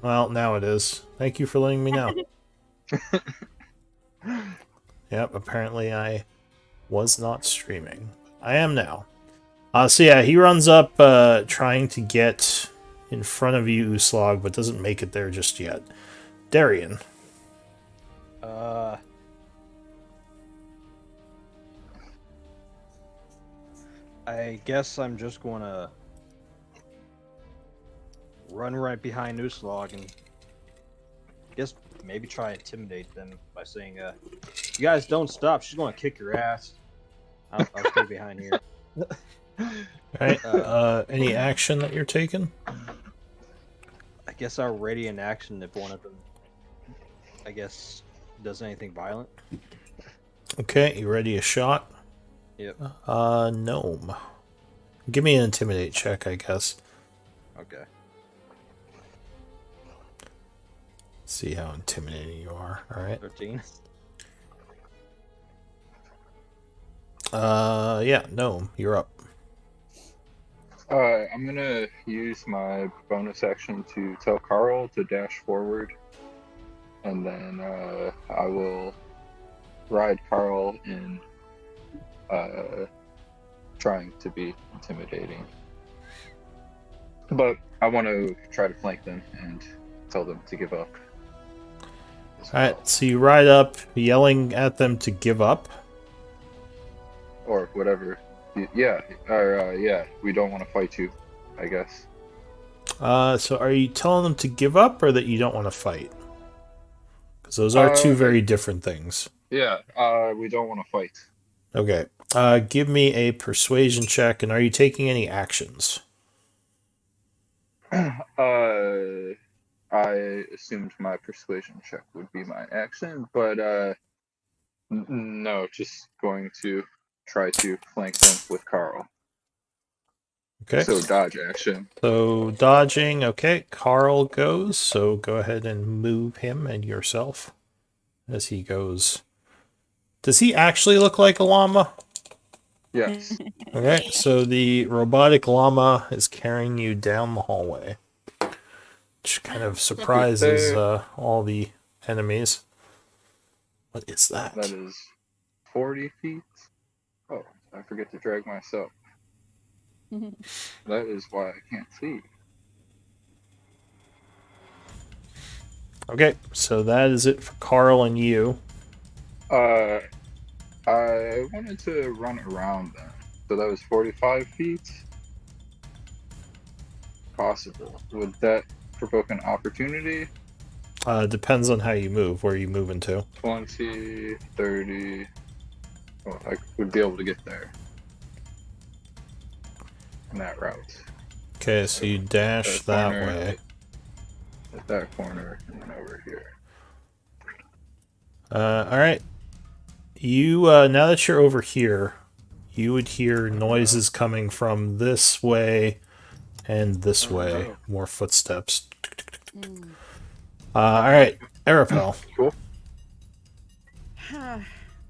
Well, now it is. Thank you for letting me know. Yep, apparently I was not streaming. I am now. So yeah, he runs up trying to get in front of you, Uslog, but doesn't make it there just yet. Darian. Uh, I guess I'm just gonna run right behind Nooslog and guess maybe try to intimidate them by saying, "You guys don't stop. She's gonna kick your ass." I'll stay behind here. Alright, any action that you're taking? I guess I'll ready an action if one of them, I guess, does anything violent. Okay, you ready a shot? Yep. Gnome. Give me an intimidate check, I guess. Okay. See how intimidating you are. Alright. 13. Yeah, Gnome, you're up. I'm gonna use my bonus action to tell Carl to dash forward, and then I will ride Carl in trying to be intimidating. But I want to try to flank them and tell them to give up. Alright, so you ride up, yelling at them to give up. Or whatever. Yeah, yeah, we don't want to fight you, I guess. So are you telling them to give up or that you don't want to fight? Because those are two very different things. Yeah, we don't want to fight. Okay. Give me a persuasion check, and are you taking any actions? I assumed my persuasion check would be my action, but no, just going to try to flank them with Carl. Okay. So dodge action. So dodging, okay. Carl goes, so go ahead and move him and yourself as he goes. Does he actually look like a llama? Yes. Okay, so the robotic llama is carrying you down the hallway, which kind of surprises all the enemies. What is that? That is 40 feet. Oh, I forget to drag myself. That is why I can't see. Okay, so that is it for Carl and you. I wanted to run around them. So that was 45 feet. Possible. Would that provoke an opportunity? Depends on how you move. Where are you moving to? 20, 30. Oh, I would be able to get there. In that route. Okay, so you dash that way. At that corner and then over here. Alright. You, now that you're over here, you would hear noises coming from this way and this way. More footsteps. Alright, Arapel. Cool.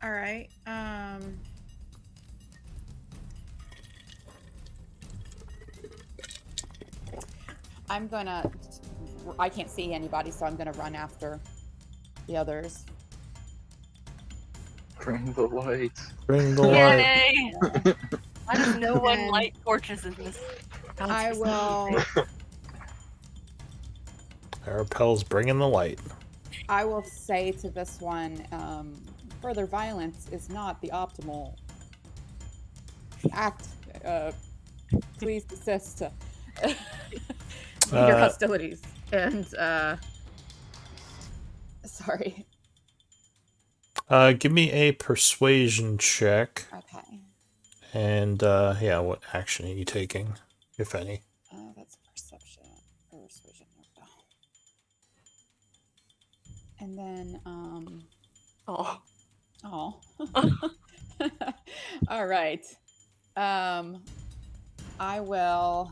Alright, I'm gonna... I can't see anybody, so I'm gonna run after the others. Bring the light. Bring the light. Yay! Why does no one light torches in this house? I will... Arapel's bringing the light. I will say to this one, further violence is not the optimal act. Please desist your hostilities. And, sorry. Give me a persuasion check. Okay. And, yeah, what action are you taking, if any? That's perception. Persuasion. And then, Oh. Oh. All right. I will...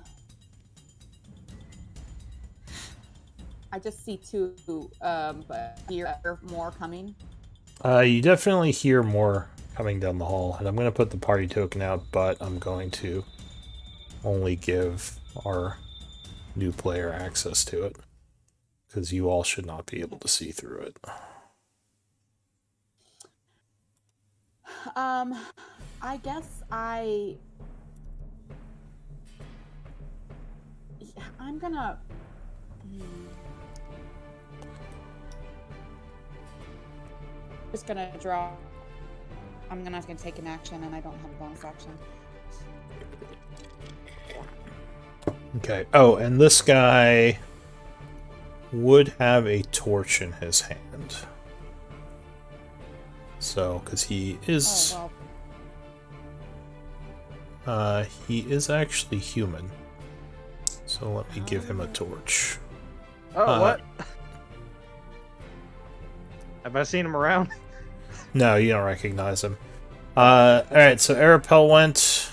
I just see two, but hear more coming. You definitely hear more coming down the hall, and I'm going to put the party token out, but I'm going to only give our new player access to it. because you all should not be able to see through it. I guess I'm gonna. Just gonna draw. I'm gonna take an action, and I don't have a bonus action. Okay. Oh, and this guy would have a torch in his hand. So, because he is... Oh, he is actually human. So let me give him a torch. Oh, what? Have I seen him around? No, you don't recognize him. Alright, so Arapel went.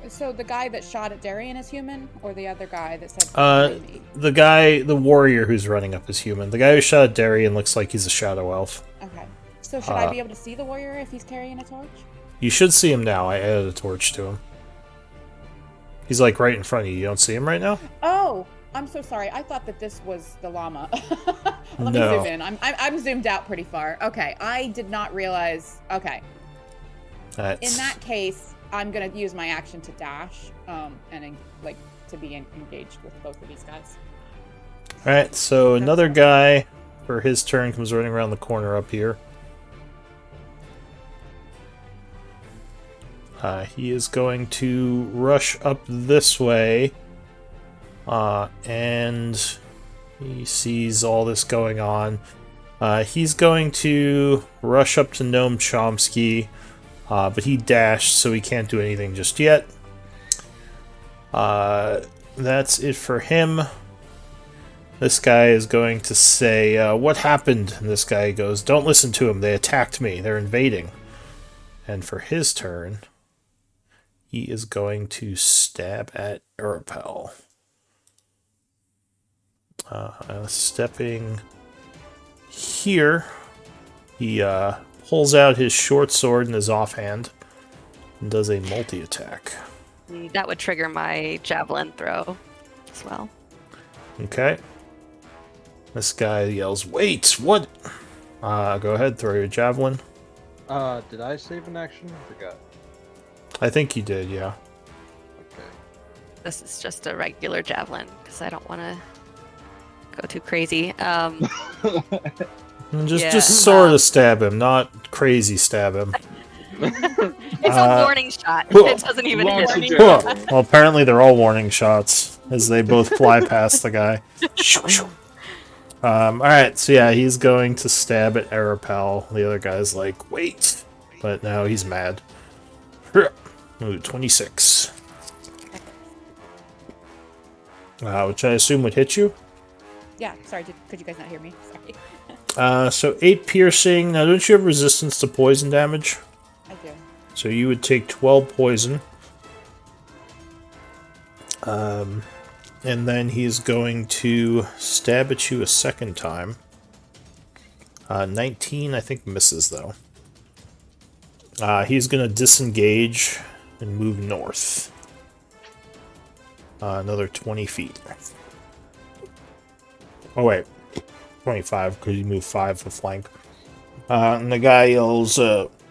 So the guy that shot at Darian is human, or the other guy that said me? The warrior who's running up is human. The guy who shot at Darian looks like he's a shadow elf. Okay. So should I be able to see the warrior if he's carrying a torch? You should see him now. I added a torch to him. He's like right in front of you. You don't see him right now? Oh, I'm so sorry. I thought that this was the llama. Let me No. zoom in. I'm zoomed out pretty far. Okay, I did not realize. Okay. In that case, I'm gonna use my action to dash, and like to be engaged with both of these guys. All right. So another guy, for his turn, comes running around the corner up here. He is going to rush up this way, and he sees all this going on. He's going to rush up to Noam Chomsky, but he dashed, so he can't do anything just yet. That's it for him. This guy is going to say, what happened? And this guy goes, don't listen to him. They attacked me. They're invading. And for his turn, he is going to stab at Arapel. Stepping here, he pulls out his short sword in his offhand and does a multi-attack. That would trigger my javelin throw as well. Okay. This guy yells, wait, what? Go ahead, throw your javelin. Did I save an action? I forgot. I think you did, yeah. Okay. This is just a regular javelin because I don't want to go too crazy. Just sort of stab him, not crazy stab him. It's a warning shot. It doesn't even Launch hit. a javelin. Well, apparently they're all warning shots as they both fly past the guy. Alright, so yeah, he's going to stab at Arapel. The other guy's like, wait. But now he's mad. Ooh, 26. Which I assume would hit you? Yeah, sorry, could you guys not hear me? Sorry. So 8 piercing. Now, don't you have resistance to poison damage? I do. So you would take 12 poison. And then he's going to stab at you a second time. 19, I think, misses, though. He's going to disengage and move north. Another 20 feet. Oh, wait. 25, because you move 5 for flank. And the guy yells,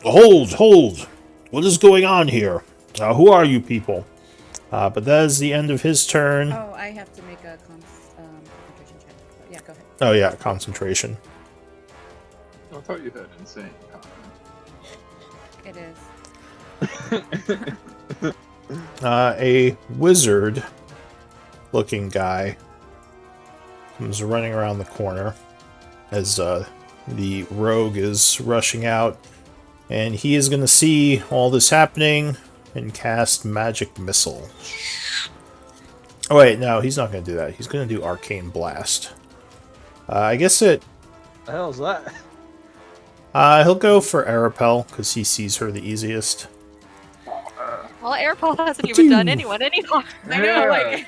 hold! What is going on here? Who are you people? But that is the end of his turn. Oh, I have to make a concentration check. Yeah, go ahead. Oh, yeah, concentration. I thought you had insane. It is. A wizard-looking guy comes running around the corner as the rogue is rushing out, and he is going to see all this happening and cast Magic Missile. Oh wait, no, he's not going to do that. He's going to do Arcane Blast. I guess it... The hell is that? He'll go for Arapel, because he sees her the easiest. Well, Airpole hasn't even done anyone any harm. I know, like...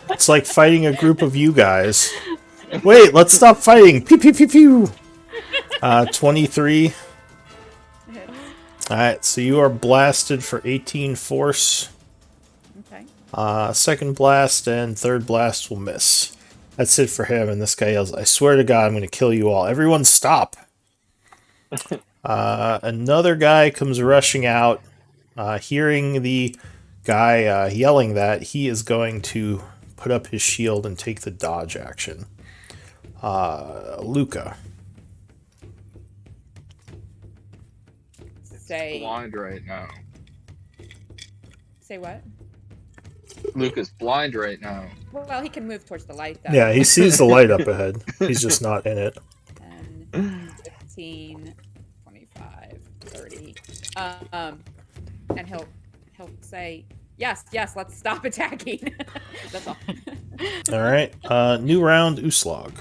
It's like fighting a group of you guys. Wait, let's stop fighting! Pew pew pew pew! 23. Alright, so you are blasted for 18 force. Okay. Second blast and third blast will miss. That's it for him, and this guy yells, I swear to God, I'm going to kill you all. Everyone stop! Another guy comes rushing out. Hearing the guy yelling that, he is going to put up his shield and take the dodge action. Luca. Say Blind right now. Say what? Luke is blind right now. Well, he can move towards the light, though. Yeah, he sees the light up ahead. He's just not in it. 10, 15, 25, 30. And he'll say, yes, let's stop attacking. That's all. All right. New round, Uslog.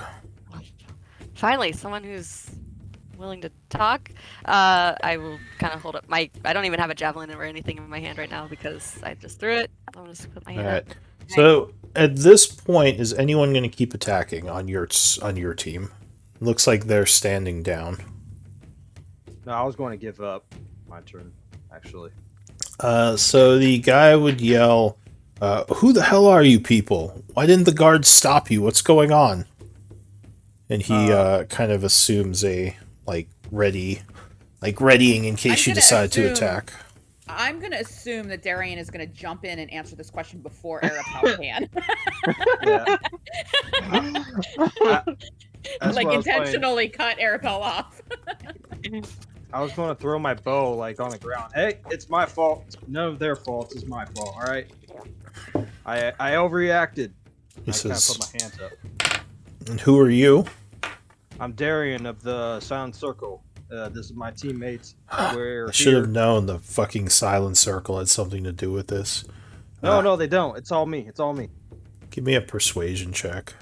Finally, someone who's willing to talk. I will kind of hold up my. I don't even have a javelin or anything in my hand right now because I just threw it. I'm just put my hand All right. up. So at this point, is anyone going to keep attacking on your team? Looks like they're standing down. No, I was going to give up. My turn, actually. So the guy would yell, "Who the hell are you people? Why didn't the guards stop you? What's going on?" And he kind of assumes a readying in case you decide to attack. I'm gonna assume that Darian is gonna jump in and answer this question before Arapel can. Like intentionally cut Arapel off. I was going to throw my bow like on the ground. Hey, it's my fault. None of their fault. It's my fault. All right. I overreacted. He says, put my hands up. And who are you? I'm Darian of the Silent Circle. This is my teammates. I should have known the fucking Silent Circle had something to do with this. No, they don't. It's all me. It's all me. Give me a persuasion check.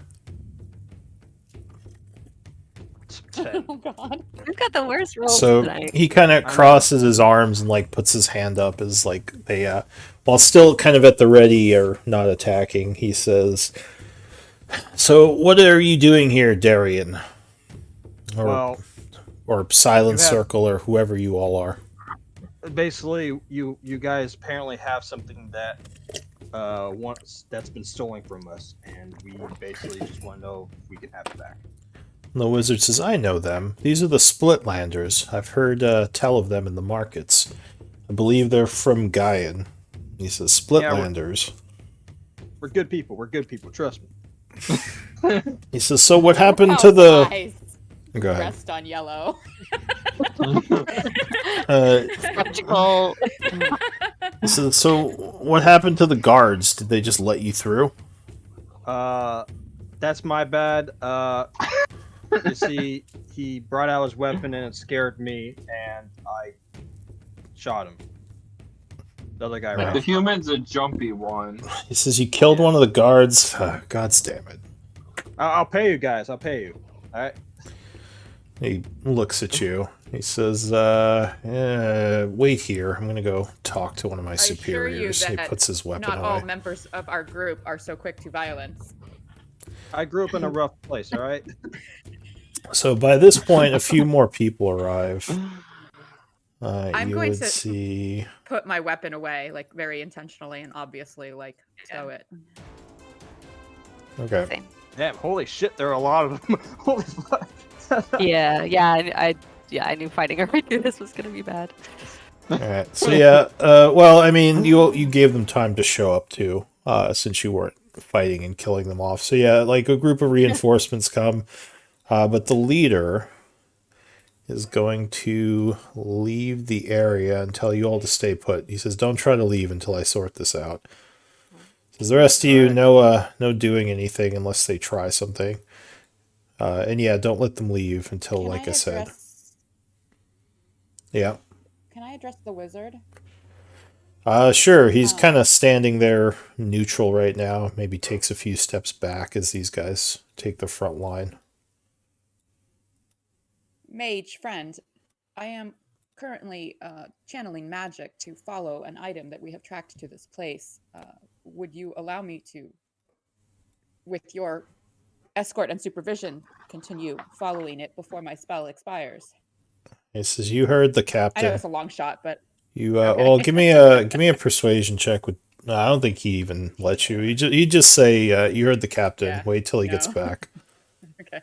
Oh god. We've got the worst rolls So tonight. he kind of crosses his arms and like puts his hand up as like they while still kind of at the ready or not attacking, he says, "So what are you doing here, Darian?" Or Silent Circle or whoever you all are. Basically, you guys apparently have something that that's been stolen from us, and we basically just want to know if we can have it back. And the wizard says, I know them. These are the Splitlanders. I've heard tell of them in the markets. I believe they're from Gaian. He says, Splitlanders. Yeah, we're good people. We're good people. Trust me. He says, so what happened to the... Eyes Go ahead. dressed on yellow. Skeptical. So what happened to the guards? Did they just let you through? That's my bad. You see, he brought out his weapon and it scared me, and I shot him. The other guy ran. The human's a jumpy one. He says, you killed one of the guards? God damn it. I'll pay you guys. I'll pay you. Alright? He looks at you. He says, wait here. I'm going to go talk to one of my superiors. He puts his weapon away. Not all members of our group are so quick to violence. I grew up in a rough place, alright? So by this point, a few more people arrive. I'm going to put my weapon away, like, very intentionally and obviously, like, stow it. Okay. Same. Damn, holy shit, there are a lot of them. Holy fuck. I knew fighting our way through this was gonna be bad. Alright, so yeah, well, I mean, you gave them time to show up too, since you weren't fighting and killing them off. So yeah, like a group of reinforcements come, but the leader is going to leave the area and tell you all to stay put. He says, don't try to leave until I sort this out. Says the rest of you, no doing anything unless they try something. And yeah, don't let them leave until, like I said. Yeah. Can I address the wizard? Sure. He's kind of standing there neutral right now. Maybe takes a few steps back as these guys take the front line. Mage friend, I am currently channeling magic to follow an item that we have tracked to this place. Would you allow me to, with your escort and supervision, continue following it before my spell expires? He says, "You heard the captain." I know it's a long shot, but you. Okay. Well, give me a persuasion check with No, I don't think he even lets you. He just say, "You heard the captain. Yeah, Wait till he gets no. back." Okay.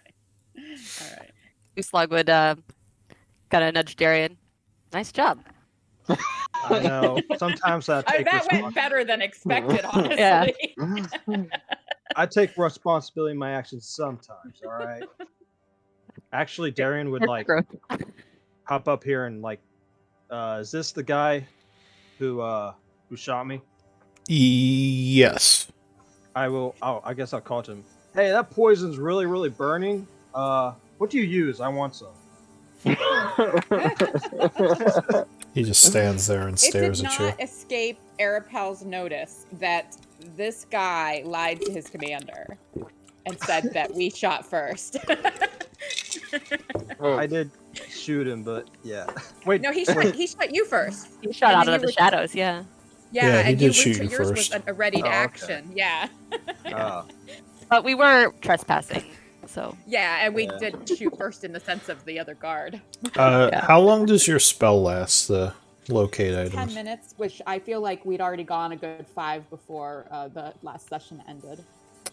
All right. Uslog would kind of nudge Darian. Nice job. I know. Sometimes I take That went better than expected, honestly. Yeah. I take responsibility in my actions sometimes. All right. Actually, Darian would like Growth. hop up here and like, is this the guy who shot me? Yes. I will. Oh, I guess I'll call to him. Hey, that poison's really, really burning. What do you use? I want some. He just stands there and It stares did at you. not escape Arapel's notice that this guy lied to his commander and said that we shot first. I did shoot him, but yeah. Wait. No, he shot you first. He shot And out then of you the shadows, yeah. Yeah, he and did shoot you yours first. was a ready to Oh, okay. action. Yeah. But we were trespassing, so. Yeah, and we Yeah. did shoot first in the sense of the other guard. How long does your spell last? The locate 10 items. minutes, which I feel like we'd already gone a good 5 before the last session ended.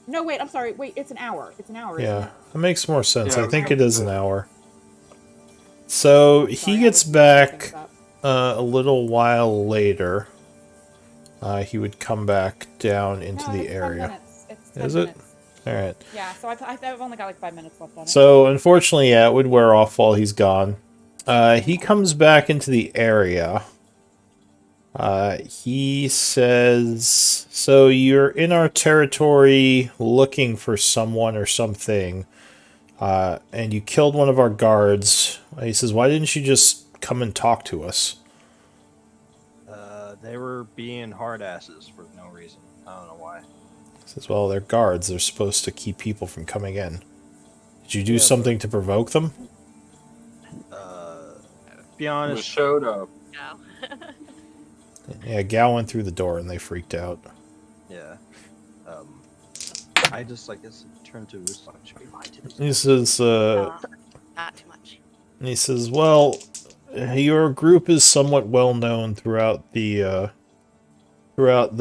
No, wait, I'm sorry. Wait, it's an hour. It's an hour, isn't Yeah, it? that makes more sense. Yeah, I think okay. it is an hour. So he Sorry, I gets was mixing things back up. a little while later. He would come back down into No, the it's 10 area. minutes. It's 10 Is it? minutes. All right. Yeah, so I've only got like 5 minutes left on it. So unfortunately, yeah, it would wear off while he's gone. He comes back into the area. He says, "So you're in our territory looking for someone or something, and you killed one of our guards." He says, "Why didn't you just come and talk to us?" They were being hard asses for no reason. I don't know why. He says, "Well, they're guards. They're supposed to keep people from coming in. Did you do Yeah, something to provoke them?" Be We honest. showed up. No. Yeah, Gal went through the door and they freaked out. Yeah. I just like this turned to Ruslan. Should we lie to this? He says, Not too much. and he says, "Well, your group is somewhat well known throughout the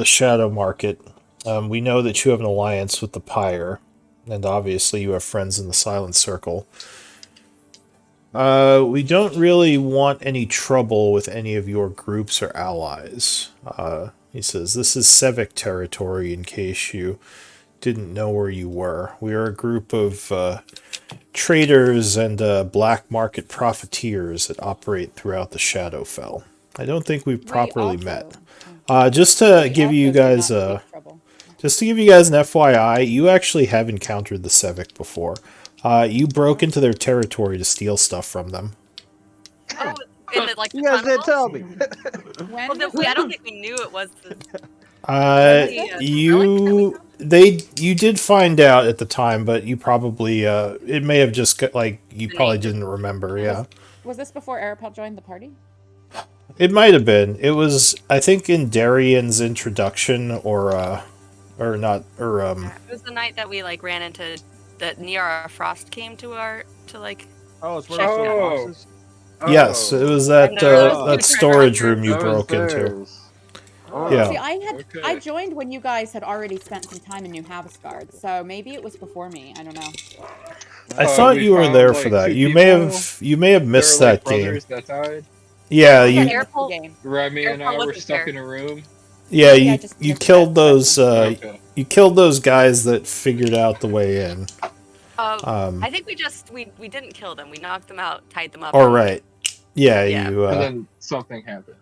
shadow market. We know that you have an alliance with the Pyre, and obviously you have friends in the Silent Circle. We don't really want any trouble with any of your groups or allies." He says, "This is Sevic territory, in case you didn't know where you were. We are a group of traders and black market profiteers that operate throughout the Shadowfell. I don't think we've properly met. Just to give you guys an FYI, you actually have encountered the Sevic before. You broke into their territory to steal stuff from them." Oh, in the, like, You guys didn't tell me. When Well, was I it? don't think we knew it was the. You did find out at the time, but you probably it may have just got, like, you probably didn't remember. Yeah, Was this before Arapel joined the party? it might have been. It was, I think, in Darian's introduction, or not, or It was the night that we like ran into that Niara Frost came to like. Oh, it's where I saw boxes. Yes, it was that And there was that two storage treasure room you That was broke into. theirs. Oh, Yeah. See, okay. I joined when you guys had already spent some time in New Havasgard, so maybe it was before me. I don't know. I thought we you were found, there like, for that. two You people. may have They missed were, like, that game. brothers that died. Yeah, Yeah, you Airpole- Game. Remy and I Airpole were wasn't stuck there. in a room. yeah, Yeah, you just you missed killed that those section. Okay. you killed those guys that figured out the way in. I think we didn't kill them. We knocked them out, tied them up. All right. Yeah, Yeah. you And then something happened.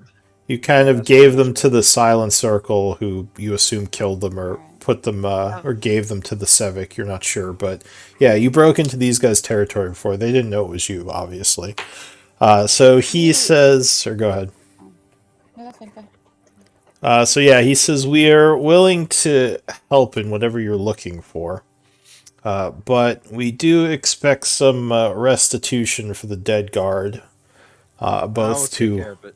you kind of That's gave what them it to the Silent Circle, who you assume killed them or Alright. put them or gave them to the Sevic. You're not sure, but yeah, you broke into these guys' territory before. They didn't know it was you, obviously. So he says, or go ahead. No, that's fine. Go ahead. So yeah, he says, "We are willing to help in whatever you're looking for, but we do expect some restitution for the dead guard, I will both take to." care of it.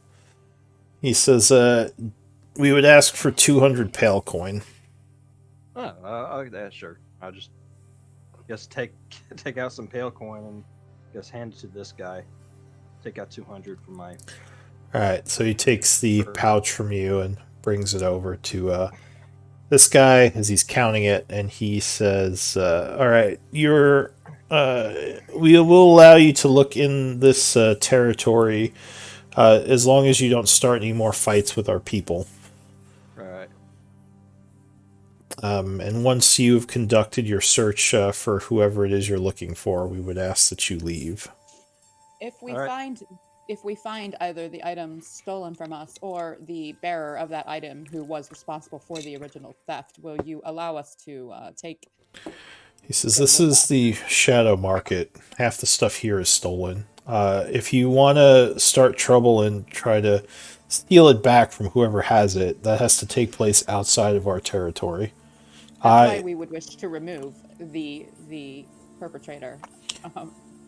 He says, "We would ask for 200 pale coin." Yeah, sure. I'll just guess take out some pale coin and guess hand it to this guy. Take out 200 for my. All right, so he takes the pouch from you and brings it over to this guy as he's counting it, and he says, "All right, we will allow you to look in this territory as long as you don't start any more fights with our people. Right. And once you've conducted your search for whoever it is you're looking for, we would ask that you leave." If we All right. find either the item stolen from us or the bearer of that item who was responsible for the original theft, will you allow us to take? He says, them "This with is us?" the shadow market. Half the stuff here is stolen. If you want to start trouble and try to steal it back from whoever has it, that has to take place outside of our territory." That's why we would wish to remove the perpetrator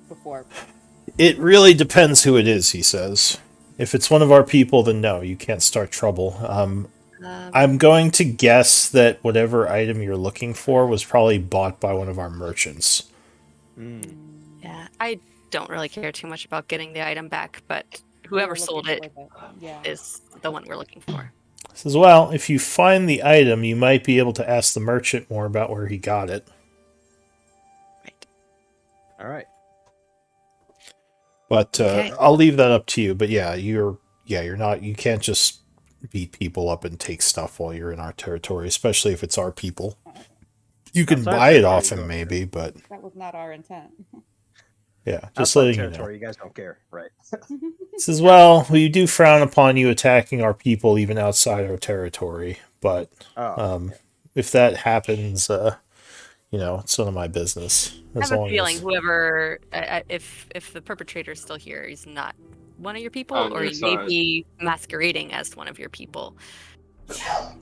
before. It really depends who it is, he says. If it's one of our people, then no, you can't start trouble. I'm going to guess that whatever item you're looking for was probably bought by one of our merchants. Yeah, I don't really care too much about getting the item back, but whoever sold it is the one we're looking for. He says, well, if you find the item, you might be able to ask the merchant more about where he got it. Right. All right. But Okay. I'll leave that up to you. But yeah, you can't just beat people up and take stuff while you're in our territory, especially if it's our people. You can Outside buy it territory, off you him don't maybe, but That was not our intent. yeah, just Outside letting you know. territory, you guys don't care, right? He says, well, we do frown upon you attacking our people even outside our territory, but if that happens, it's none of my business. I have a feeling whoever, if the perpetrator is still here, he's not one of your people, On or your he may side. be masquerading as one of your people.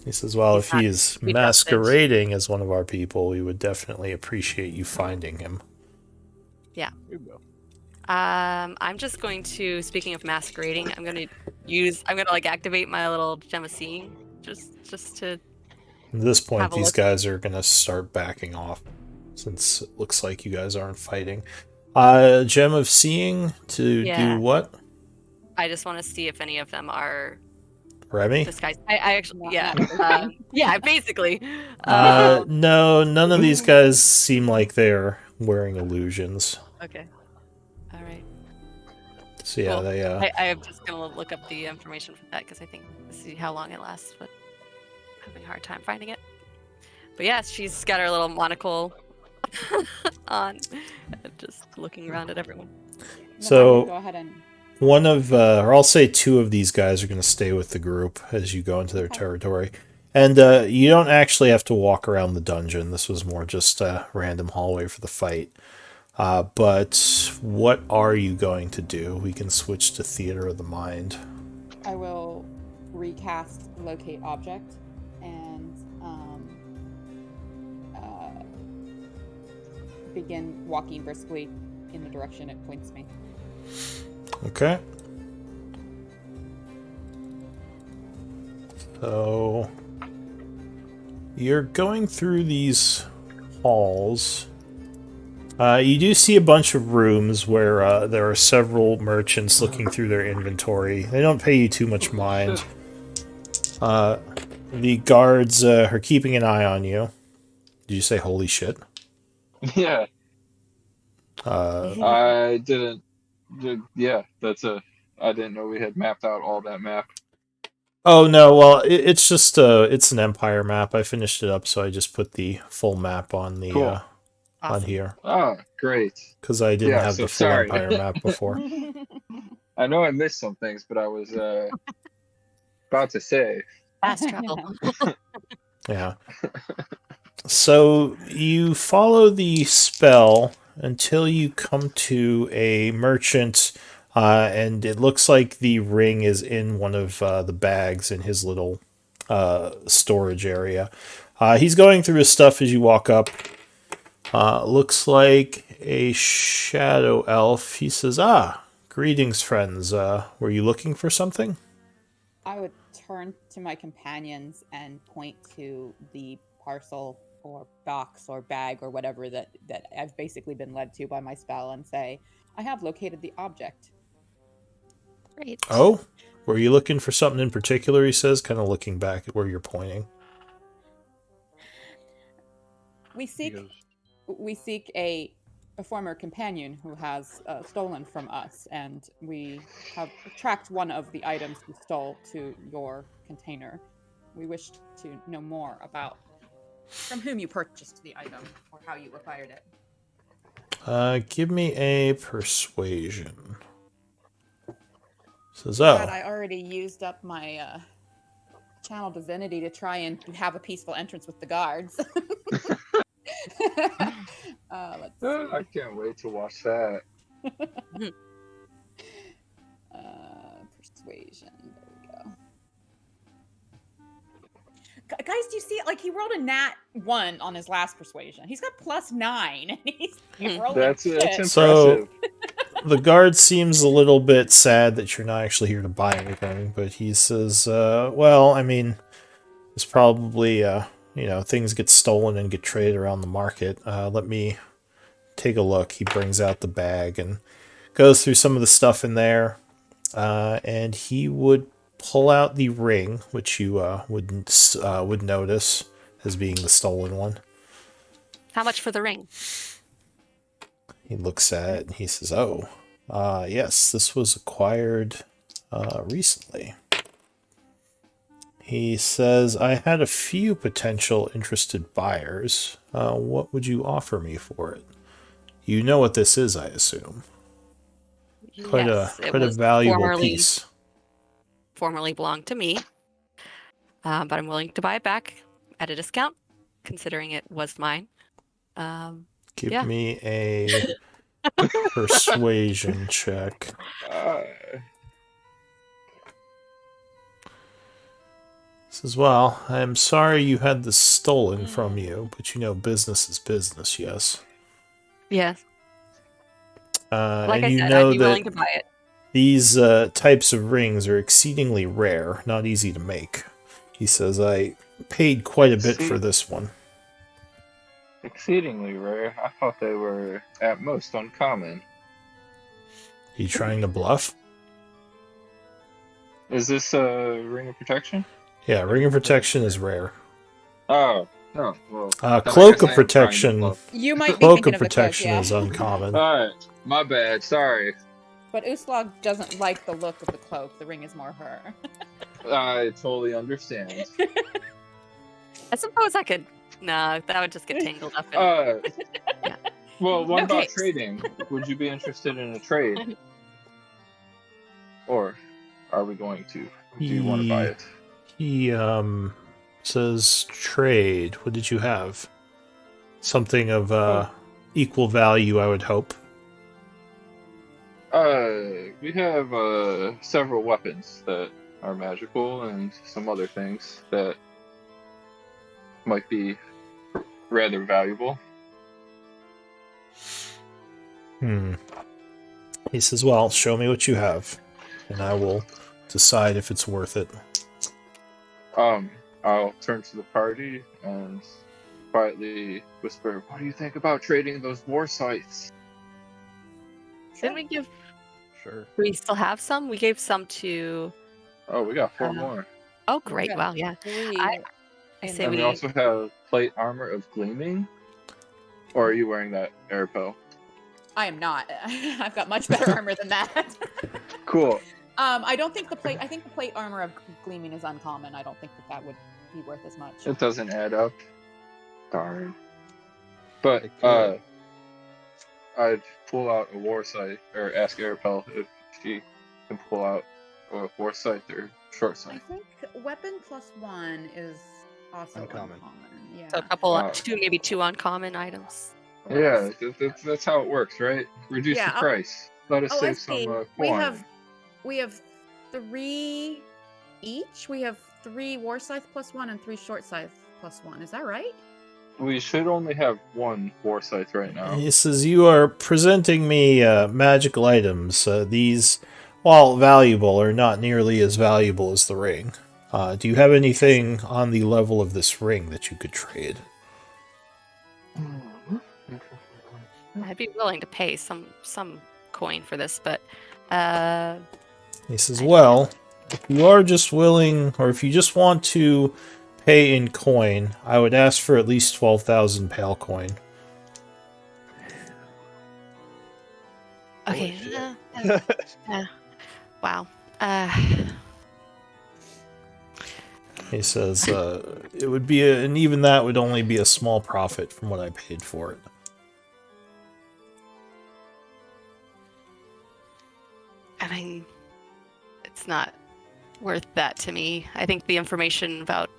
He says, well, He's if he not is to be trusted. masquerading as one of our people, we would definitely appreciate you finding him. Yeah. You go. I'm just going to, speaking of masquerading, I'm gonna activate my little gem of seeing, just to. At this point, have a these look. guys are gonna start backing off, since it looks like you guys aren't fighting. Gem of seeing to do what? I just want to see if any of them are Remy? disguised. I actually, Not yeah, basically. No, none of these guys seem like they're wearing illusions. Okay. All right. So yeah, Cool. they. I'm just gonna look up the information for that because I think to see how long it lasts, but I'm having a hard time finding it. But yeah, she's got her little monocle on, and just looking around at everyone. So go ahead and. one of, or I'll say two of these guys are going to stay with the group as you go into their territory. And you don't actually have to walk around the dungeon. This was more just a random hallway for the fight. But what are you going to do? We can switch to Theater of the Mind. I will recast Locate Object and begin walking briskly in the direction it points me. Okay. So you're going through these halls. You do see a bunch of rooms where there are several merchants looking through their inventory. They don't pay you too much mind. The guards are keeping an eye on you. Did you say holy shit? Yeah. I didn't. Yeah, I didn't know we had mapped out all that map. Oh no, well it's just it's an Empire map. I finished it up, so I just put the full map on the Cool. on here. Oh, great. Because I didn't have the full sorry. Empire map before. I know I missed some things, but I was about to say. Fast travel. Yeah. So you follow the spell until you come to a merchant, and it looks like the ring is in one of the bags in his little storage area. He's going through his stuff as you walk up. Looks like a shadow elf. He says, greetings, friends. Were you looking for something? I would turn to my companions and point to the parcel or box or bag or whatever that I've basically been led to by my spell and say, I have located the object. Great. Oh? Were you looking for something in particular, he says, kind of looking back at where you're pointing. We He seek goes, a former companion who has stolen from us, and we have tracked one of the items he stole to your container. We wish to know more about from whom you purchased the item or how you acquired it. Give me a persuasion. Says, Glad oh. I already used up my channel divinity to try and have a peaceful entrance with the guards. Let's see. I can't wait to watch that. Persuasion. There we go. Guys, do you see it? Like, he rolled a nat 1 on his last persuasion. He's got +9, and he's rolling That's shit. impressive. So, the guard seems a little bit sad that you're not actually here to buy anything, but he says, well, I mean, it's probably, things get stolen and get traded around the market. Let me take a look. He brings out the bag and goes through some of the stuff in there, and he would pull out the ring, which you would notice as being the stolen one. How much for the ring? He looks at it and he says, oh, yes, this was acquired recently. He says, I had a few potential interested buyers. What would you offer me for it? You know what this is, I assume. Quite a valuable piece. Formerly belonged to me, but I'm willing to buy it back at a discount, considering it was mine. Give me a persuasion check. Says, well, I am sorry you had this stolen from you, but you know business is business, yes? Yes. Like I said, I'd be willing to buy it. These types of rings are exceedingly rare, not easy to make. He says, I paid quite a bit for this one. Exceedingly rare? I thought they were, at most, uncommon. You trying to bluff? Is this a Ring of Protection? Yeah, Ring of Protection is rare. Oh, no. Well, Cloak of Protection. You might be Cloak thinking of Protection is uncommon. Alright, my bad, sorry. But Uslog doesn't like the look of the cloak. The ring is more her. I totally understand. I suppose I could. No, that would just get tangled up in Yeah. Well, what No about case. trading? Would you be interested in a trade? Or are we going to? Do you want to buy it? He says trade. What did you have? Something of equal value, I would hope. We have several weapons that are magical and some other things that might be rather valuable. He says, well, show me what you have, and I will decide if it's worth it. I'll turn to the party and quietly whisper, what do you think about trading those war scythes? Didn't we give? sure. Do we still have some? We gave some to. Oh, we got 4 more. Oh, great! Okay. Wow, yeah. 3. I say And we also have plate armor of gleaming. Or are you wearing that, Arapel? I am not. I've got much better armor than that. Cool. I don't think the plate. I think the plate armor of gleaming is uncommon. I don't think that would be worth as much. It doesn't add up. Darn. But It could. I'd pull out a war sight, or ask Arapel if she can pull out a war sight or short I sight. think weapon +1 is also Uncommon. uncommon. Yeah. so a couple, Wow. maybe two uncommon items. Yeah, that's how it works, right? Reduce Yeah, the price. Let us save let's see. some We coin. have 3 each. We have 3 war scythe +1 and 3 short scythe +1. Is that right? We should only have 1 war sight right now. He says, you are presenting me magical items. These, while valuable, are not nearly as valuable as the ring. Do you have anything on the level of this ring that you could trade? I'd be willing to pay some coin for this, but He says, well, if you are just willing, or if you just want to pay in coin, I would ask for at least 12,000 pale coin. Okay. Wow. He says it would be, and even that would only be a small profit from what I paid for it. I mean, it's not worth that to me. I think the information about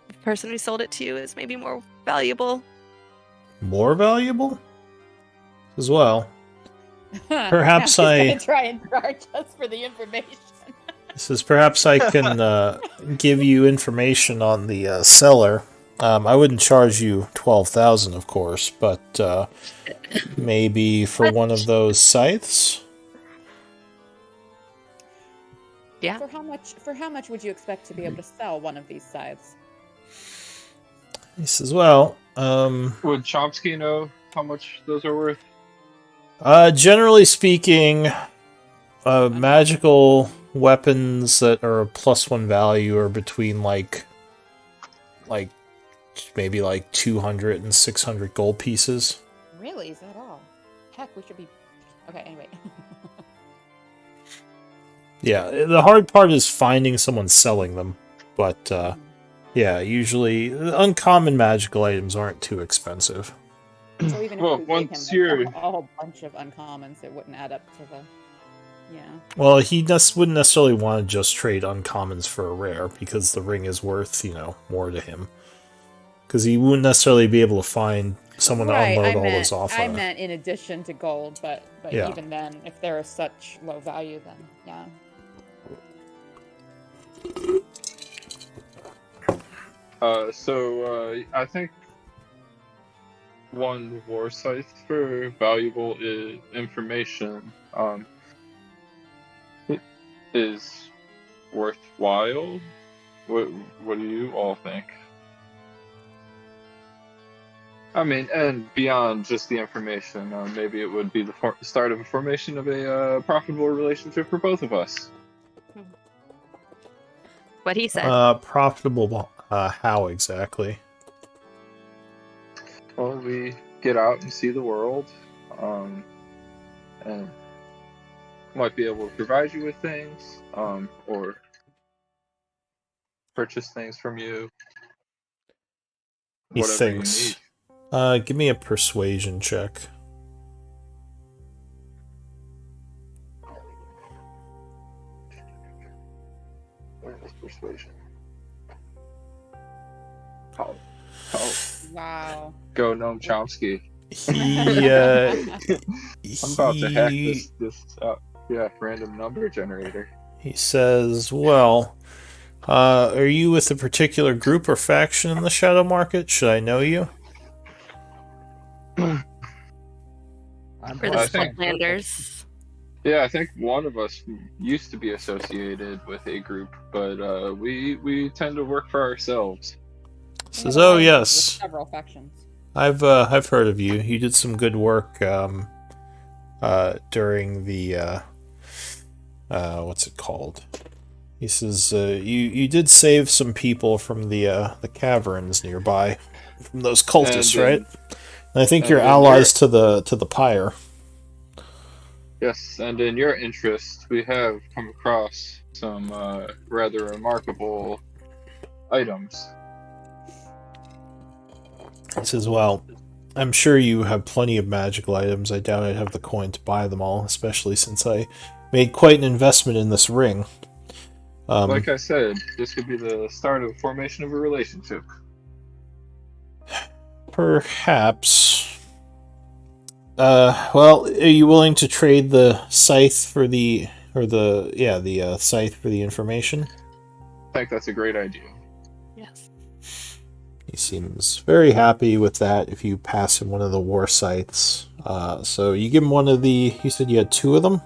the person who sold it to you is maybe more valuable. More valuable? As well. Perhaps I try and charge us for the information. Says perhaps I can give you information on the seller. I wouldn't charge you 12,000, of course, but maybe for one of those scythes. Yeah. For how much would you expect to be able to sell one of these scythes? He says, "Well, Would Chomsky know how much those are worth?" Generally speaking, magical weapons that are a +1 value are between like maybe like 200 and 600 gold pieces. Really? Is that all? Heck, we should be... Okay, anyway. Yeah, the hard part is finding someone selling them, but yeah, usually uncommon magical items aren't too expensive. So even Well, if we gave once him you're- a whole bunch of uncommons, it wouldn't add up to the... Yeah. Well, he wouldn't necessarily want to just trade uncommons for a rare, because the ring is worth, more to him. Because he wouldn't necessarily be able to find someone to unload all those off I of. meant in addition to gold, but Yeah. even then, if they're such low value, then yeah. So I think one war scythe for valuable information is worthwhile. What do you all think? I mean, and beyond just the information, maybe it would be the start of a formation of a profitable relationship for both of us. What he said. Profitable, how exactly? Well, we get out and see the world, and might be able to provide you with things, or purchase things from you. He Whatever thinks. you need. Give me a persuasion check. Where is persuasion? Oh, Wow. go Noam Chomsky. He, I'm about to hack he, this random number generator. he says, well, are you with a particular group or faction in the shadow market? Should I know you? I'm For the I think- Splitlanders. Yeah, I think one of us used to be associated with a group, but we tend to work for ourselves. Says, oh With yes, several factions. I've heard of you. You did some good work during the what's it called? He says you did save some people from the caverns nearby, from those cultists, And, right? And I think and you're in allies to the pyre. Yes, and in your interest, we have come across some rather remarkable items. He says, well, I'm sure you have plenty of magical items. I doubt I'd have the coin to buy them all, especially since I made quite an investment in this ring. Like I said, this could be the start of formation of a relationship. Perhaps. Well, are you willing to trade the scythe for the scythe for the information? I think that's a great idea. Yes. He seems very happy with that if you pass him one of the war scythes. So you give him one of the... You said you had two of them?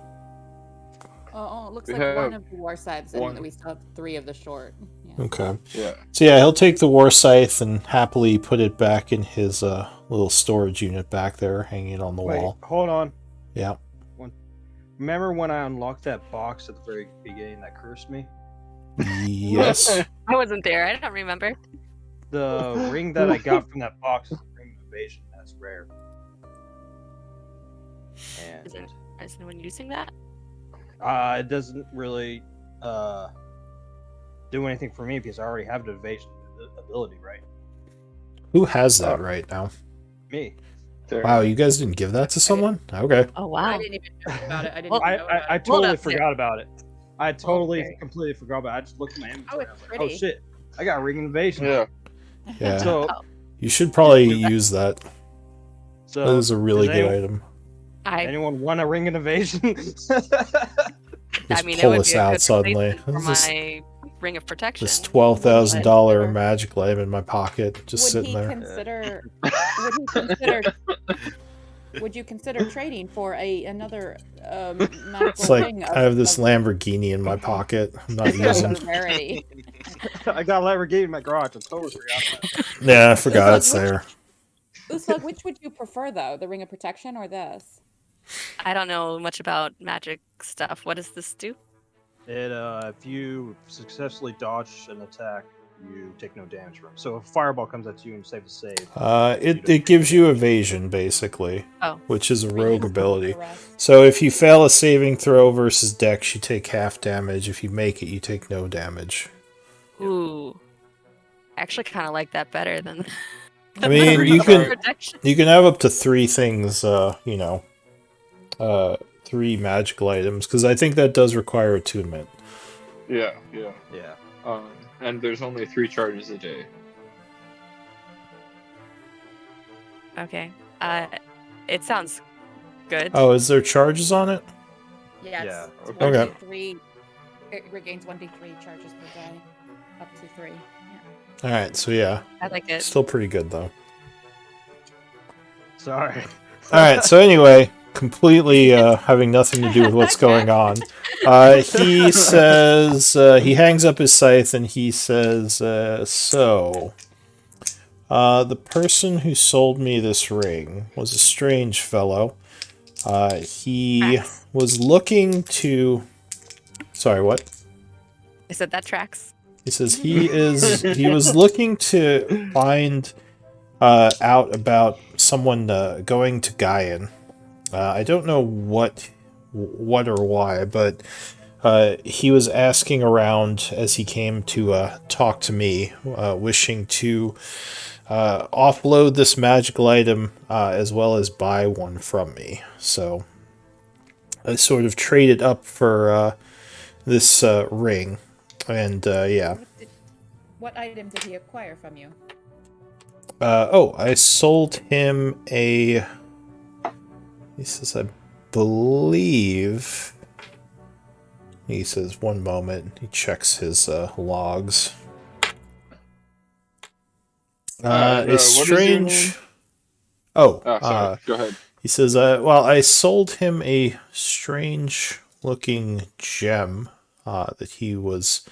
Oh, it looks We like have one of the war scythes, and one. we still have 3 of the short. Yeah. Okay. Yeah. So yeah, he'll take the war scythe and happily put it back in his little storage unit back there, hanging on the Wait, wall. hold on. Yeah. Remember when I unlocked that box at the very beginning that cursed me? Yes. I wasn't there. I don't remember. The ring that I got from that box is a ring of evasion. That's rare. And Is anyone using that? it doesn't really do anything for me because I already have the evasion ability, right? Who has that right now? Me. Wow, you guys didn't give that to someone? Okay. Oh I wow. didn't even know about it. I didn't Well, even know about I it. totally up there. forgot about it. I totally Okay. completely forgot about it. I just looked at my inventory. Oh, it's I was like, pretty. oh shit, I got a ring of evasion. Yeah. Yeah. So, You should probably use that. so That is a really does good anyone, item. anyone want a ring of evasion? I Just mean, it pull would us be a out good suddenly. replacement for my ring of protection. This $12,000 Would he- magic item in my pocket, just Would sitting he there. consider? Would he consider? Would you consider trading for another magical It's like ring I have this of Lamborghini in my pocket. I'm not using. rarity? I got a Lamborghini in my garage. I totally forgot that. Yeah, I forgot Like, it's there. Uslag, which would you prefer though, the ring of protection or this? I don't know much about magic stuff. What does this do? It if you successfully dodge an attack, you take no damage from it. So if a fireball comes at you and you save the save, It gives you evasion basically, Oh. which is a rogue The ability. rest. So if you fail a saving throw versus Dex, you take half damage. If you make it, you take no damage. Ooh. I actually kind of like that better than. I mean, Free you can protection. you can have up to 3 things. 3 magical items because I think that does require attunement. Yeah. yeah. And there's only 3 charges a day. Okay. It sounds good. Oh, is there charges on it? Yeah, Yeah, it's okay. 1d3. It regains 1d3 charges per day, up to 3. Yeah. All right, so yeah, I like it. still pretty good though. Sorry. All right, so anyway, completely having nothing to do with what's going on. He says he hangs up his scythe and he says, "So, the person who sold me this ring was a strange fellow. He was looking to. Sorry, what?" I said that tracks. He says he was looking to find out about someone going to Gaian. I don't know what or why, but he was asking around as he came to talk to me, wishing to offload this magical item as well as buy one from me. So I sort of traded up for this ring. And yeah. What item did he acquire from you? I sold him a. He says, I believe. He says, one moment. He checks his logs. what It's is your name? strange. Sorry. Go ahead. He says, well, I sold him a strange looking gem that he was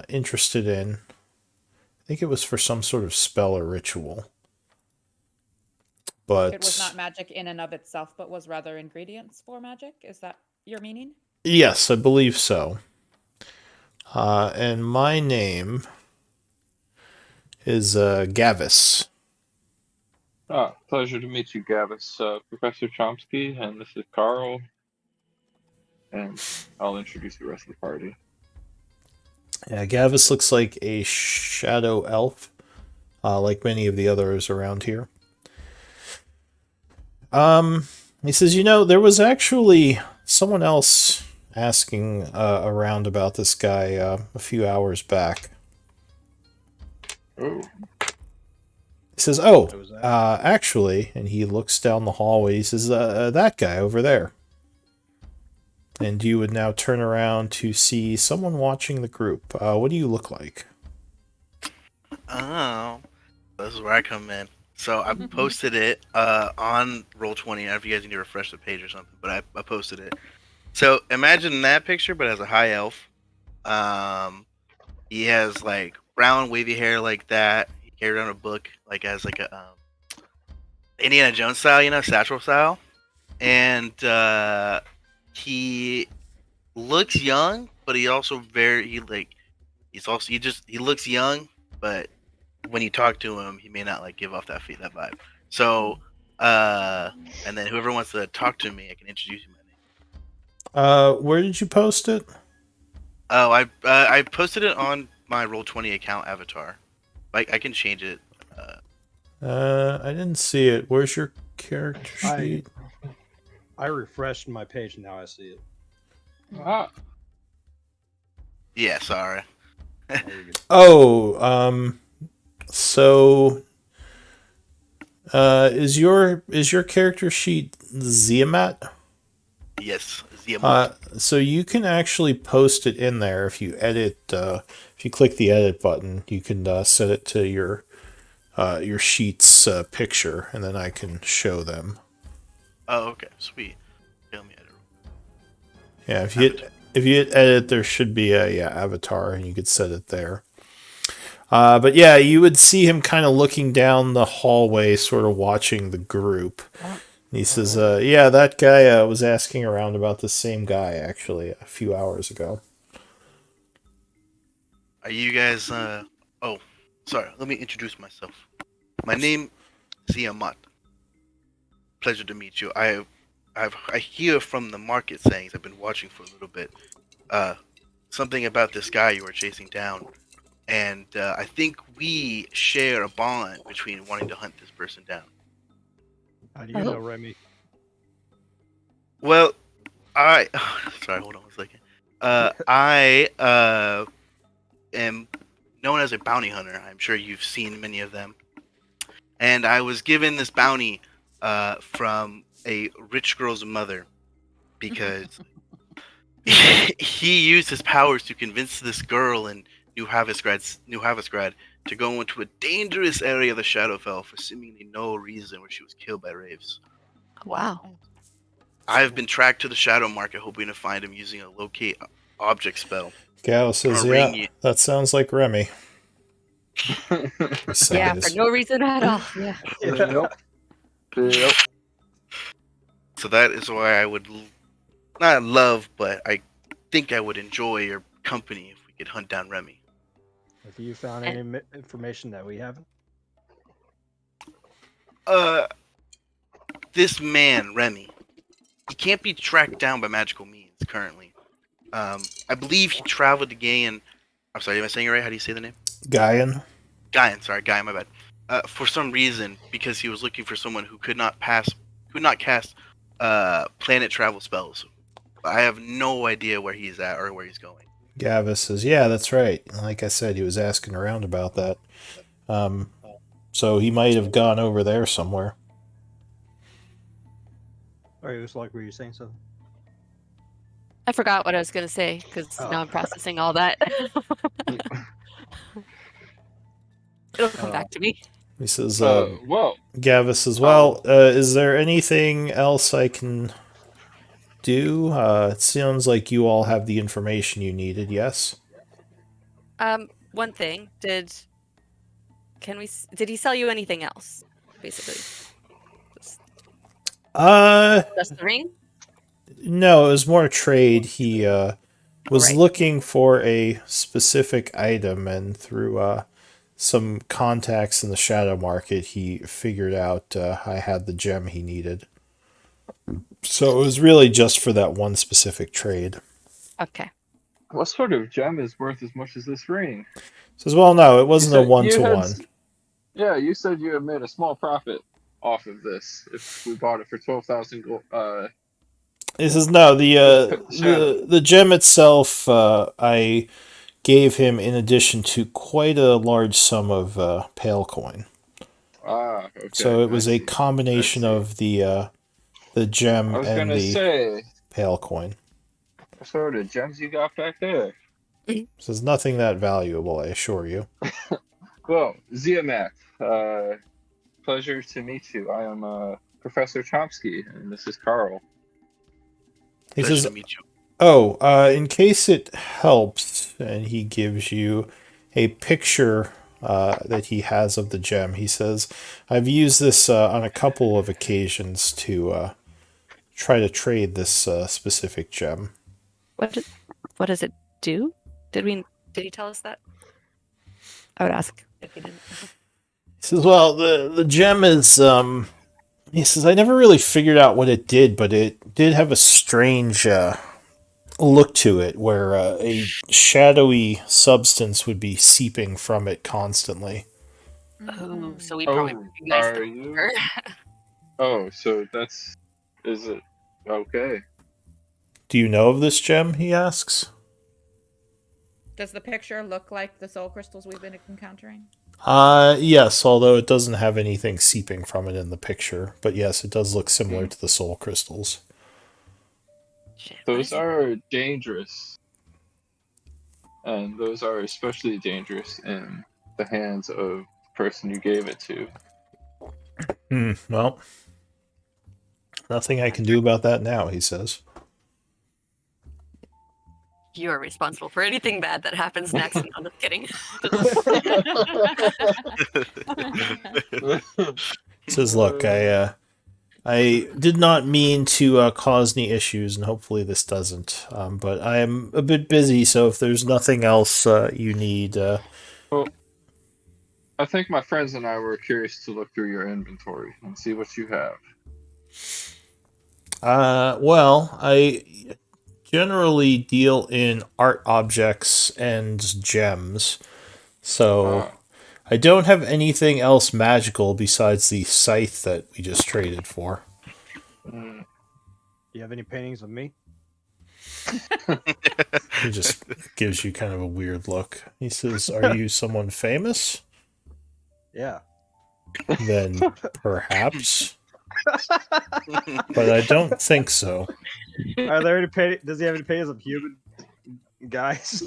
interested in. I think it was for some sort of spell or ritual. But It was not magic in and of itself, but was rather ingredients for magic? Is that your meaning? yes, I believe so. And my name is Gavis. Pleasure to meet you, Gavis. Professor Chomsky, and this is Carl. And I'll introduce the rest of the party. Yeah, Gavis looks like a shadow elf, like many of the others around here. He says, there was actually someone else asking around about this guy a few hours back. Oh. He says, actually, and he looks down the hallway, he says, that guy over there. And you would now turn around to see someone watching the group. What do you look like? Oh, this is where I come in. So I posted it on Roll20. I don't know if you guys need to refresh the page or something, but I posted it. So imagine that picture, but as a high elf. He has like brown wavy hair like that. He carried around a book like as like a Indiana Jones style, satchel style. And he looks young, but he also he looks young, but when you talk to him, he may not like give off that vibe. So, and then whoever wants to talk to me, I can introduce you my name. Where did you post it? Oh, I posted it on my Roll20 account avatar. I can change it. I didn't see it. Where's your character sheet? I refreshed my page and now I see it. Ah, Yeah, sorry. Oh, so is your character sheet Ziamat? Yes, Ziamat. So you can actually post it in there if you edit. If you click the edit button, you can set it to your sheet's picture, and then I can show them. Oh, okay, sweet. Tell me edit. Yeah, if you hit edit, there should be a avatar, and you could set it there. But yeah, you would see him kind of looking down the hallway, sort of watching the group. And he says, "Yeah, that guy was asking around about the same guy actually a few hours ago." Are you guys? Oh, sorry. Let me introduce myself. My name is Ziamat. Pleasure to meet you. I hear from the market sayings. I've been watching for a little bit. Something about this guy you were chasing down, and I think we share a bond between wanting to hunt this person down. How do you know, Remy? Well, sorry. Hold on one second. I am known as a bounty hunter. I'm sure you've seen many of them. And I was given this bounty from a rich girl's mother because he used his powers to convince this girl in New Havasgrad to go into a dangerous area of the Shadowfell for seemingly no reason, where she was killed by Raves. Wow. I've been tracked to the Shadow Market, hoping to find him using a locate object spell. Gal says, "Yeah, that sounds like Remy." Yeah, for no reason at all. Yeah. Yep. So that is why I would not love, but I think I would enjoy your company if we could hunt down Remy. Have you found any information that we haven't? This man, Remy, he can't be tracked down by magical means currently. I believe he traveled to Gaian. I'm sorry, am I saying it right? How do you say the name? Gaian. Gaian, my bad. For some reason, because he was looking for someone who could not cast planet travel spells. I have no idea where he's at or where he's going. Gavis says, "Yeah, that's right. Like I said, he was asking around about that. So he might have gone over there somewhere." Or it was like, were you saying something? I forgot what I was going to say because now I'm processing all that. It'll come back to me. He says, Whoa. Gavis says, "Well, is there anything else I can do? It sounds like you all have the information you needed, yes?" One thing, did he sell you anything else, basically? Just the ring? No, it was more trade. He was looking for a specific item, and through some contacts in the shadow market, he figured out I had the gem he needed. So it was really just for that one specific trade. Okay. What sort of gem is worth as much as this ring? Says, "Well, no, it wasn't a one-to-one." Yeah, you said you had made a small profit off of this if we bought it for 12,000 gold. He says, "No, the gem itself, I gave him in addition to quite a large sum of pale coin. Okay. So it was a combination of the gem and the pale coin." What sort of gems you got back there? Says, "Nothing that valuable, I assure you." Well, Ziamat, pleasure to meet you. I am Professor Chomsky, and this is Carl. He Pleasure says, to meet you. "Oh, in case it helps," and he gives you a picture that he has of the gem. He says, "I've used this on a couple of occasions to try to trade this specific gem. What does it do? Did he tell us that? I would ask if he didn't. He says, well, the gem is, he says, I never really figured out what it did, but it did have a strange look to it where a shadowy substance would be seeping from it constantly. Oh, so we Oh, probably recognize are the you? paper. Oh, so is it okay? Do you know of this gem? He asks. Does the picture look like the soul crystals we've been encountering? Yes, although it doesn't have anything seeping from it in the picture. But yes, it does look similar to the soul crystals. Shit, what Those is it? are dangerous. And those are especially dangerous in the hands of the person you gave it to. Well, nothing I can do about that now, he says. You are responsible for anything bad that happens next. No, I'm just kidding. He says, look, I did not mean to cause any issues, and hopefully this doesn't. But I am a bit busy, so if there's nothing else you need... Well, I think my friends and I were curious to look through your inventory and see what you have. Well, I generally deal in art objects and gems, so I don't have anything else magical besides the scythe that we just traded for. Do you have any paintings of me? He just gives you kind of a weird look. He says, are you someone famous? Yeah. Then perhaps. But I don't think so. Are there any does he have any paintings of human guys?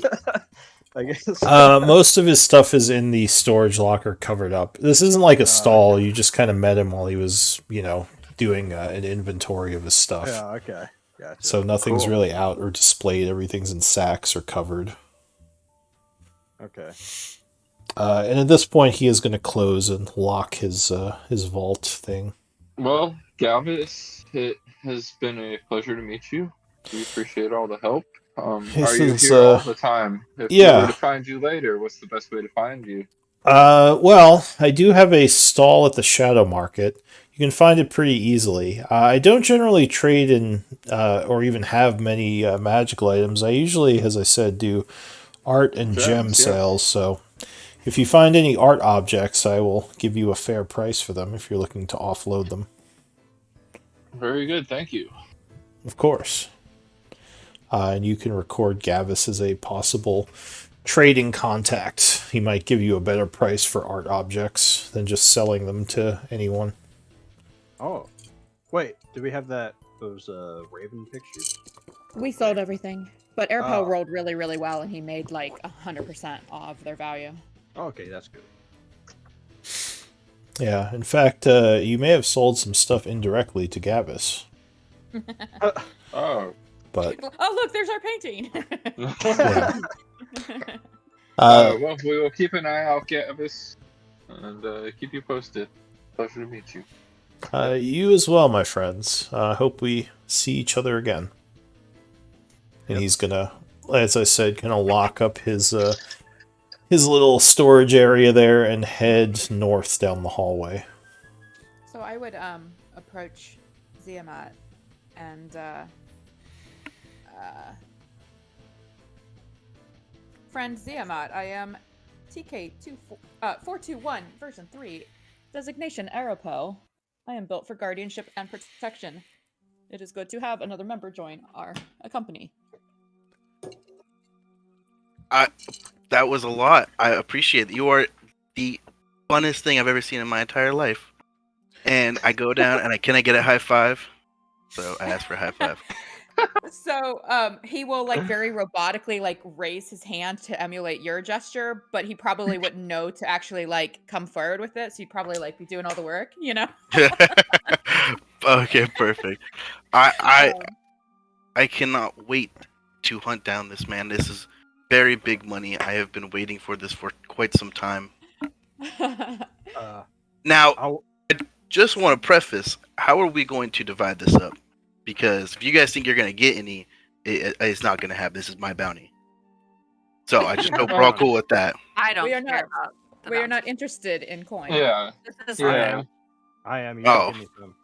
I guess. Most of his stuff is in the storage locker covered up. This isn't like a stall. Okay. You just kind of met him while he was, doing an inventory of his stuff. Yeah, okay. Gotcha. So nothing's really out or displayed. Everything's in sacks or covered. Okay. And at this point, he is going to close and lock his vault thing. Well, Galvis, it has been a pleasure to meet you. We appreciate all the help. Are you here all the time? If we were to find you later, what's the best way to find you? Well, I do have a stall at the Shadow Market. You can find it pretty easily. I don't generally trade in or even have many magical items. I usually, as I said, do art and gem sales. So if you find any art objects, I will give you a fair price for them if you're looking to offload them. Very good, thank you. Of course. And you can record Gavis as a possible trading contact. He might give you a better price for art objects than just selling them to anyone. Oh, wait. Do we have those Raven pictures? We sold everything, but Airpo rolled really, really well, and he made like 100% off their value. Okay, that's good. Yeah, in fact, you may have sold some stuff indirectly to Gavis. Oh. But oh, look, there's our painting. yeah. Well, we will keep an eye out, Gavis, and keep you posted. Pleasure to meet you. You as well, my friends. Hope we see each other again. And he's gonna, as I said, gonna lock up his little storage area there and head north down the hallway. So I would approach Ziamat and friend Ziamat, I am TK421 version 3, designation Arapo. I am built for guardianship and protection. It is good to have another member join our company. That was a lot. I appreciate it. You are the funnest thing I've ever seen in my entire life. And I go down and can I get a high five? So I ask for a high five. So he will like very robotically like raise his hand to emulate your gesture, but he probably wouldn't know to actually like come forward with it. So you'd probably like be doing all the work, you know? Okay, perfect. I cannot wait to hunt down this man. This is very big money. I have been waiting for this for quite some time. Now, I just want to preface, how are we going to divide this up? because if you guys think you're gonna get any, it's not gonna happen. This is my bounty. So I just hope we're all cool with that. I don't We are care not- about the We are not bounty. interested in coin. Yeah, This is yeah. I am. You Oh. can give me some.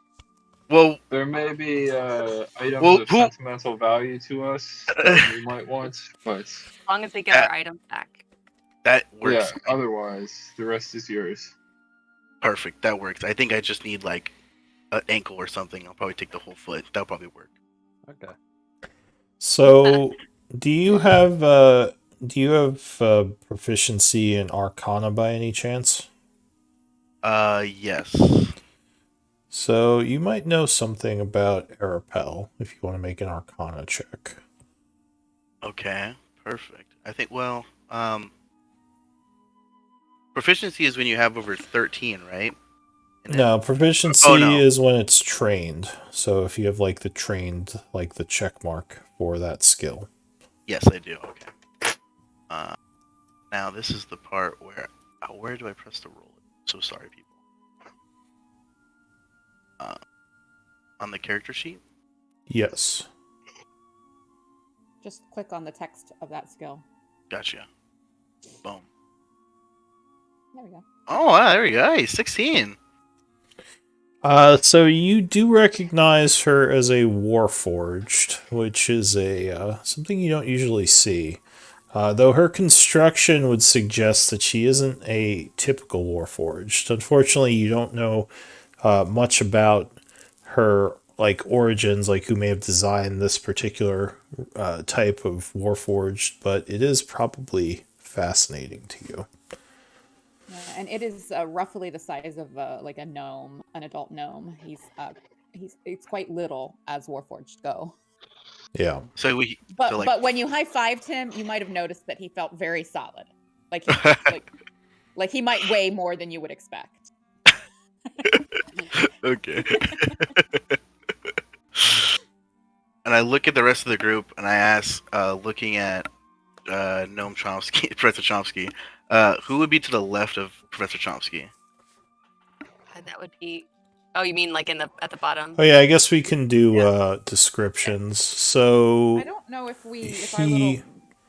Well, There may be items Well, of who- sentimental value to us that we might want, but as long as they get our items back. that yeah, works. otherwise the rest is yours. Perfect. That works. I think I just need like an ankle or something. I'll probably take the whole foot. That'll probably work. Okay. So, do you have proficiency in Arcana by any chance? Yes. So you might know something about Arapel if you want to make an Arcana check. Okay. Perfect. I think. Well, proficiency is when you have over 13, right? And No, proficiency Oh, no. is when it's trained. So if you have like the trained, like the check mark for that skill. Yes, I do. Okay. Now this is the part where do I press the roll? So sorry, people. On the character sheet. Yes. Just click on the text of that skill. Gotcha. Boom. There we go. Oh, wow, there we go. Hey, 16. So you do recognize her as a Warforged, which is a something you don't usually see. Though her construction would suggest that she isn't a typical Warforged. Unfortunately, you don't know much about her like origins, like who may have designed this particular type of Warforged, but it is probably fascinating to you. Yeah, and it is roughly the size of like a gnome, an adult gnome. It's quite little as Warforged go. Yeah. So But when you high-fived him, you might have noticed that he felt very solid. Like like he might weigh more than you would expect. Okay. And I look at the rest of the group and I ask, looking at Gnome Chomsky, Professor Chomsky, who would be to the left of Professor Chomsky? That would be. Oh, you mean like at the bottom? Oh yeah, I guess we can do descriptions. So I don't know if our little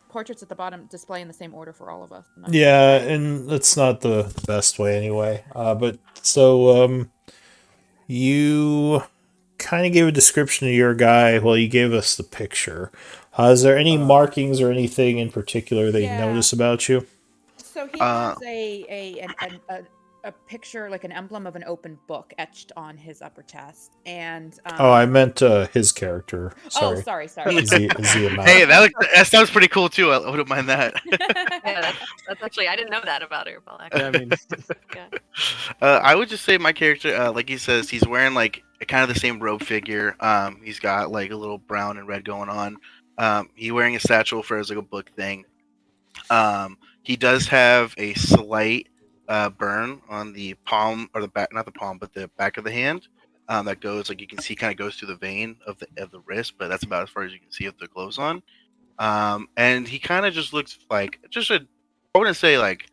portraits at the bottom display in the same order for all of us. yeah, and that's not the best way anyway. But so you kind of gave a description of your guy. Well, you gave us the picture. Is there any markings or anything in particular that you notice about you? So he has a picture, like an emblem of an open book etched on his upper chest, and I meant his character. Sorry. sorry. Is he a mount? Hey, that sounds pretty cool too. I wouldn't mind that. Yeah, that's actually, I didn't know that about her. Well, Yeah, I mean, yeah. I would just say my character, like he says, he's wearing like kind of the same robe figure. He's got like a little brown and red going on. He's wearing a satchel for as like a book thing. He does have a slight burn on the palm or the back, not the palm, but the back of the hand. That goes, like you can see, kind of goes through the vein of the wrist, but that's about as far as you can see with the gloves on. And he kind of just looks like I wouldn't say like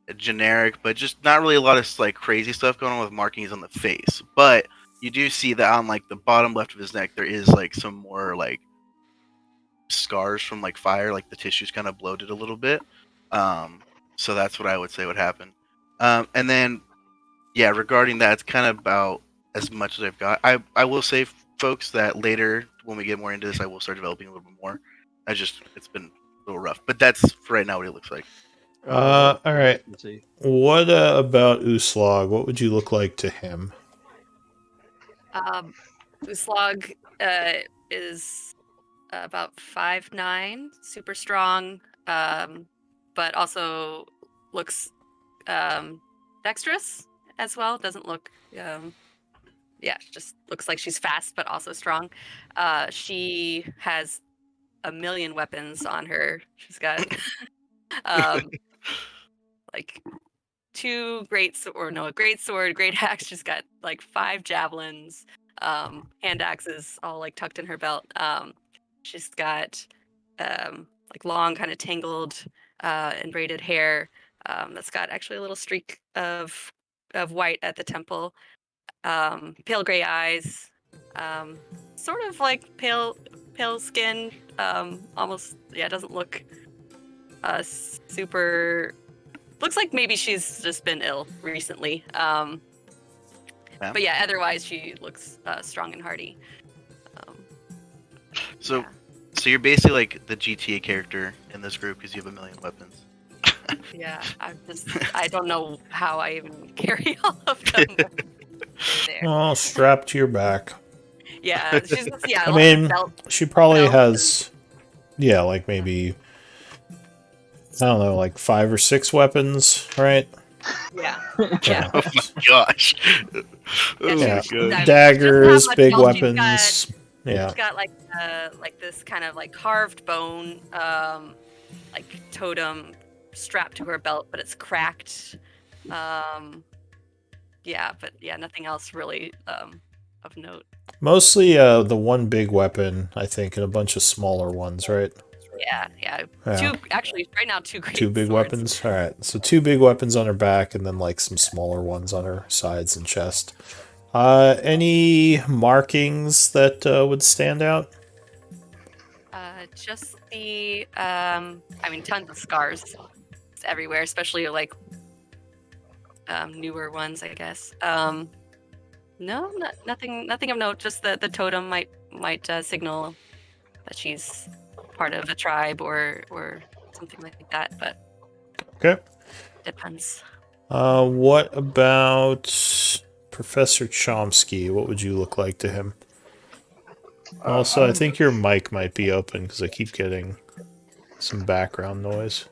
a generic, but just not really a lot of like crazy stuff going on with markings on the face. But you do see that on like the bottom left of his neck, there is like some more like scars from like fire, like the tissue's kind of bloated a little bit. So that's what I would say would happen. And then, yeah, regarding that, it's kind of about as much as I've got. I will say, folks, that later when we get more into this, I will start developing a little bit more. It's been a little rough, but that's for right now what it looks like. All right. What about Uslog? What would you look like to him? Uslog is about 5'9", super strong, but also looks dexterous as well. Doesn't look, just looks like she's fast, but also strong. She has a million weapons on her. She's got like a great sword, great axe. She's got like 5 javelins, hand axes all like tucked in her belt. She's got like long, kind of tangled and braided hair that's got actually a little streak of white at the temple. Pale gray eyes, Sort of like pale skin. Almost, yeah, doesn't look super. Looks like maybe she's just been ill recently. Yeah. But yeah, otherwise she looks strong and hardy. So, Yeah. so you're basically like the GTA character in this group because you have a million weapons. Yeah, I don't know how I even carry all of them. They're there. Oh, strapped to your back. Yeah, she's just, yeah, I lots of mean, belt. she probably belts has, yeah, like maybe, I don't know, like 5 or 6 weapons, right? Yeah. Yeah. Oh my gosh. Yeah, Oh Yeah. my gosh. Just how Daggers, much big else weapons. Yeah. She's got like this kind of like carved bone, like totem strapped to her belt, but it's cracked. Yeah, but yeah, nothing else really of note. Mostly the one big weapon, I think, and a bunch of smaller ones, right? Yeah. Yeah. Actually, right now, 2 great 2 big swords. weapons? Alright, so 2 big weapons on her back, and then like some smaller ones on her sides and chest. Any markings that would stand out? Just the, I mean, tons of scars everywhere, especially like newer ones, I guess. No, nothing of note. Just the totem might signal that she's part of a tribe or something like that, but Okay. depends. What about Professor Chomsky? What would you look like to him? Also, I think your mic might be open because I keep getting some background noise.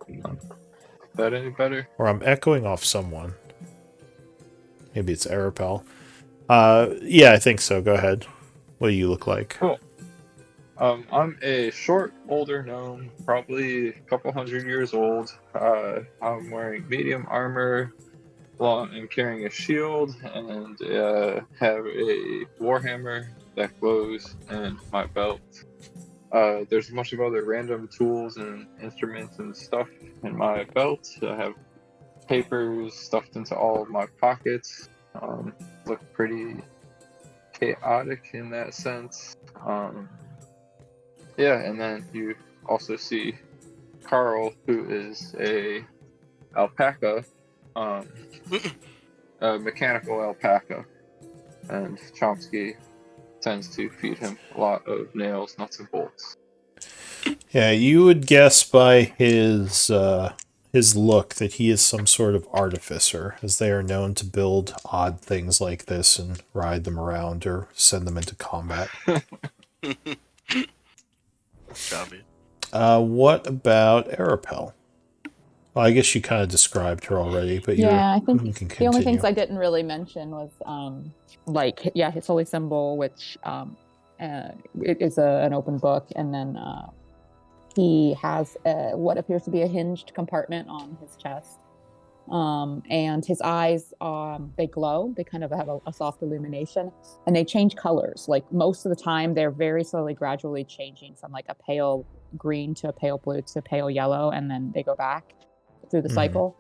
Is that any better? Or I'm echoing off someone. Maybe it's Arapel. Yeah, I think so. Go ahead. What do you look like? Cool. I'm a short, older gnome, probably a couple hundred years old. I'm wearing medium armor, and carrying a shield, and have a warhammer that glows in my belt. There's a bunch of other random tools and instruments and stuff in my belt. I have papers stuffed into all of my pockets. Look pretty chaotic in that sense. Yeah, and then you also see Carl, who is a alpaca, a mechanical alpaca, and Chomsky tends to feed him a lot of nails, nuts, and bolts. Yeah, you would guess by his look that he is some sort of artificer, as they are known to build odd things like this and ride them around or send them into combat. Copy. What about Arapel? Well, I guess you kind of described her already, but Yeah, I think you can the only things continue. I didn't really mention was like, yeah, his holy symbol, which it is an open book, and then he has what appears to be a hinged compartment on his chest. And his eyes, they glow. They kind of have a soft illumination, and they change colors. Like most of the time, they're very slowly, gradually changing from like a pale green to a pale blue to pale yellow, and then they go back through the cycle.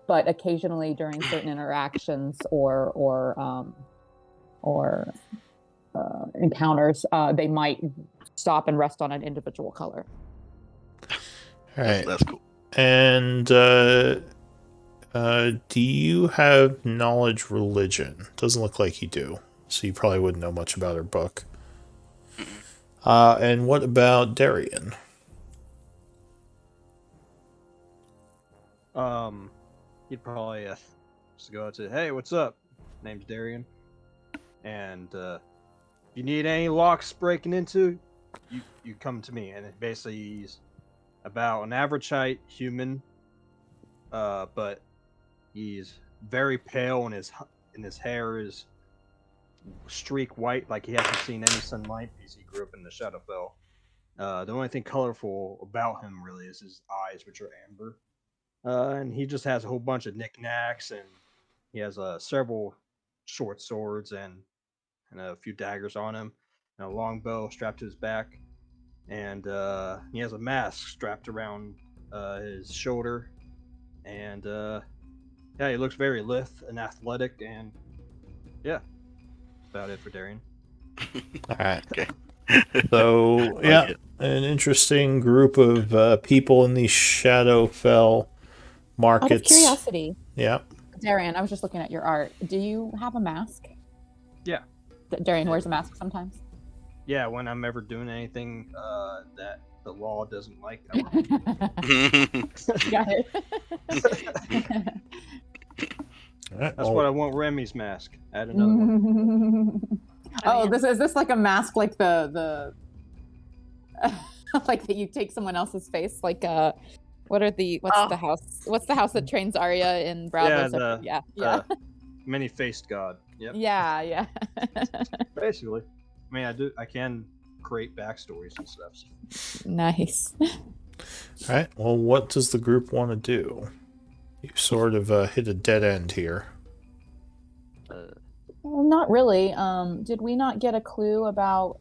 But occasionally, during certain interactions or encounters, they might stop and rest on an individual color. All right. That's cool. And do you have knowledge religion? Doesn't look like you do, so you probably wouldn't know much about her book. And what about Darian? He'd probably just go out and say, "Hey, what's up? Name's Darian, and if you need any locks breaking into, you come to me." And basically, he's about an average height human, but he's very pale, and his hair is streak white, like he hasn't seen any sunlight because he grew up in the Shadowfell. The only thing colorful about him really is his eyes, which are amber. And he just has a whole bunch of knickknacks, and he has several short swords and a few daggers on him, and a long bow strapped to his back, and he has a mask strapped around his shoulder, and yeah, he looks very lithe and athletic, and yeah. about it for Darian. All right. Okay. So, Like yeah, it. an interesting group of people in these Shadowfell Out of markets. curiosity, Yeah. Darian, I was just looking at your art. Do you have a mask? Yeah. Darian wears a mask sometimes. Yeah, when I'm ever doing anything that the law doesn't like, I Got it. All right. that's Well, what I want Remy's mask. Add another one. Oh, is this like a mask like the like that you take someone else's face? Like what's the Oh. house that trains Arya in Bravo? Yeah, So- yeah. Many-faced god. Yep. Yeah. Basically. I mean, I can create backstories and stuff. So. Nice. all right. Well, what does the group want to do? You sort of hit a dead end here. Well, not really. Did we not get a clue about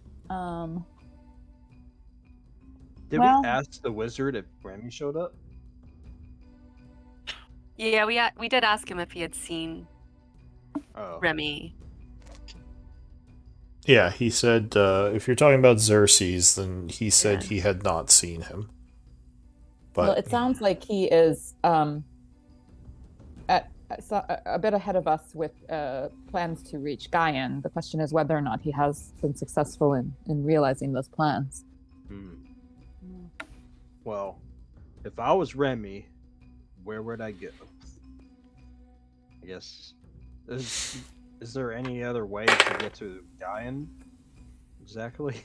Did Well- we ask the wizard if Remy showed up? Yeah, we did ask him if he had seen Oh. Remy. Yeah, he said if you're talking about Xerxes, then he said Yeah. he had not seen him. But well, it sounds like he is a bit ahead of us with plans to reach Gaian. The question is whether or not he has been successful in realizing those plans. Well, if I was Remy, where would I go? I guess. Is there any other way to get to Gaian? Exactly.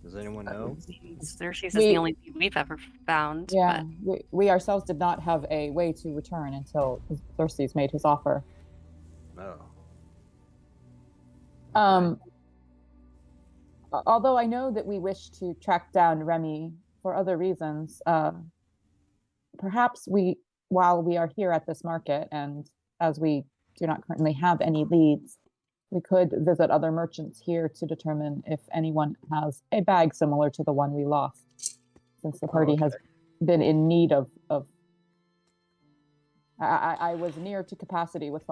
Does anyone know? Xerxes is the only thing we've ever found. Yeah, But we ourselves did not have a way to return until Xerxes made his offer. No. Although I know that we wish to track down Remy for other reasons, perhaps while we are here at this market, and as we do not currently have any leads, we could visit other merchants here to determine if anyone has a bag similar to the one we lost, since the party has been in need of. I was near to capacity with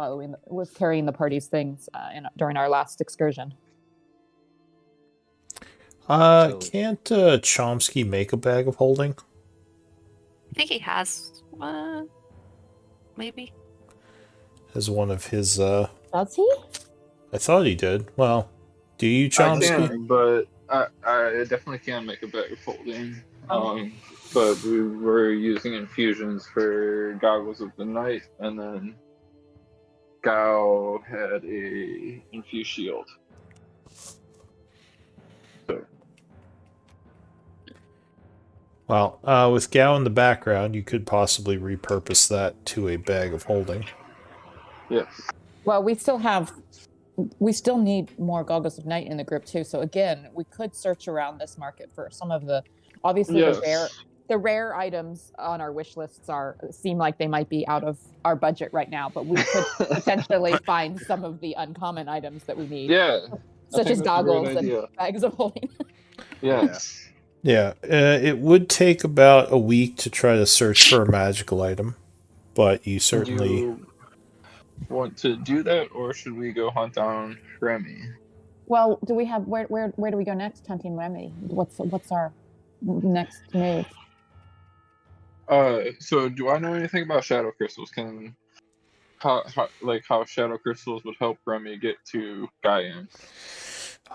carrying the party's things during our last excursion. Can't Chomsky make a bag of holding? I think he has one, maybe. As one of his Does he? I thought he did. Well, do you, I Chomsky? can, but I definitely can make a bag of holding. But we were using infusions for Goggles of the Night, and then Gao had a infused shield. So Well, with Gao in the background, you could possibly repurpose that to a bag of holding. yes. Well, we still need more Goggles of Night in the group too. So again, we could search around this market for some of the, obviously the rare items on our wish lists seem like they might be out of our budget right now, but we could potentially find some of the uncommon items that we need. Yeah. Such as goggles and idea. bags of holding. Yes. Yeah, it would take about a week to try to search for a magical item, but you certainly... Do you want to do that, or should we go hunt down Remy? Well, do we have where do we go next hunting Remy? What's our next move? So do I know anything about shadow crystals? How shadow crystals would help Remy get to Gaian?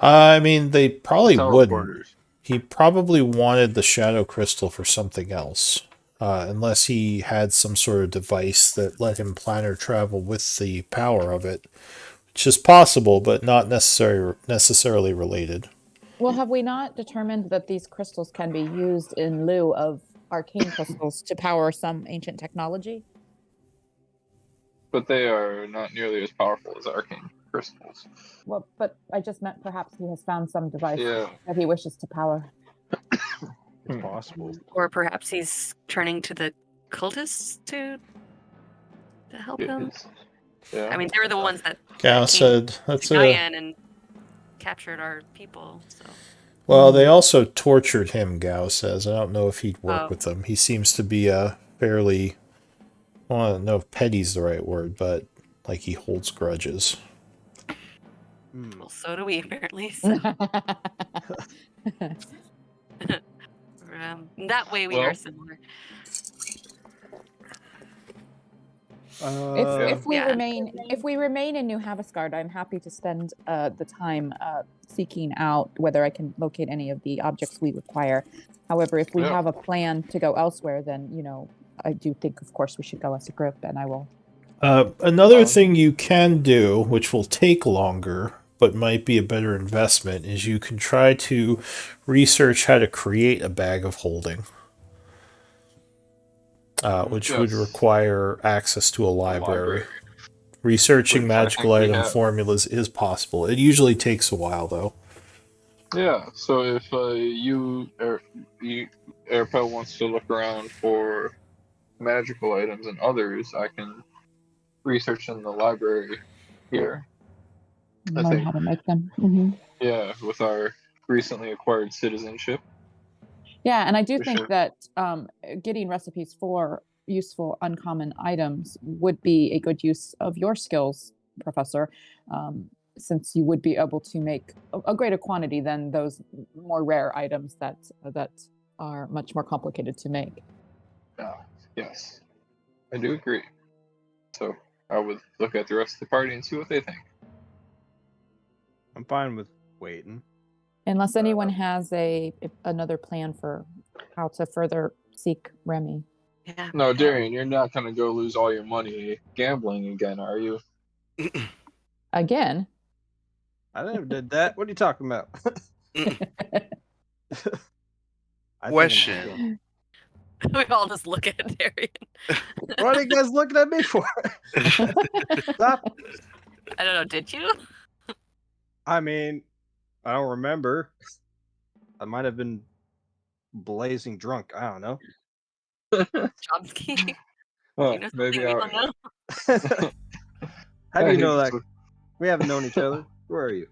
I mean, they probably wouldn't. Teleporters. He probably wanted the shadow crystal for something else, unless he had some sort of device that let him planar travel with the power of it, which is possible, but not necessarily related. Well, have we not determined that these crystals can be used in lieu of arcane crystals to power some ancient technology? But they are not nearly as powerful as arcane crystals. Well, but I just meant perhaps he has found some device Yeah. that he wishes to power. It's possible. Or perhaps he's turning to the cultists to help him. Yes. Yeah. I mean, they were the ones that Gao came said that's to a... Gaian and captured our people. So Well, they also tortured him, Gao says. I don't know if he'd work Oh. with them. He seems to be a fairly... Well, I don't know if petty's the right word, but like he holds grudges. Well, so do we apparently. So, that way we are Well- similar. If we Yeah. remain in New Havasgard, I'm happy to spend the time seeking out whether I can locate any of the objects we require. However, if we Yeah. have a plan to go elsewhere, then I do think, of course, we should go as a group, and I will. Another thing you can do, which will take longer but might be a better investment, is you can try to research how to create a bag of holding. Which would Yes. require access to a library. Researching Which I magical think we item have. formulas is possible. It usually takes a while, though. Yeah, so if Airpel wants to look around for magical items and others, I can research in the library here. I Learn think, how to make them. Mm-hmm. yeah, with our recently acquired citizenship. Yeah, and I do For think sure. that getting recipes for useful uncommon items would be a good use of your skills, Professor, since you would be able to make a greater quantity than those more rare items that are much more complicated to make. Yes, I do agree. So I would look at the rest of the party and see what they think. I'm fine with waiting. Unless anyone has another plan for how to further seek Remy. Yeah. No, Darian, you're not gonna go lose all your money gambling again, are you? Again? I never did that. What are you talking about? Question. We all just look at Darian. What are you guys looking at me for? Stop. I don't know. Did you? I mean, I don't remember. I might have been blazing drunk. I don't know. Chomsky. Oh, You know something maybe we don't know? How do you Hey, know that? so- We haven't known each other. Where are you?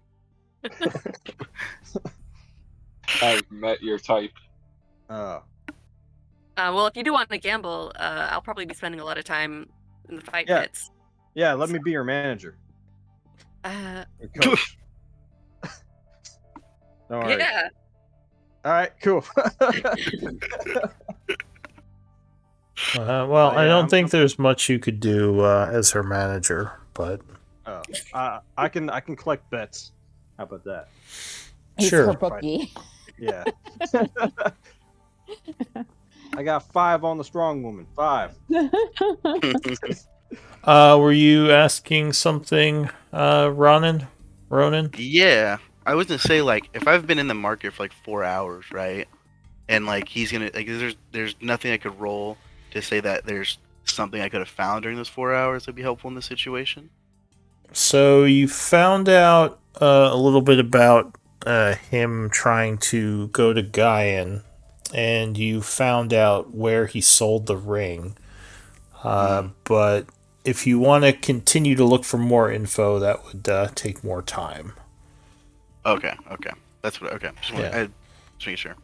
I've met your type. Oh, Well, if you do want to gamble, I'll probably be spending a lot of time in the fight Yeah. pits. yeah. Let me be your manager. Uh, Or coach. Don't worry. yeah. All right. Cool. Well, I yeah, don't I'm- think there's much you could do as her manager, but oh, I can collect bets. How about that? He's Sure. her bookie. Yeah. I got 5 on the strong woman. 5. were you asking something, Ronan? Yeah, I was gonna say, like, if I've been in the market for like 4 hours, right, and like he's gonna, like, there's nothing I could roll to say that there's something I could have found during those 4 hours that'd be helpful in this situation. So you found out a little bit about him trying to go to Gaian, and you found out where he sold the ring. But if you want to continue to look for more info, that would take more time. Okay, that's what. Okay, just Yeah. making sure.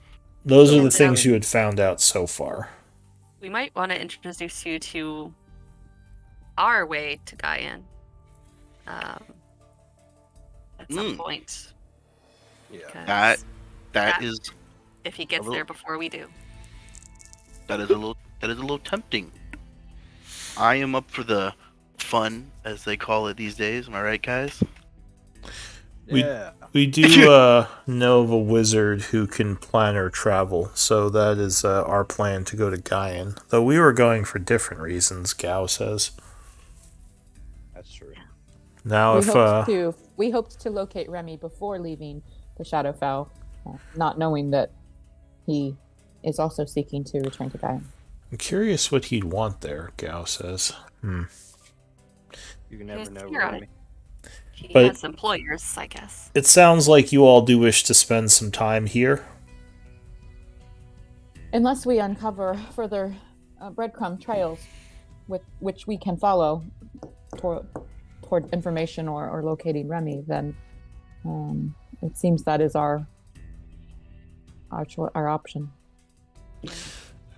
Those are Yeah, the so- things you had found out so far. We might want to introduce you to our way to Gaian. At some point. Yeah. 'cause That That- is if he gets little- there before we do. a little tempting. I am up for the fun, as they call it these days. Am I right, guys? Yeah. We do know of a wizard who can plan our travel, so that is our plan to go to Gaian. Though we were going for different reasons, Gao says. That's true. Now, We hoped to locate Remy before leaving the Shadowfell, not knowing that he is also seeking to return to Gaian. I'm curious what he'd want there, Gao says. You can never Yes, know. you're Remy. right. He But- has employers, I guess. It sounds like you all do wish to spend some time here. Unless we uncover further breadcrumb trails with which we can follow toward information or locating Remy, then it seems that is our option.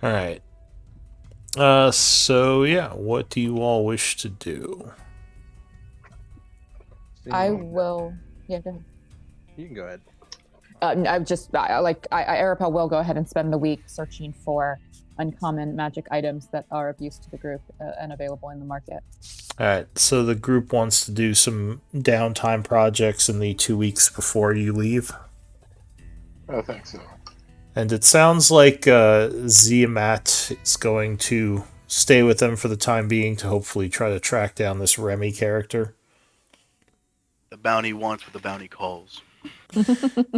All right. So yeah, what do you all wish to do? I will Yeah, go ahead. You can go ahead. Arapel will go ahead and spend the week searching for uncommon magic items that are of use to the group and available in the market. Alright, so the group wants to do some downtime projects in the 2 weeks before you leave. I think so. And it sounds like Ziamat is going to stay with them for the time being to hopefully try to track down this Remy character. The bounty wants what the bounty calls.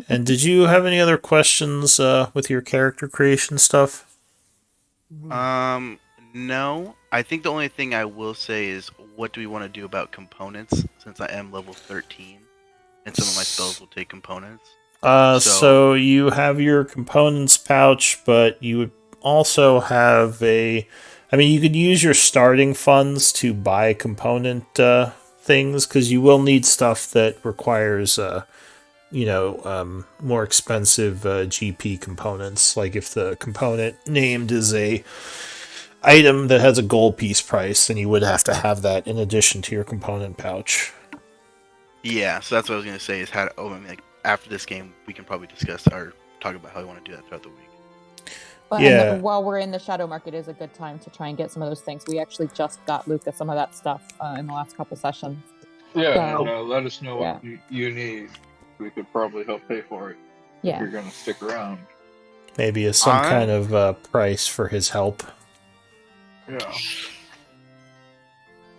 And did you have any other questions with your character creation stuff? No. I think the only thing I will say is, what do we want to do about components? Since I am level 13, and some of my spells will take components. So you have your components pouch, but you would also have a... I mean, you could use your starting funds to buy component things, because you will need stuff that requires... more expensive GP components. Like if the component named is a item that has a gold piece price, then you would have to have that in addition to your component pouch. Yeah, so that's what I was gonna say. Is how after this game, we can probably discuss or talk about how we want to do that throughout the week. Well, Yeah. and while we're in the shadow market is a good time to try and get some of those things. We actually just got Luca some of that stuff in the last couple sessions. Yeah, So- let us know what you need. We could probably help pay for it if Yeah. you're going to stick around. Maybe as some kind of price for his help. Yeah.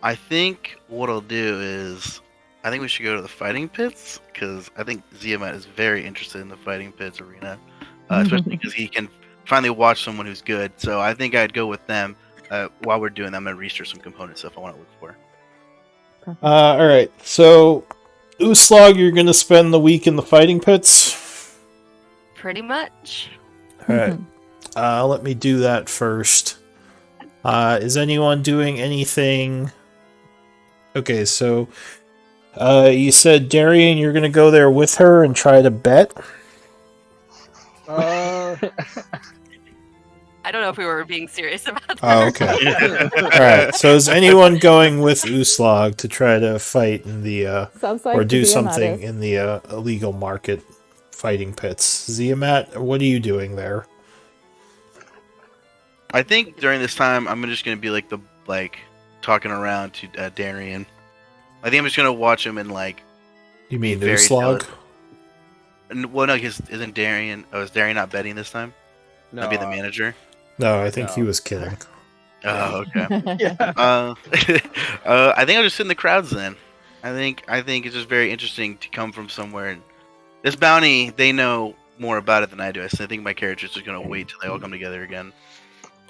I think what I'll do is, I think we should go to the fighting pits, because I think Ziamat is very interested in the fighting pits arena, especially because he can finally watch someone who's good. So I think I'd go with them. While we're doing that, I'm going to research some component stuff I want to look for. Alright, so Uslog, you're going to spend the week in the fighting pits? Pretty much. Alright, let me do that first. Is anyone doing anything... Okay, so you said, Darian, you're going to go there with her and try to bet? I don't know if we were being serious about that. Oh, okay. Alright, so is anyone going with Uslog to try to fight in the, or do something in the illegal market fighting pits? Ziamat, what are you doing there? I think during this time, I'm just going to be talking around to Darian. I think I'm just going to watch him and You mean very Uslog? Well, no, because isn't Darian... Oh, is Darian not betting this time? No, I'll be the manager. No, I think No. he was kidding. Oh, okay. Yeah. I think I'll just sit in the crowds then. I think it's just very interesting to come from somewhere. And this bounty, they know more about it than I do. So I think my character's just going to wait till they all come together again.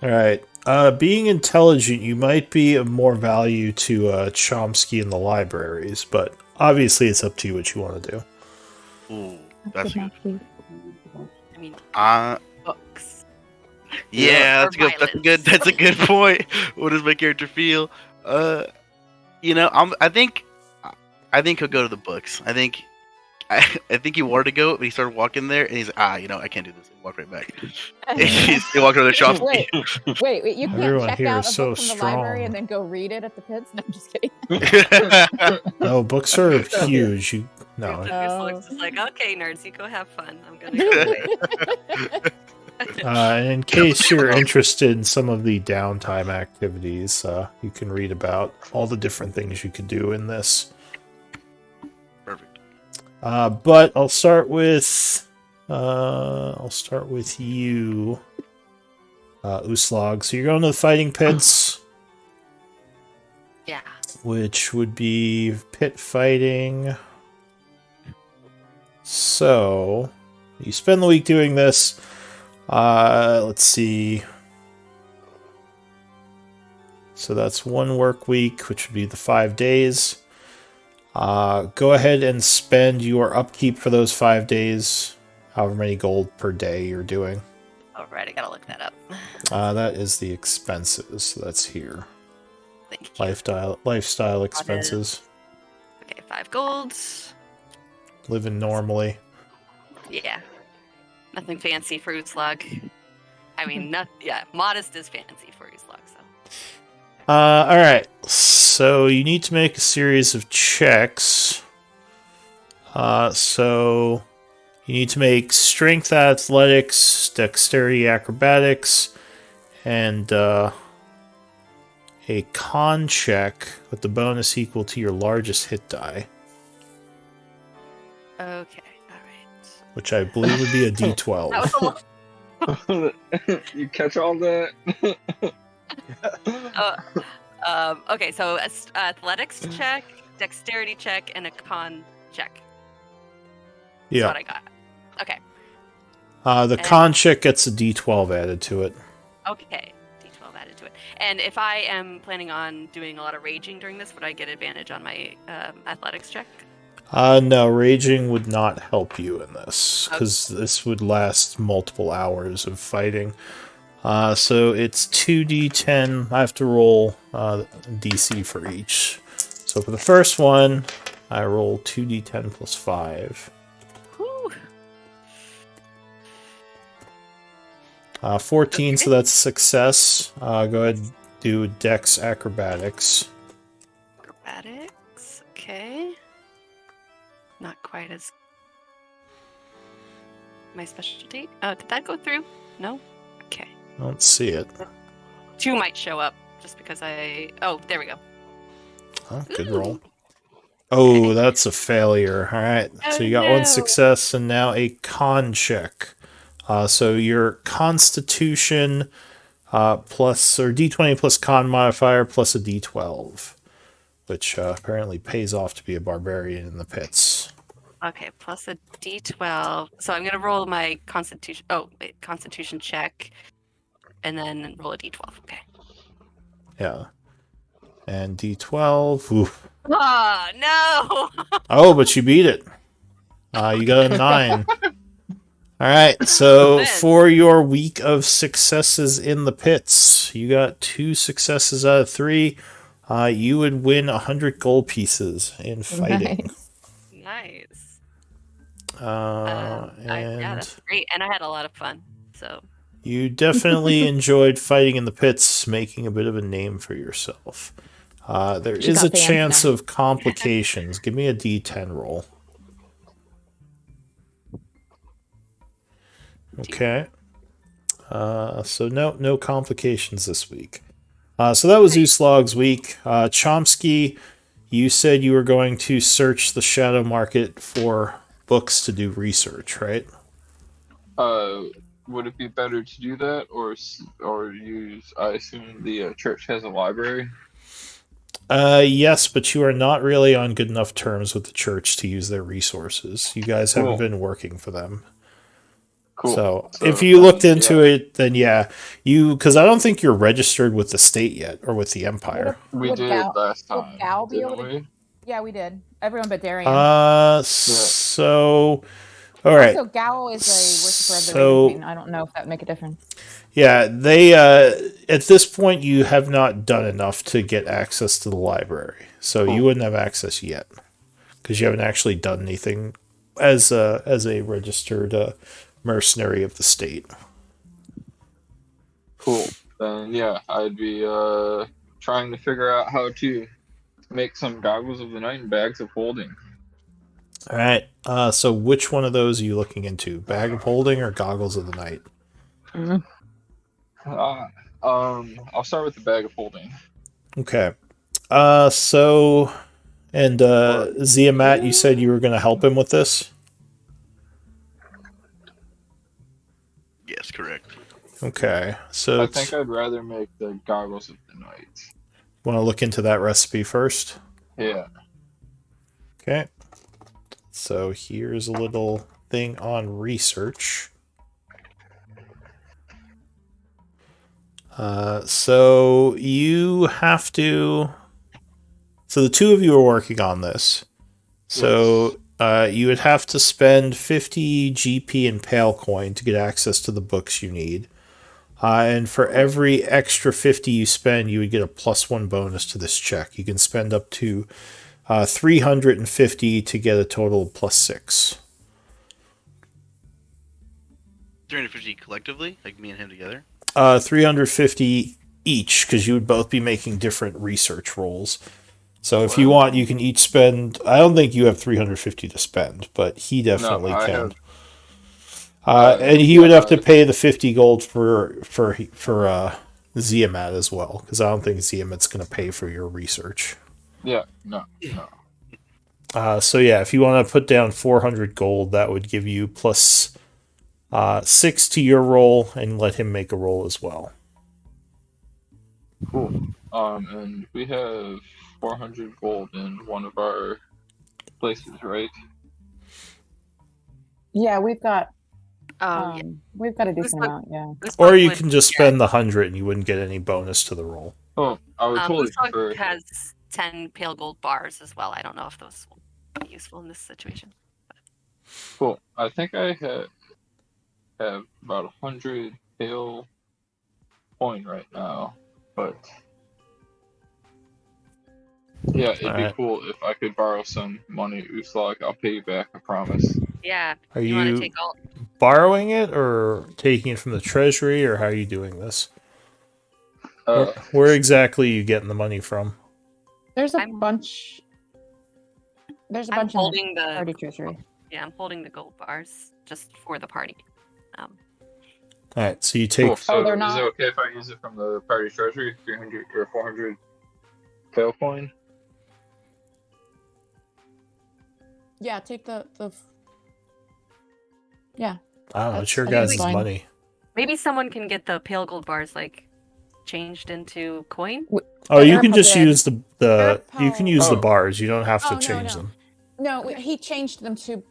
Alright. Being intelligent, you might be of more value to Chomsky in the libraries, but obviously it's up to you what you want to do. Ooh, that's good. I mean, books. Yeah, Or that's a good point. What does my character feel? I think he'll go to the books. I think he wanted to go, but he started walking there, and he's like, I can't do this. He walked right back. He walked over to the shop. Wait, you can't Everyone check here out is a so book from the library strong. and then go read it at the pits? No, I'm just kidding. No, books are huge. No. Looks just like, okay, nerds, you go have fun. I'm gonna go wait. And in case you're interested in some of the downtime activities, you can read about all the different things you could do in this. Perfect. But I'll start with you, Uslog. So you're going to the fighting pits, Yeah. which would be pit fighting. So you spend the week doing this. Let's see. So that's 1 work week, which would be the 5 days. Go ahead and spend your upkeep for those 5 days, however many gold per day you're doing. Alright, I gotta look that up. That is the expenses. So that's here. Thank you. Lifestyle expenses. Okay, 5 golds. Living normally. Yeah. Nothing fancy for Uslog. I mean, modest is fancy for Uslog, so. Alright. So you need to make a series of checks. So you need to make strength athletics, dexterity acrobatics, and a con check with the bonus equal to your largest hit die, Okay, alright. which I believe would be a That d12. was a lot. You catch all that? Okay, so athletics check, dexterity check, and a con check. That's Yeah. what I got. Okay. The con check gets a d12 added to it. Okay. D12 added to it. And if I am planning on doing a lot of raging during this, would I get advantage on my athletics check? No, raging would not help you in this, because this would last multiple hours of fighting. So it's 2d10. I have to roll DC for each. So for the first one, I roll 2d10 plus 5. Whew. 14, so that's success. Go ahead and do Dex Acrobatics. Acrobatics. Okay. Not quite as my specialty. Oh, did that go through? No? Okay. I don't see it. 2 might show up just because I... Oh, there we go. Oh, good Ooh. roll. Oh, that's a failure. All right. So you got one no. success and now a con check. So your Constitution plus or D20 plus con modifier plus a D12, which apparently pays off to be a barbarian in the pits. Okay, plus a d12. So I'm gonna roll my constitution. Oh, wait, constitution check, and then roll a d12. Okay. Yeah. And D12. Oof. Oh no! Oh, but you beat it. You got a 9. All right, so for your week of successes in the pits, you got 2 successes out of 3. You would win 100 gold pieces in fighting. Nice. And Yeah, that's great, and I had a lot of fun. So you definitely enjoyed fighting in the pits, making a bit of a name for yourself. There is a chance of complications. Give me a D10 roll. Okay. So no complications this week. So that was Uslog's week. Chomsky, you said you were going to search the shadow market for books to do research, right? Would it be better to do that, or use? I assume the church has a library. Yes, but you are not really on good enough terms with the church to use their resources. You guys haven't been working for them. Cool. So if you looked into it, then because I don't think you're registered with the state yet or with the Empire. We did last time. Would Gal be able to? Yeah, we did. Everyone but Darian. So all right. Also, Gal is a worshiper of the Raven Queen. I don't know if that would make a difference. Yeah, they at this point you have not done enough to get access to the library, so you wouldn't have access yet because you haven't actually done anything as a registered mercenary of the state. Cool. Then I'd be trying to figure out how to make some goggles of the night and bags of holding. All right. So which one of those are you looking into? Bag of holding or goggles of the night? I'll start with the bag of holding. Okay. So Zia Matt, you said you were going to help him with this? Yes, correct. Okay. So I think I'd rather make the goggles of the night. Want to look into that recipe first? Yeah. Okay. So here's a little thing on research. So you have to... So the two of you are working on this. So you would have to spend 50 GP and Pale Coin to get access to the books you need. And for every extra 50 you spend, you would get a +1 bonus to this check. You can spend up to 350 to get a total of +6. 350 collectively, like me and him together. 350 each, because you would both be making different research rolls. So if you want, you can each spend. I don't think you have 350 to spend, but he definitely I can. have. And he would have to pay the 50 gold for Ziamat as well, because I don't think Ziamat's going to pay for your research. Yeah, no. So yeah, if you want to put down 400 gold, that would give you plus 6 to your roll, and let him make a roll as well. Cool. And we have 400 gold in one of our places, right? Yeah, we've got Yeah. we've got a decent Uslag- amount. Yeah. Or Uslag you would- can just spend the 100 and you wouldn't get any bonus to the roll. Oh, I would totally Uslag prefer. has 10 pale gold bars as well. I don't know if those will be useful in this situation. Cool. I think I have about 100 pale coin right now, but yeah, it'd be Alright. cool if I could borrow some money, Uslag. I'll pay you back, I promise. Yeah. Are You want to you take all? borrowing it or taking it from the treasury, or how are you doing this? Where exactly are you getting the money from? There's a I'm- bunch. There's a I'm bunch in holding the the party treasury. Yeah, I'm holding the gold bars just for the party. Alright, so you take Cool. So they're is not- it okay if I use it from the party treasury, 300 or 400 pale coin? Yeah, take the. Yeah. I don't know, it's your That's guys' fine. money. Maybe someone can get the pale gold bars like changed into coin. Oh, you Eric can just did. use the Eric you can use the Oh. bars. You don't have to Oh, no, change no. them. No, he changed them to.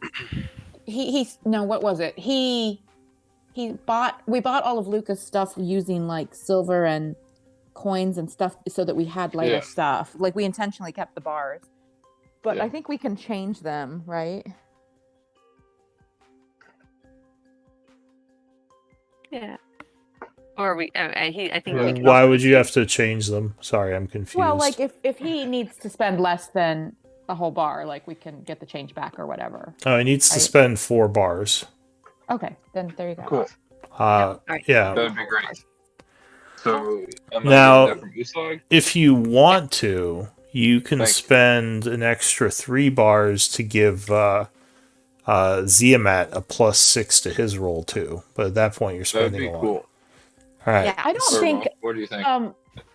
He no. What was it? We bought all of Luca's stuff using like silver and coins and stuff so that we had lighter Yeah. stuff. Like we intentionally kept the bars, but Yeah. I think we can change them, right? Yeah. Or I think we can Why also would you do- have to change them? Sorry, I'm confused. Well, like if he needs to spend less than a whole bar, like we can get the change back or whatever. Oh, he needs to Right. spend 4 bars. Okay, then there you go. Cool. Alright. Yeah. That'd be great. So, am Now- I getting that from Uslag? If you want to, you can Thanks. spend an extra 3 bars to give Ziamat a plus 6 to his roll too. But at that point, you're That'd spending be a lot. cool. All right. Yeah. I don't Or think. what do you think?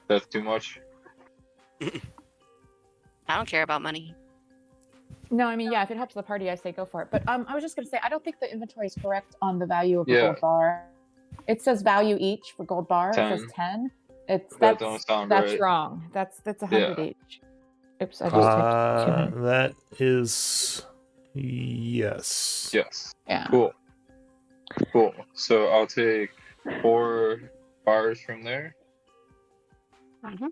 That's too much? I don't care about money. No, I mean, yeah, if it helps the party, I say go for it. But I was just gonna say, I don't think the inventory is correct on the value of the Yeah. gold bar. It says value each for gold bar. It 10. says 10. That don't sound that's right. wrong. That's 100 Yeah. each. Oops, I just typed 200. That is yes. Yes. Yeah. Cool. Cool. So I'll take 4 bars from there. Mhm.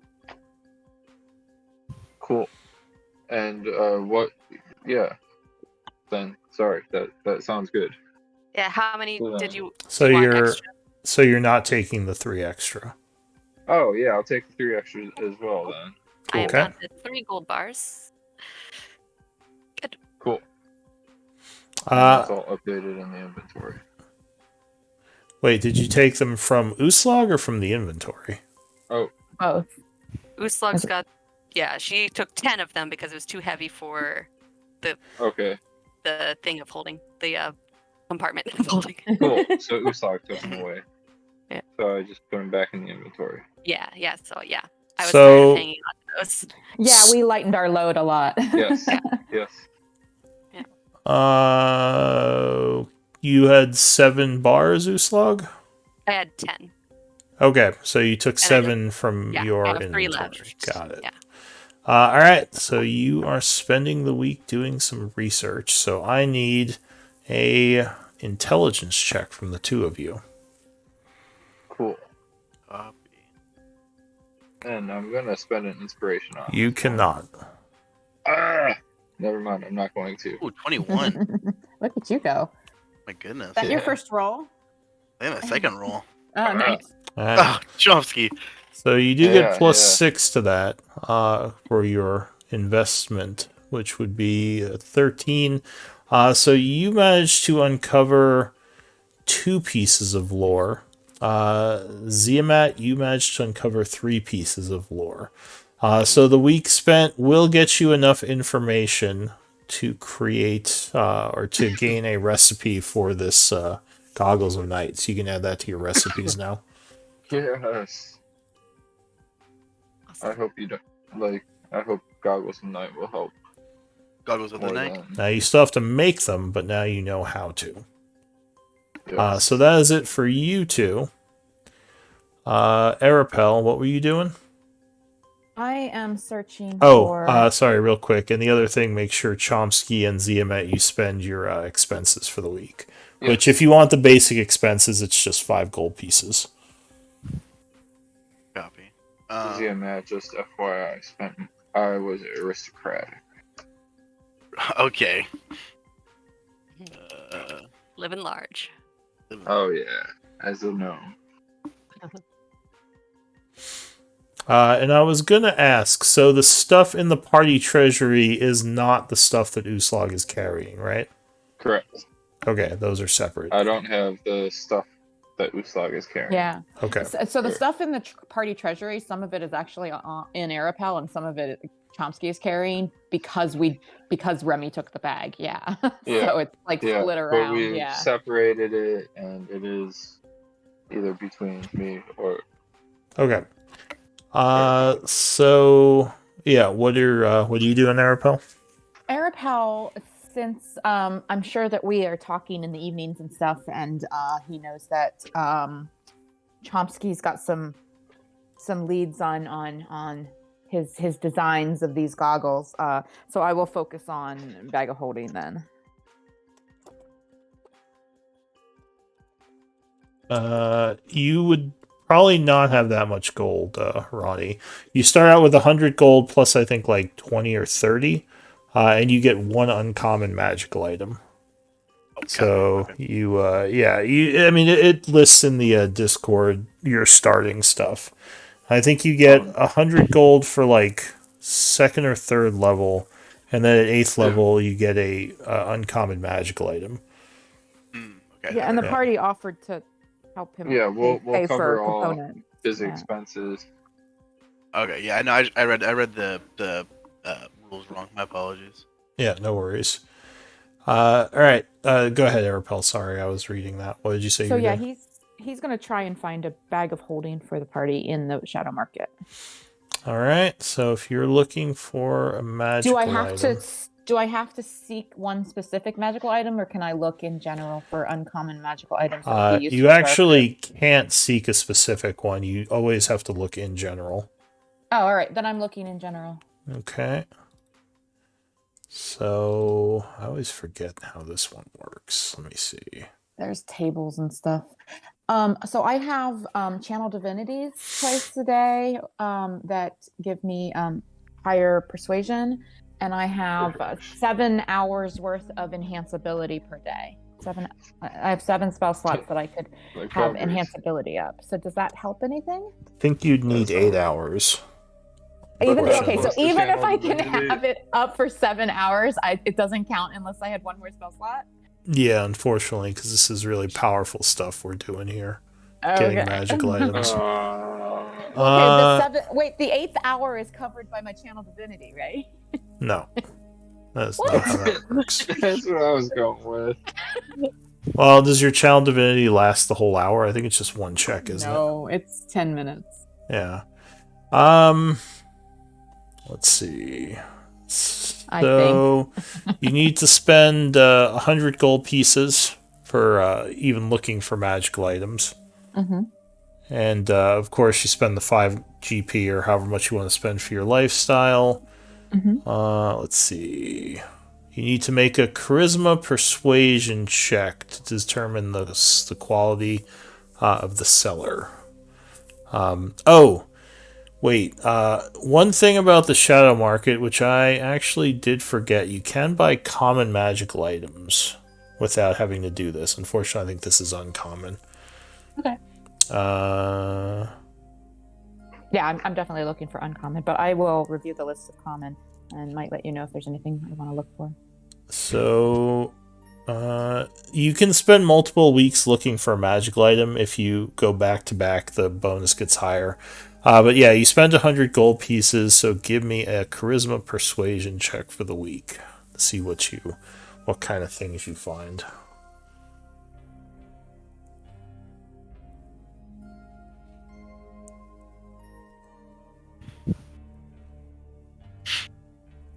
Cool. And what? Yeah. Then sorry. That sounds good. Yeah. How many Hold did on. you? So you want you're extra? not taking the 3 extra. Oh yeah, I'll take the 3 extras as well then. I am Okay. down to 3 gold bars. Cool. That's Uh, all updated in the inventory. wait, did you take them from Uslag or from the inventory? Both. Uslug's got. Yeah, she took 10 of them because it was too heavy for Okay. the thing of holding the compartment of holding. Cool. So Uslag took them away. Yeah. So I just put them back in the inventory. Yeah. So yeah, I was So- tired of hanging on to those. Yeah, we lightened our load a lot. Yes. Yes. You had 7 bars, Uslag? I had 10. Okay, so you took And I 7 from Yeah, your I have 3 inventory. left. Got it. Yeah. All right, so you are spending the week doing some research. So I need a intelligence check from the 2 of you. Cool. Copy. And I'm gonna spend an inspiration on. You cannot. Ah! Never mind. I'm not going to. Ooh, 21. Look at you go. My goodness. Is that your Yeah. first roll? I have a second roll. Oh, nice. All right. Ah, Chomsky. So you do Yeah, get plus yeah. 6 to that for your investment, which would be 13. So you managed to uncover 2 pieces of lore. Ziamat, you managed to uncover 3 pieces of lore. So the week spent will get you enough information to create or to gain a recipe for this Goggles of Night. So you can add that to your recipes now. Yes. I Awesome. hope you don't like. I hope Goggles of Night will help Goggles of the more night. than. Now you still have to make them, but now you know how to. Yes. So that is it for you two. Arapel, what were you doing? I am searching Oh, for. sorry, real quick. And the other thing, make sure Chomsky and Ziamet, you spend your expenses for the week. Yes. Which, if you want the basic expenses, it's just 5 gold pieces. Copy. Ziamat, just FYI, I was aristocratic. Okay. Living large. Oh yeah, as a gnome. And I was going to ask, so the stuff in the party treasury is not the stuff that Uslag is carrying, right? Correct. Okay, those are separate. I don't have the stuff that Uslag is carrying. Yeah. Okay. So the stuff in the party treasury, some of it is actually in Arapel, and some of it Chomsky is carrying because Remy took the bag. Yeah. Yeah. So it's like Yeah, split but around. we Yeah. separated it, and it is either between me or. Okay. So yeah, what are you doing, Arapel? Arapel, since I'm sure that we are talking in the evenings and stuff, and he knows that Chomsky's got some leads on his designs of these goggles. So I will focus on bag of holding then. You would probably not have that much gold, Ronnie. You start out with 100 gold plus I think like 20 or 30, and you get one uncommon magical item. Okay. So Okay. I mean, it lists in the Discord your starting stuff. I think you get 100 gold for like 2nd or 3rd level, and then at 8th level you get a uncommon magical item. Okay. Yeah, and the Yeah. party offered to help him. Yeah, we'll pay cover for all components. his Yeah. expenses. Okay. Yeah. I know. I read the rules wrong. My apologies. Yeah, no worries. All right. Go ahead, Arapel. Sorry, I was reading that. What did you say? So you were yeah, doing? he's gonna try and find a bag of holding for the party in the shadow market. All right. So if you're looking for a magical item, Do I have to seek one specific magical item, or can I look in general for uncommon magical items that would be useful? you actually can't seek a specific one. You always have to look in general. Oh, all right. Then I'm looking in general. Okay. So I always forget how this one works. Let me see. There's tables and stuff. So I have channel divinities twice a day that give me higher persuasion, and I have 7 hours worth of enhanceability per day. I have 7 spell slots that I could Like have boundaries. enhanceability up. So does that help anything? I think you'd need That's 8 all. hours. Even Portion okay, of so it. even if I Channel can divinity. have it up for 7 hours, it doesn't count unless I had one more spell slot. Yeah, unfortunately, because this is really powerful stuff we're doing here. Getting magical items. Wait, the 8th hour is covered by my channel divinity, right? No. That's not how that works. That's what I was going with. Well, does your channel divinity last the whole hour? I think it's just one check, isn't it? No, it's 10 minutes. Yeah. Let's see. I So you need to spend 100 gold pieces for even looking for magical items. Mm-hmm. And of course, you spend the 5 GP or however much you want to spend for your lifestyle. Mm-hmm. Let's see. You need to make a charisma persuasion check to determine the quality of the seller. Wait. One thing about the shadow market, which I actually did forget, you can buy common magical items without having to do this. Unfortunately, I think this is uncommon. Okay. Yeah, I'm definitely looking for uncommon, but I will review the list of common and might let you know if there's anything I want to look for. So, you can spend multiple weeks looking for a magical item. If you go back to back, the bonus gets higher. But yeah, you spend 100 gold pieces, so give me a charisma persuasion check for the week. See what kind of things you find.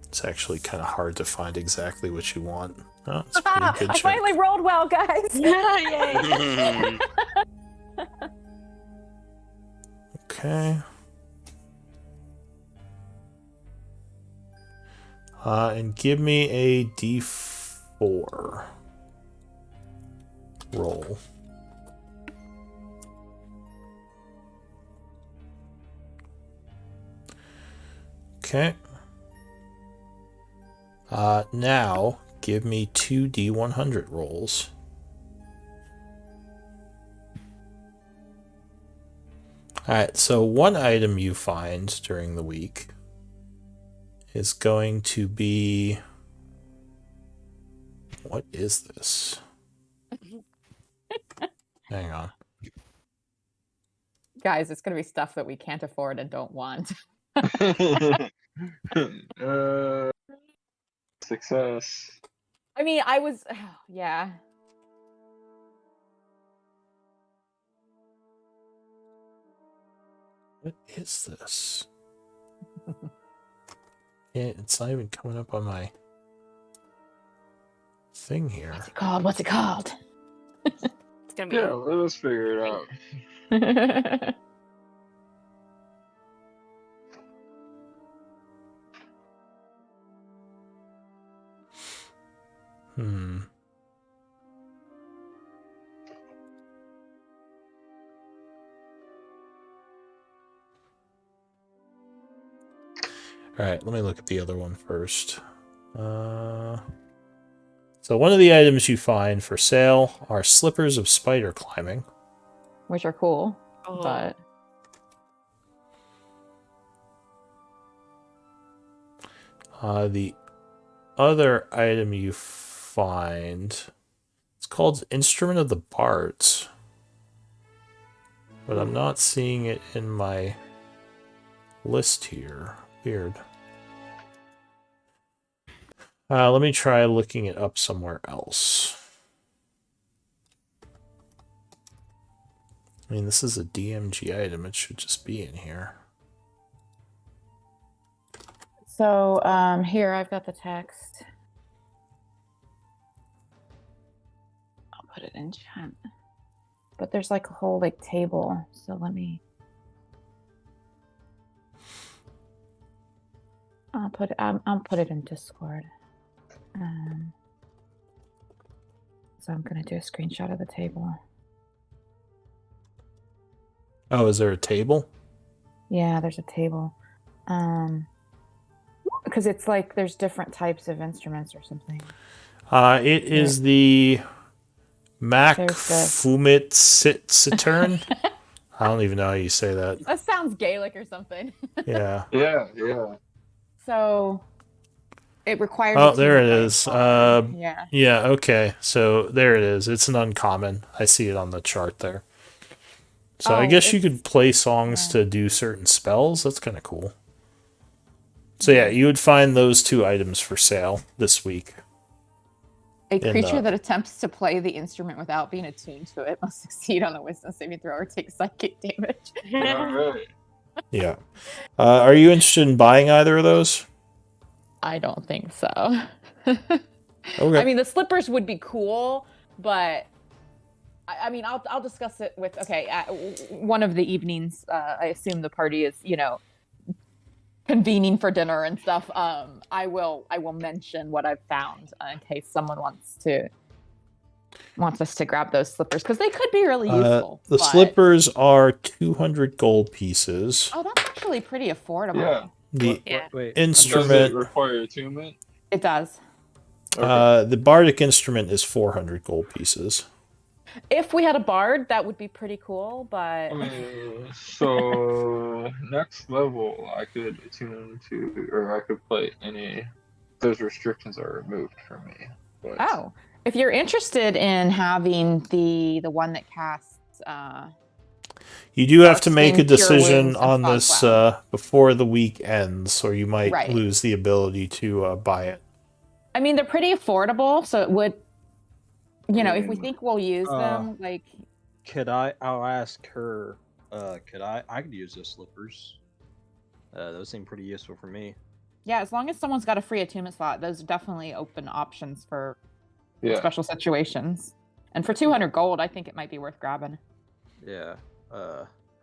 It's actually kind of hard to find exactly what you want. Oh, it's a pretty good I check. finally rolled well, guys. Yay. Okay. And give me a d4 roll. Okay. Now give me 2 d100 rolls. Alright, so one item you find during the week is going to be... What is this? Hang on. Guys, it's going to be stuff that we can't afford and don't want. Success. I mean, yeah. What is this? It's not even coming up on my thing here. What's it called? What's it called? It's gonna be. Yeah, let us figure it out. Alright, let me look at the other one first. So one of the items you find for sale are slippers of spider climbing. Which are cool, Oh. but The other item you find, it's called Instrument of the Bards. But I'm not seeing it in my list here. Weird. Let me try looking it up somewhere else. I mean, this is a DMG item. It should just be in here. so here I've got the text. I'll put it in chat. But there's like a whole like table. So let me. I'll put it in Discord. So I'm gonna do a screenshot of the table. Oh, is there a table? Yeah, there's a table. Because it's like there's different types of instruments or something. It is the Mac There's the- Fumit Citern. I don't even know how you say that. That sounds Gaelic or something. Yeah. Yeah. So it requires. Oh, there it is. Yeah. Yeah, okay. So there it is. It's an uncommon. I see it on the chart there. So I Oh, guess you it's- could play songs to do certain spells. That's kind of cool. So yeah, you would find those two items for sale this week. A And, creature that attempts to play the instrument without being attuned to it must succeed on a wisdom saving throw or take psychic damage. All right. Yeah. Are you interested in buying either of those? I don't think so. Okay. I mean, the slippers would be cool, but I mean, I'll discuss it with. Okay, one of the evenings, I assume the party is, convening for dinner and stuff. I will mention what I've found in case someone wants us to grab those slippers because they could be really useful. The but- slippers are 200 gold pieces. Oh, that's actually pretty affordable. Yeah. The Yeah. Wait. Does it instrument, require attunement? It does. the bardic instrument is 400 gold pieces. If we had a bard, that would be pretty cool, but So next level, I could attune to, or I could play any. Those restrictions are removed from me. But oh, if you're interested in having the one that casts You do have to Skin, make a cure decision wounds, and on fog this cloud. before the week ends, or you might Right. lose the ability to buy it. I mean, they're pretty affordable, so it would, if we Mm. think we'll use them, like, I'll ask her. I could use those slippers. Those seem pretty useful for me. yeah, as long as someone's got a free attunement slot, those are definitely open options for Yeah. special situations. And for 200 gold, I think it might be worth grabbing. Yeah.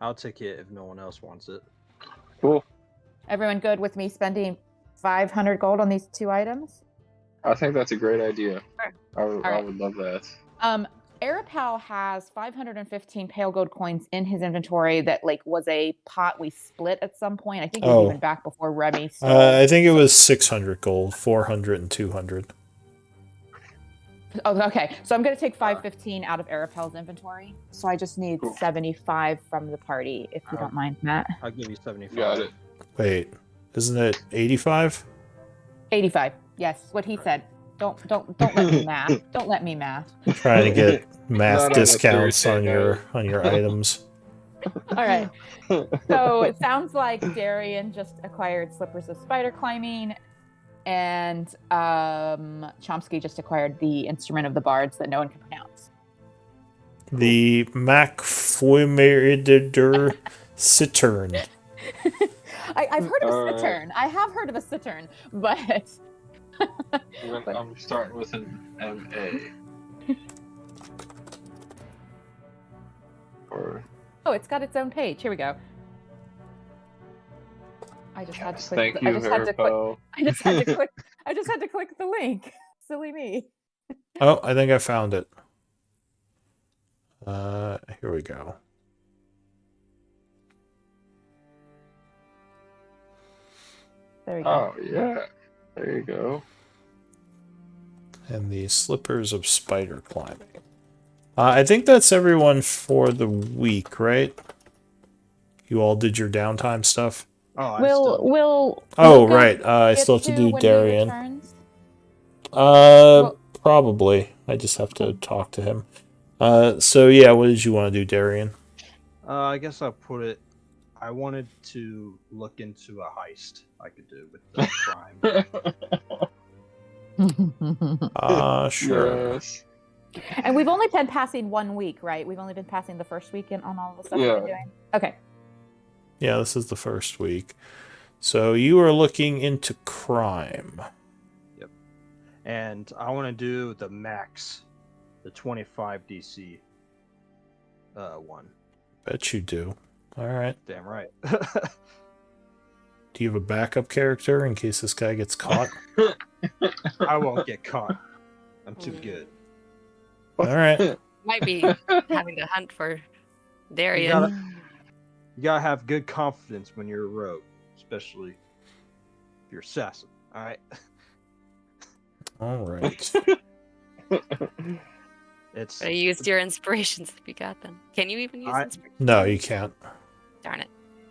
I'll take it if no one else wants it. Cool. Everyone good with me spending 500 gold on these 2 items? I think that's a great idea. Sure. I right. would love that. Arapal has 515 pale gold coins in his inventory that was a pot we split at some point. I think it was even back before Remy stole. I think it was 600 gold, 400 and 200. Oh, okay. So I'm going to take 515 out of Arapel's inventory. So I just need 75 from the party, if you don't mind, Matt. I'll give you 75. Got it. Wait, isn't it 85? 85. Yes, what he said. Don't let me math. Don't let me math. Trying to get math Not on a discounts Thursday on your items. All right. So it sounds like Darian just acquired slippers of spider climbing, and Chomsky just acquired the instrument of the bards that no one can pronounce. The Macfoimerider Cittern. I've heard of a cittern. I have heard of a cittern, but I'm starting with an MA. oh, it's got its own page. Here we go. I just had to click. Thank you, I just had to click. Harpo. I just had to click. I just had to click the link. Silly me. Oh, I think I found it. Here we go. There we go. Oh yeah, there you go. And the slippers of spider climbing. I think that's everyone for the week, right? You all did your downtime stuff? Oh, Will Oh, Luca right. I still have to get do when he Darian. returns? Probably. I just have to talk to him. So yeah, what did you want to do, Darian? I guess I'll put it. I wanted to look into a heist I could do with the crime. Sure. Yes. And we've only been passing 1 week, right? We've only been passing the first week on all the stuff we've been doing. Okay. Yeah, this is the first week. So you are looking into crime. Yep. And I want to do the max, the 25 DC one. Bet you do. All right. Damn right. Do you have a backup character in case this guy gets caught? I won't get caught. I'm too good. All right. Might be having to hunt for Darian. You gotta have good confidence when you're a rogue, especially if you're assassin. All right. All right. It's. I used your inspirations if you got them. Can you even use inspirations? No, you can't. Darn it.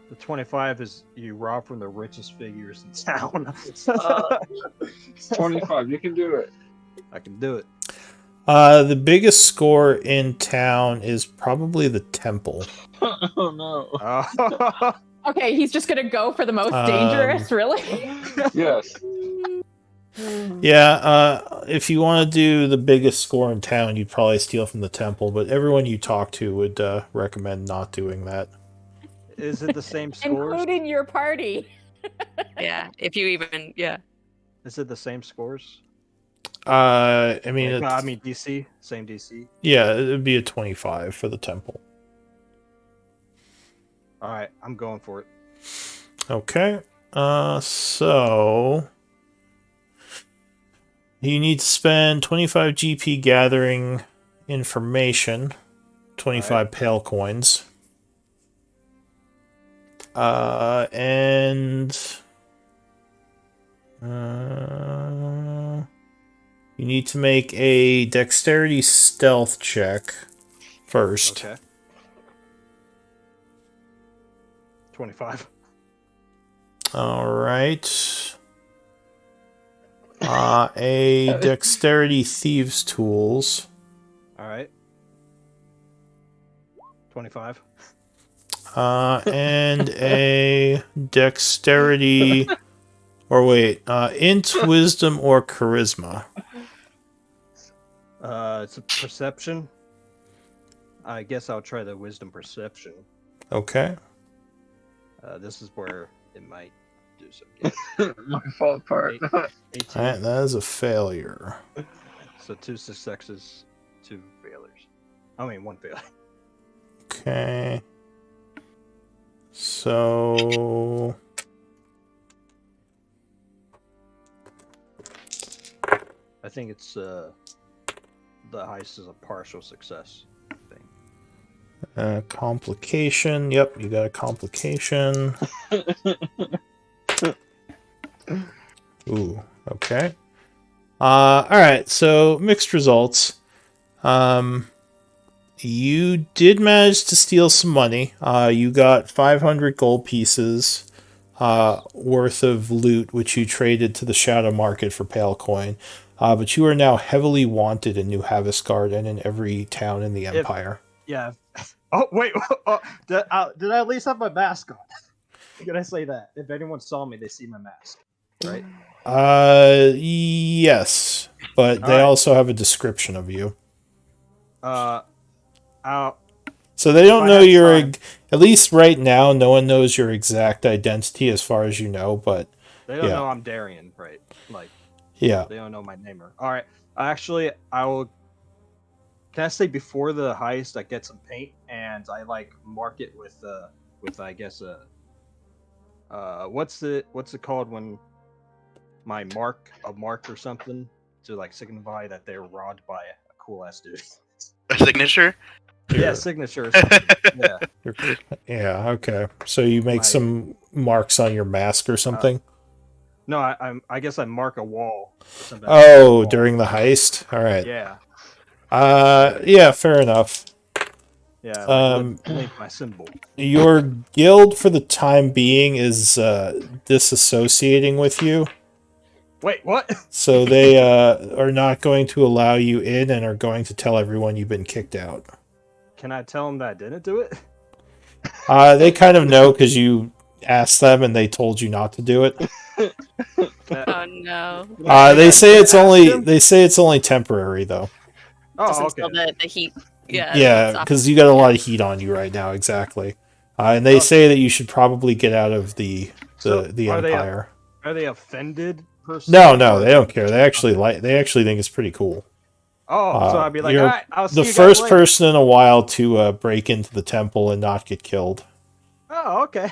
The 25 is you rob from the richest figures in town. 25. You can do it. I can do it. The biggest score in town is probably the temple. Oh no. Okay, he's just gonna go for the most dangerous, really? Yes. Yeah, if you want to do the biggest score in town, you'd probably steal from the temple, but everyone you talk to would recommend not doing that. Is it the same scores? Including your party. Yeah, if you even, yeah. Is it the same scores? I mean, DC, same DC. Yeah, it'd be a 25 for the temple. All right, I'm going for it. Okay. So you need to spend 25 GP gathering information, 25 pale coins. You need to make a dexterity stealth check first. Okay. 25. All right. A dexterity thieves tools. All right. 25. And a dexterity, or wait, int, wisdom, or charisma. It's a perception. I guess I'll try the wisdom perception. Okay. This is where it might do something. Might fall apart. 18. Alright, that is a failure. So 2 successes, 2 failures. I mean, 1 failure. Okay. So... I think it's the heist is a partial success thing. Complication. Yep, you got a complication. Ooh, okay. Alright, so mixed results. You did manage to steal some money. You got 500 gold pieces worth of loot, which you traded to the shadow market for pale coin. But you are now heavily wanted in New Havasgard and in every town in the Empire. Yeah. Oh, wait. Oh, did I at least have my mask on? Can I say that? If anyone saw me, they see my mask, right? Yes. But they also have a description of you. So they don't know your... At least right now, no one knows your exact identity as far as you know, but... They don't know I'm Darian, right? Like... Yeah. They don't know my name. Alright. Actually, I will... Can I say before the heist, I get some paint, and I, like, mark it with I guess, what's it called when my mark or something to, like, signify that they're robbed by a cool-ass dude. A signature? Yeah, signature or something. Yeah. Yeah, okay. So you make some marks on your mask or something? No, I guess I mark a wall. Oh, during the heist? Alright. Yeah. Yeah, fair enough. Yeah, link my symbol. Your guild for the time being is disassociating with you. Wait, what? So they are not going to allow you in and are going to tell everyone you've been kicked out. Can I tell them that I didn't do it? They kind of know because you asked them and they told you not to do it. Oh no. They say it's only temporary though. Oh, okay. Until the heat. Yeah. Yeah, because you got a lot of heat on you right now. Exactly. And they say that you should probably get out of the Empire. Are they offended? No, they don't care. They actually think it's pretty cool. Oh, so I'd be like, all right, I'll see the you guys first later. person in a while to break into the temple and not get killed. Oh, okay.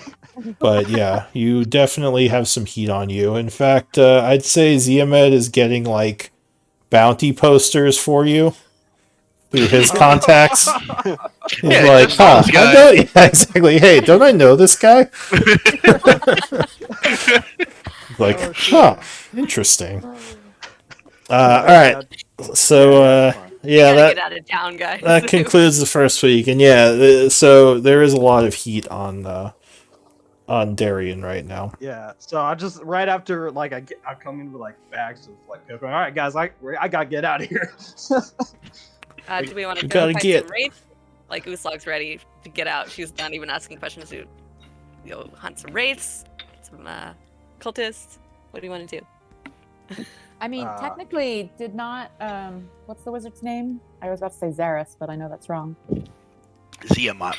But yeah, you definitely have some heat on you. In fact, I'd say Ziamed is getting like bounty posters for you through his contacts. He's like, huh, I know, yeah, exactly. Hey, don't I know this guy? Like, huh, interesting. All right. So, yeah, get out of town, guys. That concludes the first week, and yeah, so there is a lot of heat on Darian right now. Yeah, so I just right after like I come in with like bags of like all right, guys, I gotta get out of here. Do we want to go fight some raids? Like Uslog's ready to get out. She's not even asking questions. To go hunt some wraiths, some cultists. What do you want to do? I mean, technically, did not. What's the wizard's name? I was about to say Xeris, but I know that's wrong. Ziamat.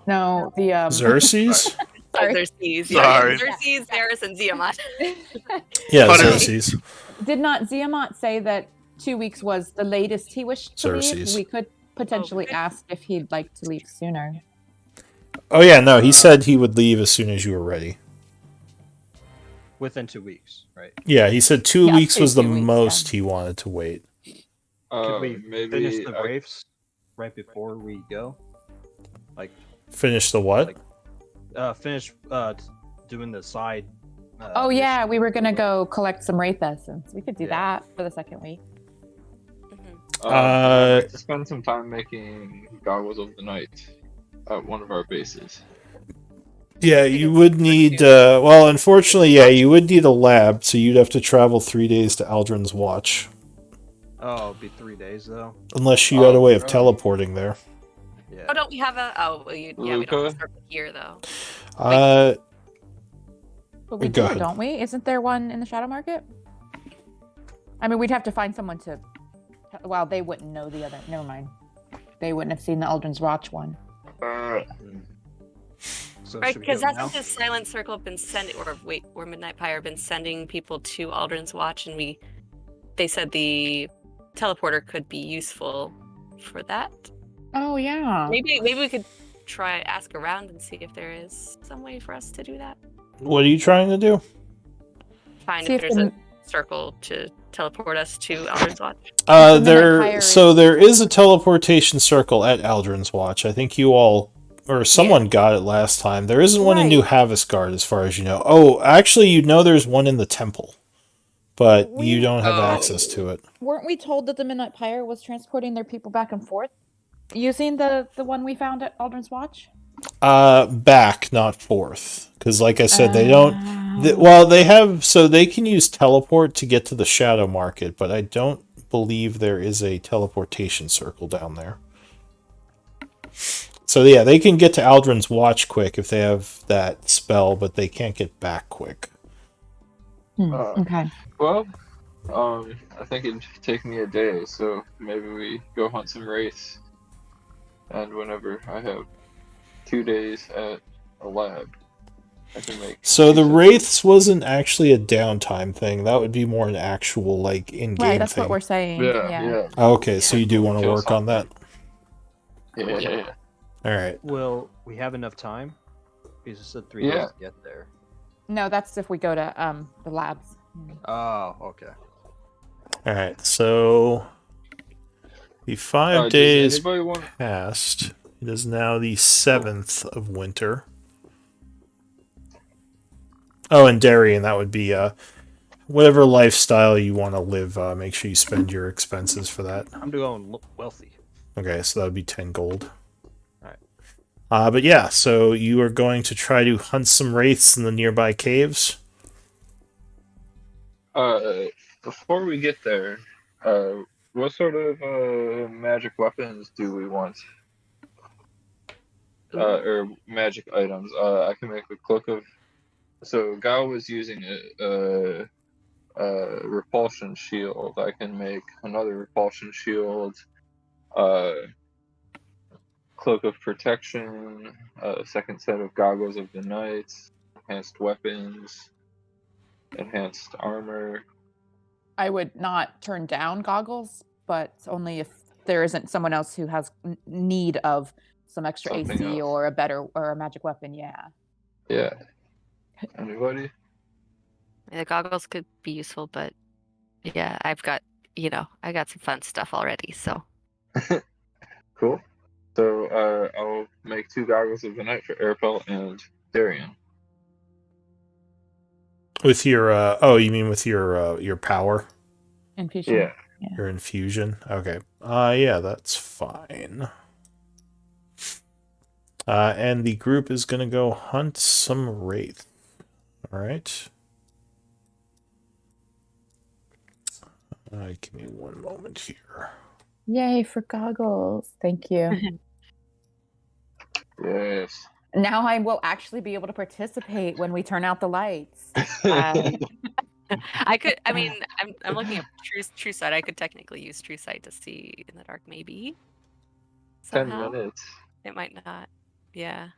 No, the Xerxes. Xerxes. Sorry. Yeah. Xerxes, Xeris, and Ziamat. Yeah, Xerxes. Did not Ziamat say that 2 weeks was the latest he wished to leave? We could potentially ask if he'd like to leave sooner. Oh yeah, no, he said he would leave as soon as you were ready. Within 2 weeks, right? Yeah, he said 2 weeks was the most he wanted to wait. Could we maybe finish the wraiths right before we go? Like finish the what? Finish doing the side. Oh yeah, we were gonna go collect some wraith essence. We could do that for the second week. I'd like to spend some time making goggles of the night at one of our bases. Yeah, you would need. Well, unfortunately, yeah, you would need a lab, so you'd have to travel 3 days to Aldrin's Watch. Oh, it'd be 3 days though. Unless you had a way of teleporting there. Yeah. Oh, don't we have a? Oh, well, yeah, we don't have a Luca? circle here though. Uh, But we Go do, ahead. don't we? Isn't there one in the Shadow Market? I mean, we'd have to find someone to. Well, they wouldn't know the other. Never mind. They wouldn't have seen the Aldrin's Watch one. So Right, should we because go that's now? what the Silent Circle have been sending, or Midnight Pyre have been sending people to Aldrin's Watch, and they said the teleporter could be useful for that. Oh yeah. Maybe we could ask around and see if there is some way for us to do that. what are you trying to do? Find See if if there's the- a circle to teleport us to Aldrin's Watch. the Midnight Pyre So there is a teleportation circle at Aldrin's Watch. I think you all or someone got it last time. There isn't one in New Havasgard, as far as you know. Oh, actually, you know there's one in the temple, but you don't have access to it. Weren't we told that the Midnight Pyre was transporting their people back and forth using the one we found at Aldrin's Watch? Back, not forth, because like I said, they don't. Well, they have, so they can use teleport to get to the Shadow Market, but I don't believe there is a teleportation circle down there. So yeah, they can get to Aldrin's Watch quick if they have that spell, but they can't get back quick. Okay. Well, I think it'd take me a day, so maybe we go hunt some wraiths. And whenever I have 2 days at a lab, I can make. So the wraiths wasn't actually a downtime thing. That would be more an actual like in-game Right, that's thing. what we're saying. Yeah. Okay, so you do want to Kill work on that. Yeah. All right. Will we have enough time? Because it said 3 Yeah. days to get there. No, that's if we go to the labs. Oh, okay. All right. So the 5 Does days anybody want? passed. It is now the 7th of winter. Oh, and Darien, that would be whatever lifestyle you want to live. Make sure you spend your expenses for that. I'm going wealthy. Okay, so that would be 10 gold. Alright. But yeah, so you are going to try to hunt some wraiths in the nearby caves. Before we get there, what sort of magic weapons do we want? Or magic items? I can make a cloak of. So Gao was using a repulsion shield. I can make another repulsion shield. Cloak of protection. Second set of goggles of the night. Enhanced weapons. Enhanced armor. I would not turn down goggles, but only if there isn't someone else who has need of some extra Something AC else. or a better or a magic weapon. Yeah. Yeah. Anybody? The goggles could be useful, but yeah, I got some fun stuff already. So Cool. So I'll make 2 goggles of the night for Arapel and Darien. With your you mean with your power? Infusion. Yeah. Your infusion? Okay. Yeah, that's fine. And the group is gonna go hunt some wraith. Alright. Give me one moment here. Yay for goggles. Thank you. Yes. Now I will actually be able to participate when we turn out the lights. I could. I mean, I'm looking at True Sight. I could technically use True Sight to see in the dark, maybe. 10 Somehow. minutes. It might not. Yeah.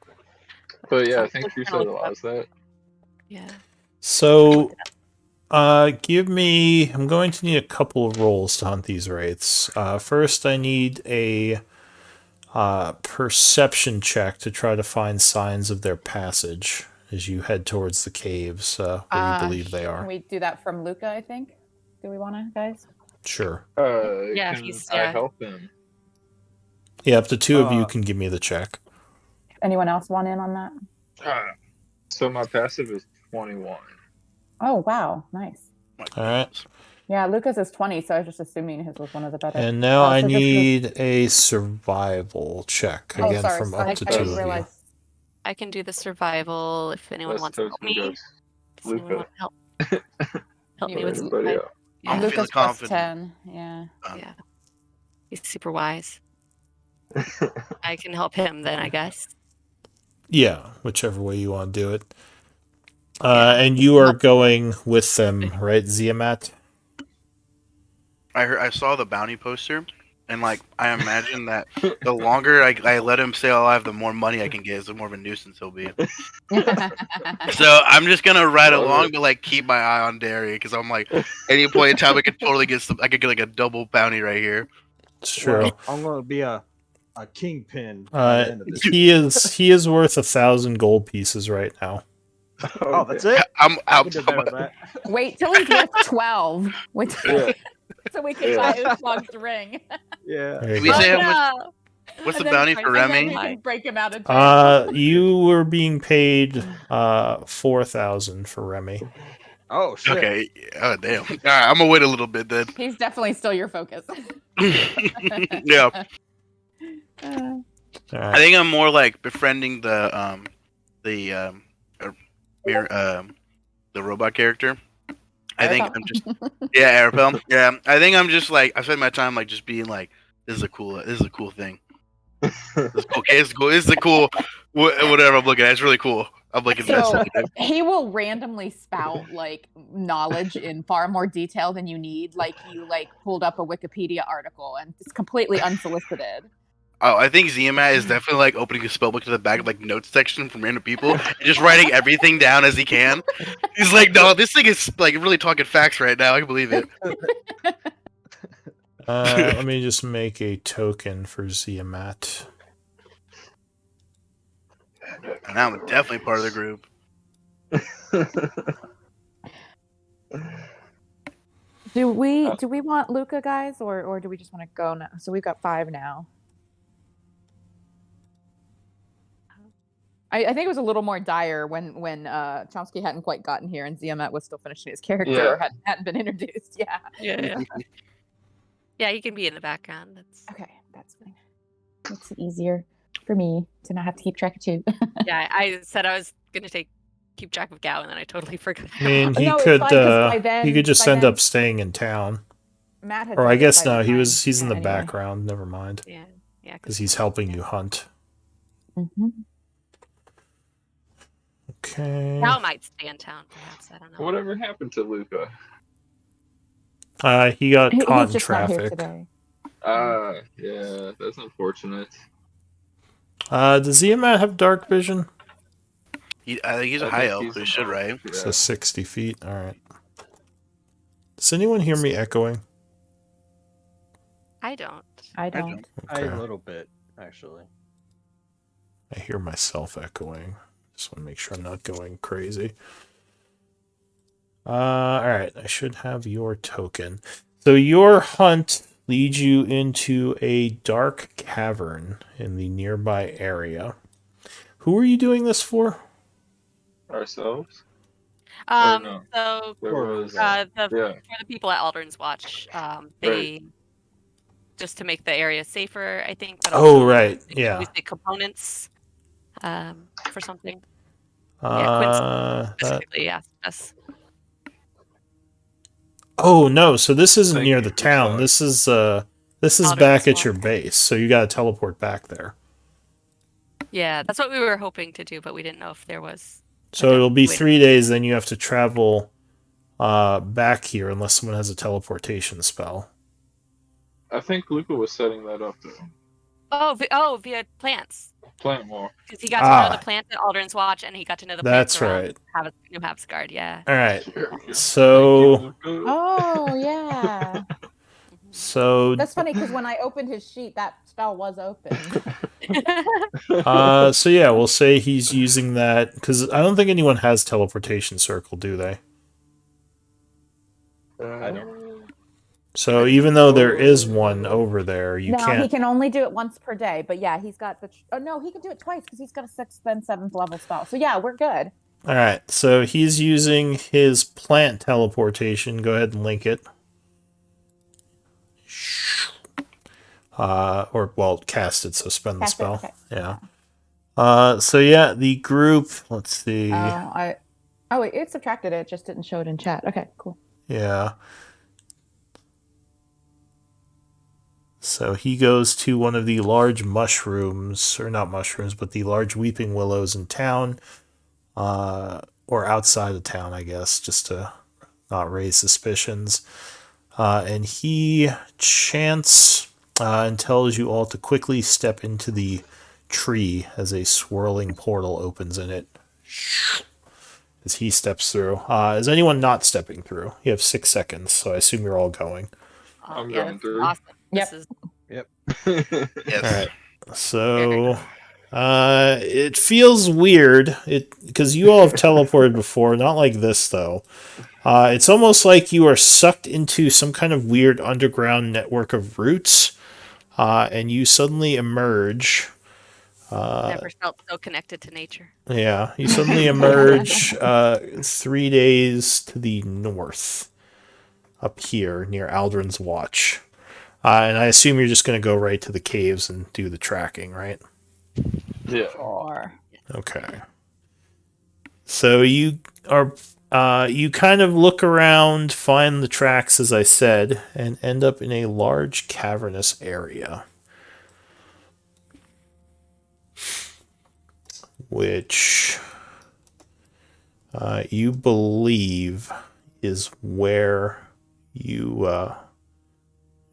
But yeah, I So think let's True kinda Sight look it up. allows that. Yeah. So, give me... I'm going to need a couple of rolls to hunt these wraiths. First, I need a perception check to try to find signs of their passage as you head towards the caves where you believe they Can are. we do that from Luca, I think? Do we want to, guys? Sure. Yeah, if Can he's- I yeah. help him? Yeah, up to 2 of you Uh, can give me the check. Anyone else want in on that? So my passive is 21. Oh, wow. Nice. Alright. Yeah, Lucas is 20, so I was just assuming his was one of the better. And now I so this is- need a survival check, Oh, again, sorry. from I up to I 2 didn't of you. realize. I can do the survival if anyone Let's wants to help toast and me. ghost. Does anyone Luca. want to help? Help You me would. with Everybody survival. up. Yeah. I'm Lucas feeling plus confident. 10. Yeah. Yeah. He's super wise. I can help him then, I guess. Yeah, whichever way you want to do it. Yeah. And you are going with them, right, Ziamat? I saw the bounty poster, and like I imagine that the longer I let him stay alive, the more money I can get. The more of a nuisance he'll be. So I'm just gonna ride Love along, it. but like keep my eye on Derry, because I'm like, any point in time I could totally get some. I could get like a double bounty right here. It's true. Well, I'm gonna be a kingpin by the end of this. He is worth 1,000 gold pieces right now. Oh, that's it. I'm I can do better than that. Wait till he's worth 12. Wait Yeah. so we can Yeah. buy Uslog's ring. Yeah. There you Did we go. say Oh, how much? no. What's the And then- bounty for And then Remy? we can break him out of You were being paid 4,000 for Remy. Oh shit. Okay. Oh damn. All right, I'm gonna wait a little bit then. He's definitely still your focus. Yeah. Uh, I think I'm more like befriending the robot character. I think Arabelle. I'm just Arabelle. Yeah, I think I'm just like I spend my time like just being like this is a cool thing. This is cool. Okay, it's cool. This is a cool whatever I'm looking at. It's really cool. I'm looking at So this. he will randomly spout like knowledge in far more detail than you need. Like you pulled up a Wikipedia article and it's completely unsolicited. Oh, I think Ziamat is definitely like opening his spellbook to the back of like notes section from random people and just writing everything down as he can. He's like, no, this thing is like really talking facts right now. I can believe it. Let me just make a token for Ziamat. And now I'm definitely part of the group. Do we want Luca, guys, or do we just want to go now? So we've got 5 now. I think it was a little more dire when Chomsky hadn't quite gotten here and Ziamat was still finishing his character Yeah. or hadn't been introduced. Yeah. Yeah. Yeah, you can be in the background. That's Okay, that's fine. Makes it easier for me to not have to keep track of 2. yeah. I said I was gonna keep track of Gao, and then I totally forgot. I mean, he No, it's could fine, 'cause by then- he could just by end then- up staying in town. Matt had Or done I it guess by no, the time. he's in the Anyway. background. Never mind, Yeah, because he's helping you hunt. Mhm. Okay. Gao might stay in town, perhaps. I don't know. Whatever happened to Luca? He got caught He's in just not here traffic. today. Yeah, that's unfortunate. Does Ziamat have dark vision? I think he's a I high think elf, he's so he an should, elf, right? yeah. So 60 feet. All right. Does anyone hear me echoing? I don't. I don't. Okay. A little bit, actually. I hear myself echoing. Just want to make sure I'm not going crazy. All right. I should have your token. So your hunt leads you into a dark cavern in the nearby area. Who are you doing this for? Ourselves? no. So There was. the Yeah. for the people at Aldrin's Watch, they just to make the area safer, I think. But Oh, also right. they Yeah. use the components for something. Quinn That- specifically asked us. Oh no! So this isn't Thank near you the for town. that. This is Aldrin's back at your Watch. base. So you got to teleport back there. Yeah, that's what we were hoping to do, but we didn't know if there was. So it'll be Wait. 3 days. Then you have to travel back here unless someone has a teleportation spell. I think Luca was setting that up though. Via plants, Plant more. because he got to know the plants at Aldrin's Watch, and he got to know the plants That's around right. New Habsgard. Yeah. All right. Thank So you, Luca. Oh yeah. so That's funny because when I opened his sheet, that spell was open. so yeah, we'll say he's using that because I don't think anyone has teleportation circle, do they? I don't. So even though there is one over there, you No, he can't. can only do it once per day. But yeah, he's got the. Oh no, he can do it twice because he's got a 6th and 7th level spell. So yeah, we're good. All right. So he's using his plant teleportation. Go ahead and link it. Or well, cast it. So spend the Cast it, spell. okay. Yeah. So yeah, the group. Let's see. Oh, wait, it subtracted it. Just didn't show it in chat. Okay, cool. Yeah. So he goes to one of the large mushrooms, or not mushrooms, but the large weeping willows in town, or outside of town, I guess, just to not raise suspicions. And he chants and tells you all to quickly step into the tree as a swirling portal opens in it. As he steps through. Is anyone not stepping through? You have 6 seconds, so I assume you're all going. I'm Yeah, going that's through. awesome. Yep. This is Yes. All right. very So, cool. it feels weird. Because you all have teleported before, not like this though. It's almost like you are sucked into some kind of weird underground network of roots, and you suddenly emerge. Never felt so connected to nature. Yeah, you suddenly emerge 3 days to the north, up here near Aldrin's Watch. And I assume you're just going to go right to the caves and do the tracking, right? Yeah. Or Okay. So you are, you kind of look around, find the tracks, as I said, and end up in a large cavernous area, which you believe is where you,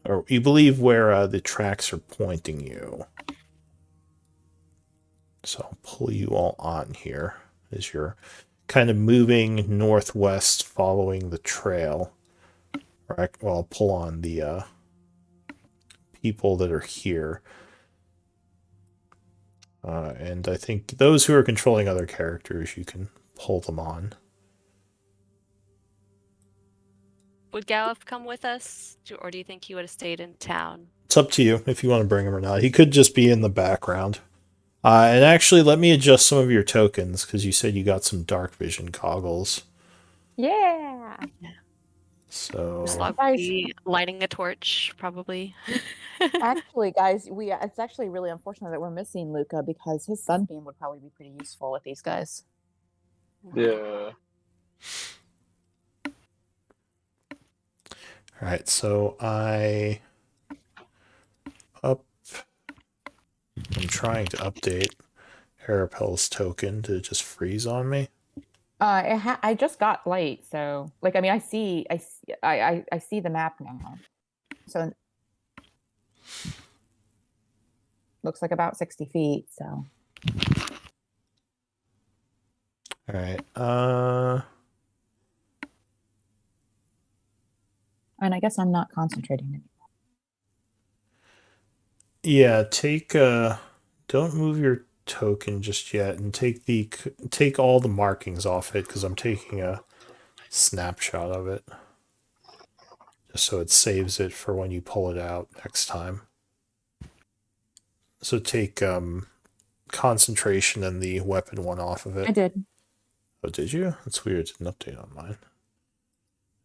or you believe where the tracks are pointing you. So I'll pull you all on here as you're kind of moving northwest following the trail. Right? Well, I'll pull on the people that are here. And I think those who are controlling other characters, you can pull them on. Would Galuf come with us, or do you think he would have stayed in town? It's up to you if you want to bring him or not. He could just be in the background. And actually, let me adjust some of your tokens, because you said you got some dark vision goggles. yeah. So Slog would be lighting a torch, probably. Actually, guys, it's actually really unfortunate that we're missing Luca because his sunbeam would probably be pretty useful with these guys. Yeah. all right, so I'm trying to update Arapel's token to just freeze on me. I just got light, so like I mean I see the map now. So looks like about 60 feet, so All right. and I guess I'm not concentrating anymore. Yeah, don't move your token just yet, and take all the markings off it, because I'm taking a snapshot of it, just so it saves it for when you pull it out next time. So take concentration and the weapon one off of it. I did. Oh, did you? That's weird. It's an update on mine.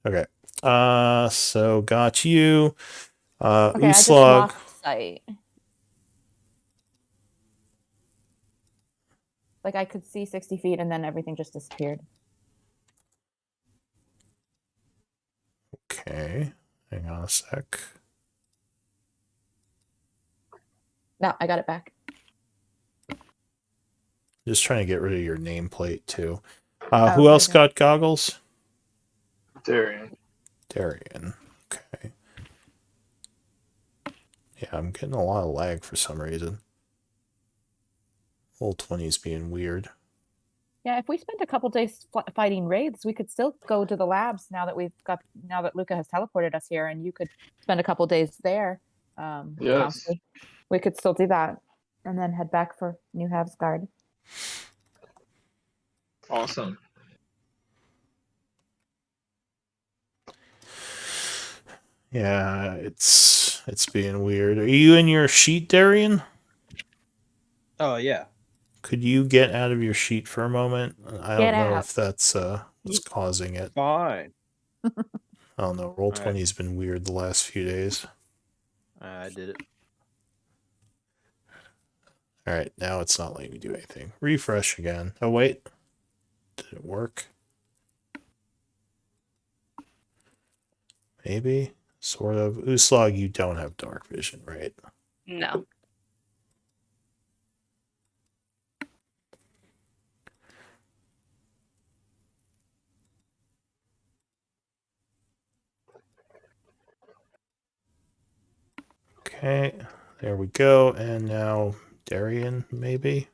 Okay. So got you. Okay, I just Uslog. lost sight. Like I could see 60 feet and then everything just disappeared. Okay. Hang on a sec. No, I got it back. Just trying to get rid of your nameplate too. Oh, Who else okay. got goggles? Darian. Darian. Okay. Yeah, I'm getting a lot of lag for some reason. Roll20's being weird. Yeah, if we spent a couple days fighting wraiths, we could still go to the labs now that Luca has teleported us here, and you could spend a couple days there. Yes. Chomsky. We could still do that, and then head back for New Havsgard. Awesome. Yeah, it's being weird. Are you in your sheet, Darian? Oh yeah. Could you get out of your sheet for a moment? I Get don't know out. if that's what's causing it. Fine. I don't know. Roll20's Alright. been weird the last few days. I did it. All right, now it's not letting me do anything. Refresh again. Oh wait, did it work? Maybe. Sort of. Uslog, you don't have dark vision, right? No. Okay, there we go. And now Darian, maybe?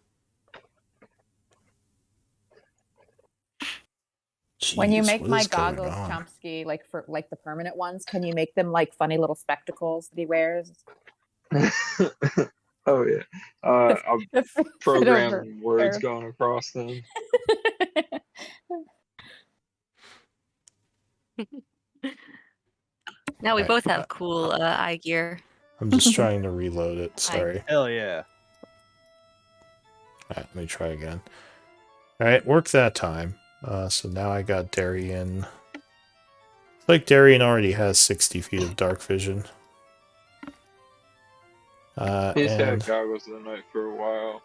When you Jeez, make what my is going goggles, on? Chomsky, like for like the permanent ones, can you make them like funny little spectacles that he wears? Oh yeah. I'll To fit over program words Eric. going across them. Now we Right. both have cool eye gear. I'm just trying to reload it. Sorry. Hell yeah. All right, let me try again. All right, worked that time. So now I got Darian. It's like Darian already has 60 feet of dark vision. He's And had goggles of the night for a while.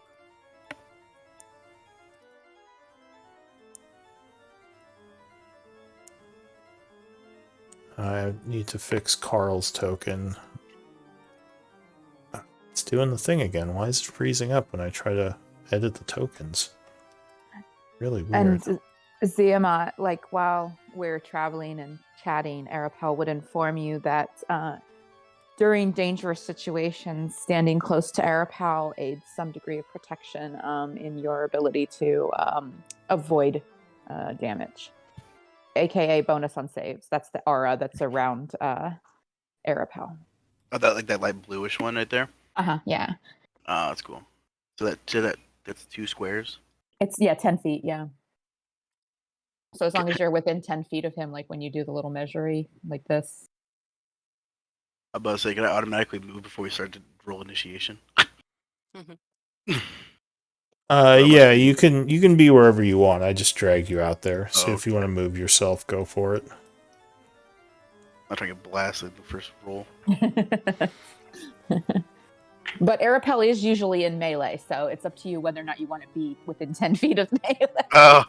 I need to fix Carl's token. It's doing the thing again. Why is it freezing up when I try to edit the tokens? Really weird. And Ziamat, like while we're traveling and chatting, Arapel would inform you that during dangerous situations, standing close to Arapel aids some degree of protection in your ability to avoid damage, aka bonus on saves. That's the aura that's around Arapel. Oh, that light bluish one right there. Yeah. Oh, that's cool. So that's 2 squares. It's 10 feet. Yeah. So as long as you're within 10 feet of him, like when you do the little measury like this. I'm about to say, can I automatically move before we start to roll initiation? Yeah, you can be wherever you want. I just dragged you out there. So Oh, if you want to move yourself, go for it. I'm trying to get blasted the first roll. But Arapel is usually in melee, so it's up to you whether or not you want to be within 10 feet of melee. Oh,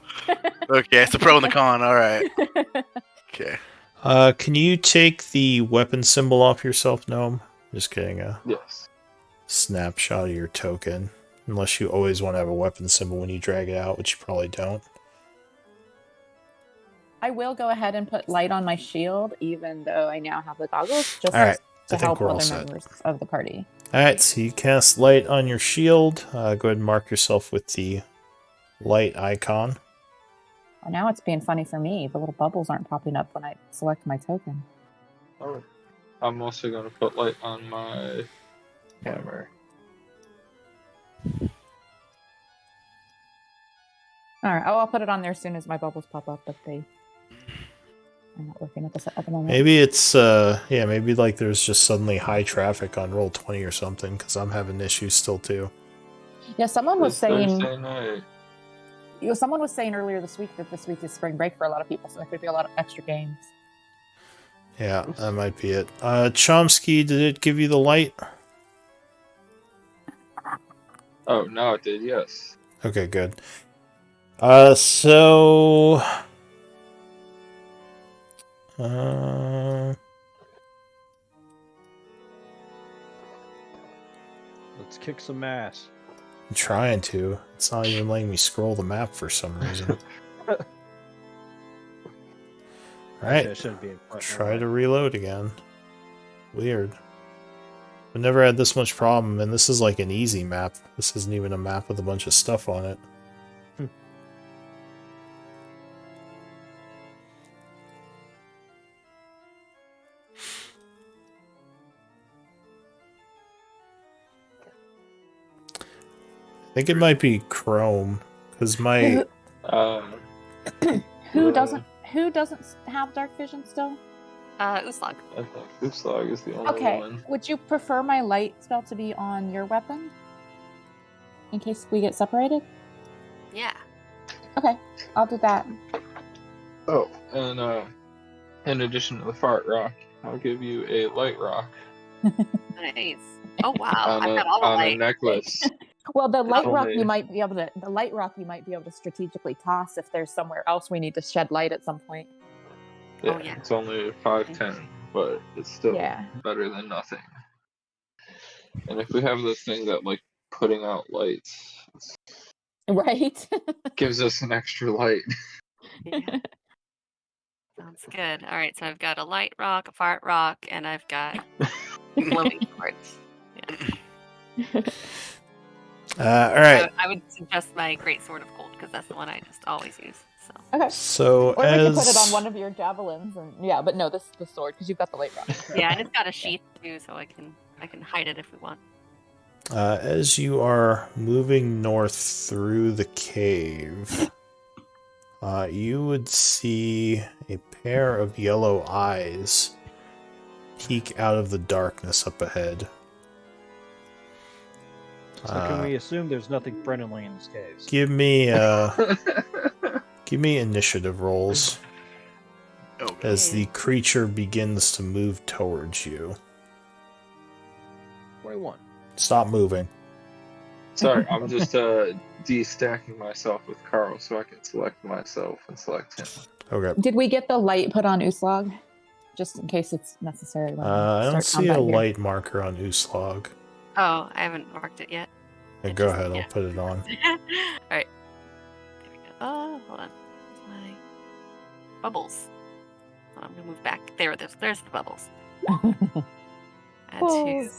okay. It's the pro and the con. All right. Okay. Can you take the weapon symbol off yourself, Gnome? Just getting a Yes. snapshot of your token. Unless you always want to have a weapon symbol when you drag it out, which you probably don't. I will go ahead and put light on my shield, even though I now have the goggles, just All right. to I think help we're all other set. members of the party. Alright, so you cast light on your shield. Go ahead and mark yourself with the light icon. Well, now it's being funny for me. The little bubbles aren't popping up when I select my token. Oh. I'm also going to put light on my hammer. All right. Oh, I'll put it on there as soon as my bubbles pop up, but they are not working at the moment. Maybe it's, maybe like there's just suddenly high traffic on Roll20 or something, because I'm having issues still too. Yeah, someone was This saying... Thursday night. Someone was saying earlier this week that this week is spring break for a lot of people, so there could be a lot of extra games. Yeah, that might be it. Chomsky, did it give you the light? Oh, now it did, yes. Okay, good. So... Let's kick some ass. I'm trying to. It's not even letting me scroll the map for some reason. Alright, That shouldn't be in front. try to reload again. Weird. I've never had this much problem, and this is like an easy map. This isn't even a map with a bunch of stuff on it. I think it might be Chrome, because my... Who doesn't have dark vision still? Uslag. I think Uslag is the only Okay. one. Would you prefer my light spell to be on your weapon? In case we get separated? Yeah. Okay, I'll do that. Oh, and in addition to the fart rock, I'll give you a light rock Nice. Oh wow. on, I've got all the a light. necklace. Well, the light rock Only- you might be able to strategically toss if there's somewhere else we need to shed light at some point. Yeah, Oh, yeah. It's only 510. but it's still Yeah. better than nothing. And if we have this thing that like putting out lights Right. gives us an extra light. Yeah. Sounds good. All right, so I've got a light rock, a fart rock, and I've got glowing swords. Yeah. All right. I would suggest my great sword of gold because that's the one I just always use. So. Okay. So Or we as could put it on one of your javelins, and yeah, but no, this is the sword because you've got the light rock. Yeah, and it's got a sheath too, so I can hide it if we want. as you are moving north through the cave, you would see a pair of yellow eyes peek out of the darkness up ahead. So can we assume there's nothing friendly in this cave? Give me initiative rolls as the creature begins to move towards you. 21. Stop moving. Sorry, I'm just de-stacking myself with Carl so I can select myself and select him. Okay. Did we get the light put on Uslag? Just in case it's necessary. When we I don't start see a combat here. light marker on Uslag. Oh, I haven't marked it yet. Yeah, go ahead, I'll put it on. All right. There we go. Oh, hold on. My bubbles. I'm gonna move back. There's the bubbles. Add to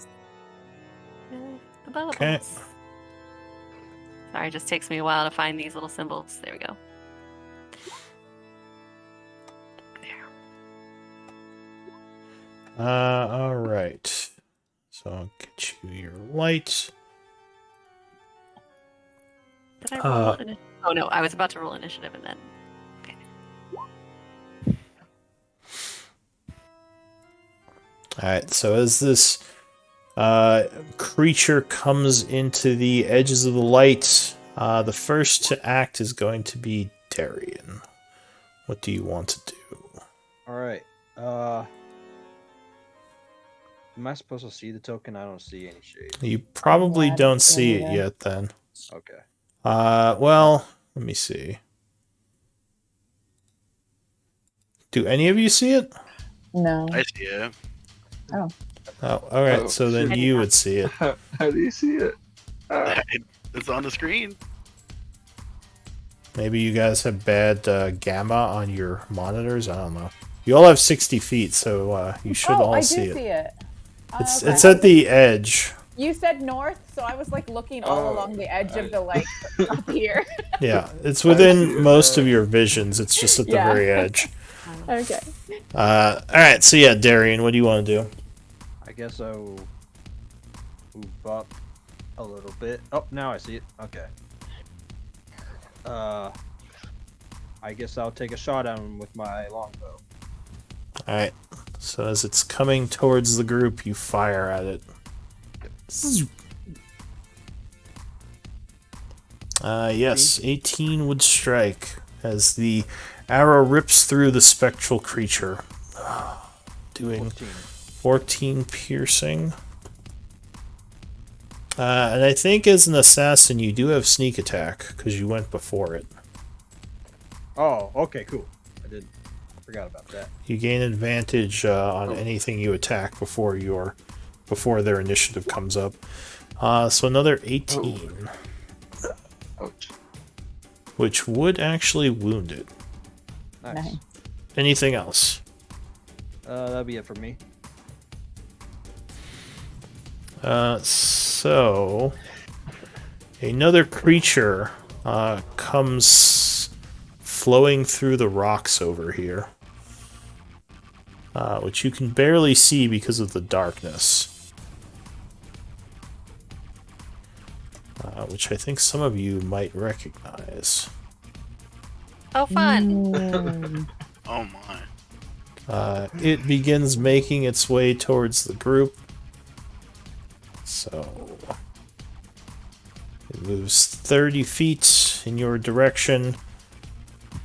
the bubbles. Okay. Sorry, it just takes me a while to find these little symbols. There we go. There. All right. So I'll get you your light. Did I roll initiative? Oh no, I was about to roll initiative and then. Okay. All right. So as this creature comes into the edges of the light, the first to act is going to be Darian. What do you want to do? All right. Am I supposed to see the token? I don't see any shade. You probably Yeah, don't see it yeah. yet then. Okay. Well, let me see. Do any of you see it? No. I see it. Oh, all right. Oh, So then shit. you would see it. How do you see it? It's on the screen. Maybe you guys have bad gamma on your monitors. I don't know. You all have 60 feet, so you should all I do see see it. it. It's Okay. it's at the edge. You said north, so I was like looking all Oh, along the edge of the lake up here. Yeah, it's see within it most now. of your visions. It's just at the Yeah. very edge. Okay. All right. So yeah, Darian, what do you want to do? I guess I'll move up a little bit. Oh, now I see it. Okay. I guess I'll take a shot at him with my longbow. All right. So as it's coming towards the group, you fire at it. Yes, 18 would strike as the arrow rips through the spectral creature, doing 14 piercing. And I think as an assassin, you do have sneak attack because you went before it. Oh, okay, cool. I forgot about that. You gain advantage on anything you attack before their initiative comes up. So another 18, Ouch. which would actually wound it. Nice. Nice. Anything else? That'll be it for me. So another creature comes flowing through the rocks over here, which you can barely see because of the darkness. Which I think some of you might recognize. Oh, fun! Oh my. It begins making its way towards the group. So it moves 30 feet in your direction,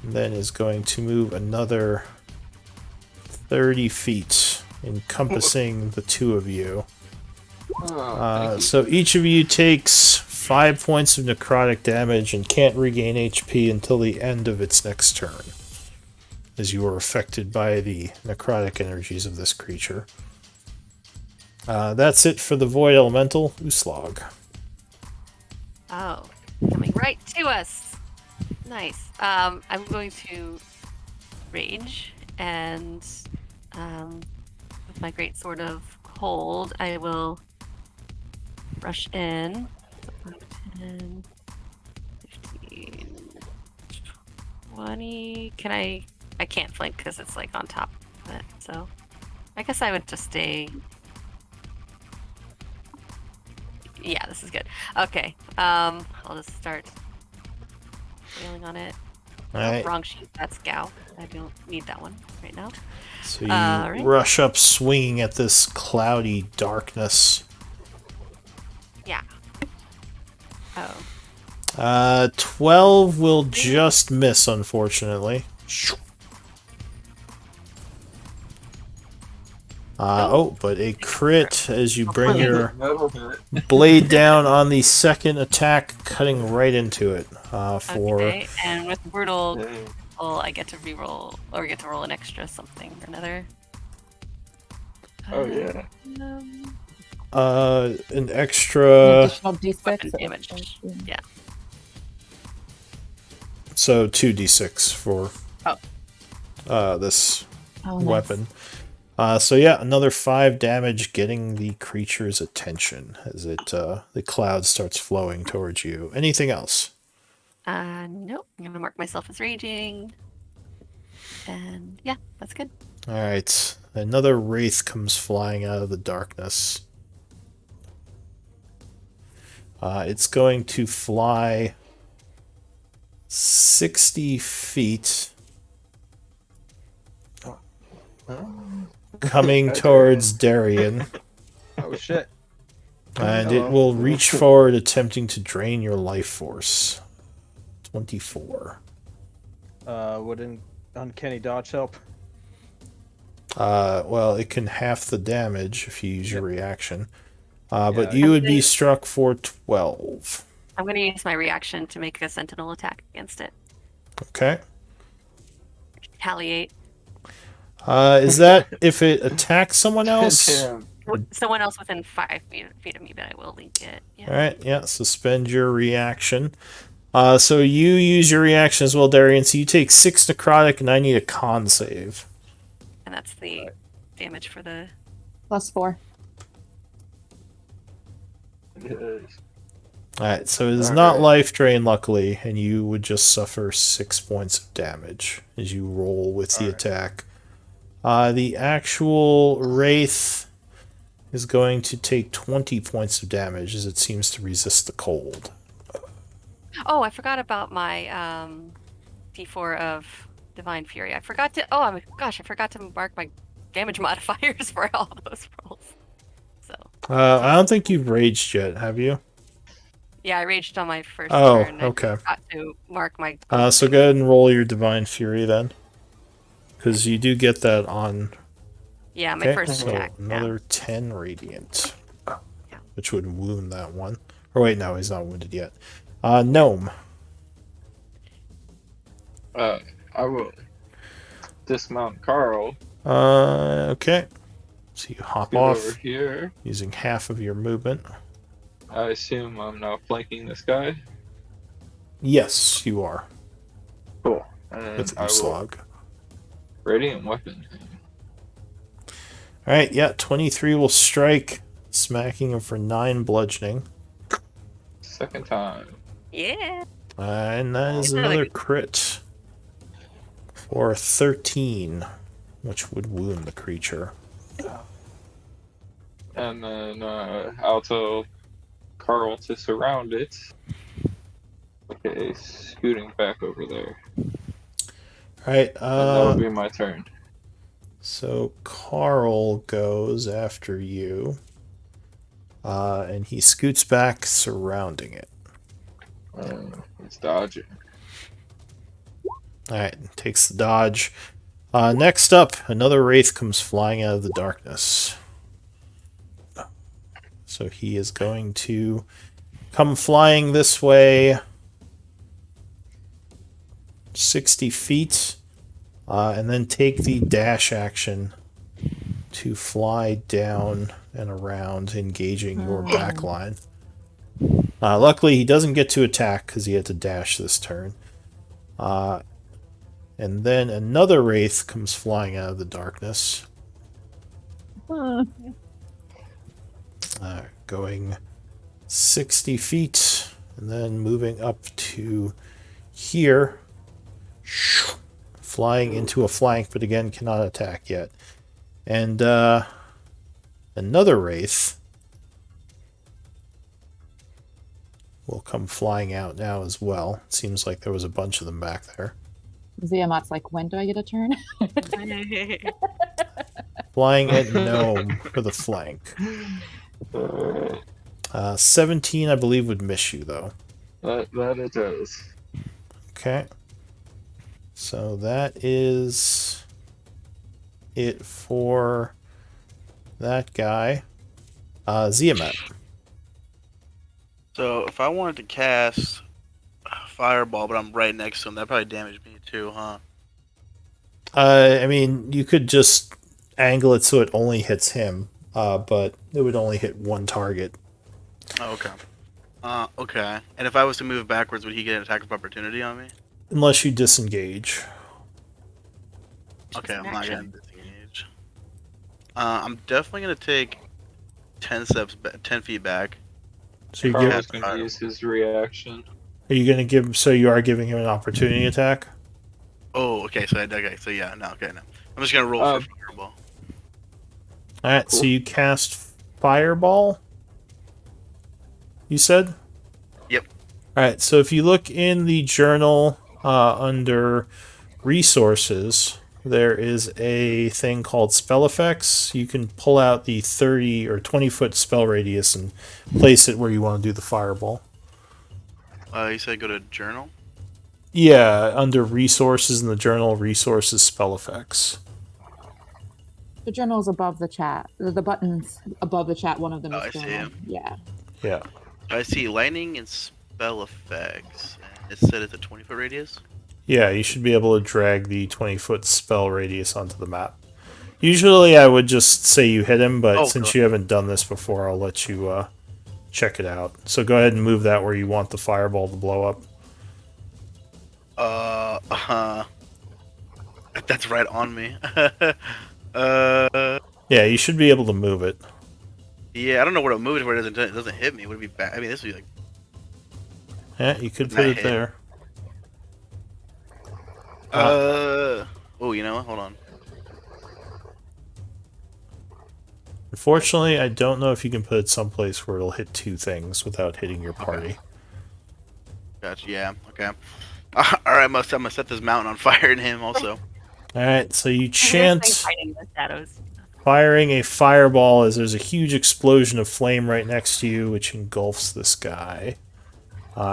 and then is going to move another 30 feet, encompassing the two of you. Thank you. So each of you takes 5 points of necrotic damage and can't regain HP until the end of its next turn. as you are affected by the necrotic energies of this creature. That's it for the Void Elemental, Uslog. Oh, coming right to us. Nice. I'm going to rage, and with my great sword of cold, I will rush in. So 10, 15, 20. Can I? I can't flank because it's like on top of it. So I guess I would just stay. Yeah, this is good. Okay. I'll just start wailing on it. All Oh, right. wrong sheet. That's Gao. I don't need that one right now. So you right. rush up swinging at this cloudy darkness. Yeah. Oh. 12 will just miss, unfortunately. But a crit as you bring your blade down on the second attack, cutting right into it. Okay, and with brutal, well, I get to reroll, or get to roll an extra something or another. Oh yeah. An extra. Additional d6. Weapon damage. Yeah. So 2d6 for this Nice. weapon. So yeah, another 5 damage, getting the creature's attention as it the cloud starts flowing towards you. Anything else? Nope. I'm gonna mark myself as raging, and yeah, that's good. All right, another wraith comes flying out of the darkness. It's going to fly 60 feet, coming towards Darien. Oh shit. And it will reach forward, attempting to drain your life force. 24. Would an uncanny dodge help? Well, it can half the damage if you use your reaction. But Yeah, you would be struck for 12. I'm gonna use my reaction to make a sentinel attack against it. Okay. Retaliate. Is that if it attacks someone else? Damn. Someone else within 5 feet of me, but I will link it. Yeah. Alright, yeah, suspend your reaction. So you use your reaction as well, Darian. So you take 6 necrotic, and I need a con save. And that's the damage for the. +4. Yes. Alright, so it is All not right. life drain, luckily, and you would just suffer 6 points of damage as you roll with the All right. attack. The actual Wraith is going to take 20 points of damage as it seems to resist the cold. Oh, I forgot about my D4 of Divine Fury. I forgot to. Oh my gosh, I forgot to mark my damage modifiers for all those rolls. So. I don't think you've raged yet, have you? Yeah, I raged on my first Oh, turn. okay. I forgot to mark my. So go ahead and roll your Divine Fury then. Because you do get that on. Yeah, my Okay, first so attack. another 10 radiant. Yeah. Which would wound that one. Or wait, no, he's not wounded yet. Gnome. I will dismount Carl. Okay. So you hop Get off over here. using half of your movement. I assume I'm now flanking this guy. Yes, you are. Cool. And With I will Uslog. radiant weapon. Alright, yeah, 23 will strike, smacking him for 9 bludgeoning. Second time. Yeah. And that is Really another good. crit for 13, which would wound the creature. And then I'll tell Carl to surround it. Okay, scooting back over there. Alright, And that'll be my turn. so Carl goes after you. And he scoots back, surrounding it. It's dodging. Alright, takes the dodge. Next up, another Wraith comes flying out of the darkness. So he is going to come flying this way 60 feet. And then take the dash action to fly down and around, engaging your back line. Luckily, he doesn't get to attack because he had to dash this turn. And then another wraith comes flying out of the darkness. Going 60 feet, and then moving up to here. Flying into a flank, but again cannot attack yet. And another wraith will come flying out now as well. It seems like there was a bunch of them back there. Ziamat's like, when do I get a turn? Flying at Gnome for the flank. 17, I believe, would miss you, though. That it does. Okay. So that is it for that guy. Ziamat. So if I wanted to cast Fireball, but I'm right next to him, that probably damaged me too, huh? I mean, you could just angle it so it only hits him, but it would only hit one target. Oh, okay. Okay. And if I was to move backwards, would he get an attack of opportunity on me? Unless you disengage. Okay, I'm not gonna disengage. I'm definitely gonna take 10 feet back. So you Carl give. was going to use his reaction. Are you gonna give? So you are giving him an opportunity attack. Oh, okay. So yeah, no, okay, no. I'm just gonna roll for Fireball. All right. So you cast Fireball. You said. Yep. All right. So if you look in the journal under resources, there is a thing called spell effects. You can pull out the 30 or 20-foot spell radius and place it where you want to do the fireball. You said go to journal? Yeah, under resources in the journal, resources, spell effects. The journal is above the chat. The button's above the chat. One of them is I see journal. him. Yeah. Yeah. I see lightning and spell effects. It said it's a 20-foot radius? Yeah, you should be able to drag the 20-foot spell radius onto the map. Usually I would just say you hit him, but since you haven't done this before, I'll let you check it out. So go ahead and move that where you want the fireball to blow up. That's right on me. Yeah, you should be able to move it. Yeah, I don't know where to move it where it doesn't hit me. Would it be bad? I mean, this would be like... Yeah, you could put it there. Oh, you know what? Hold on. Unfortunately, I don't know if you can put it someplace where it'll hit two things without hitting your party. Gotcha, yeah, okay. Alright, I'm gonna set this mountain on fire in him also. Alright, so you chant Fighting the shadows. firing a fireball as there's a huge explosion of flame right next to you, which engulfs this guy.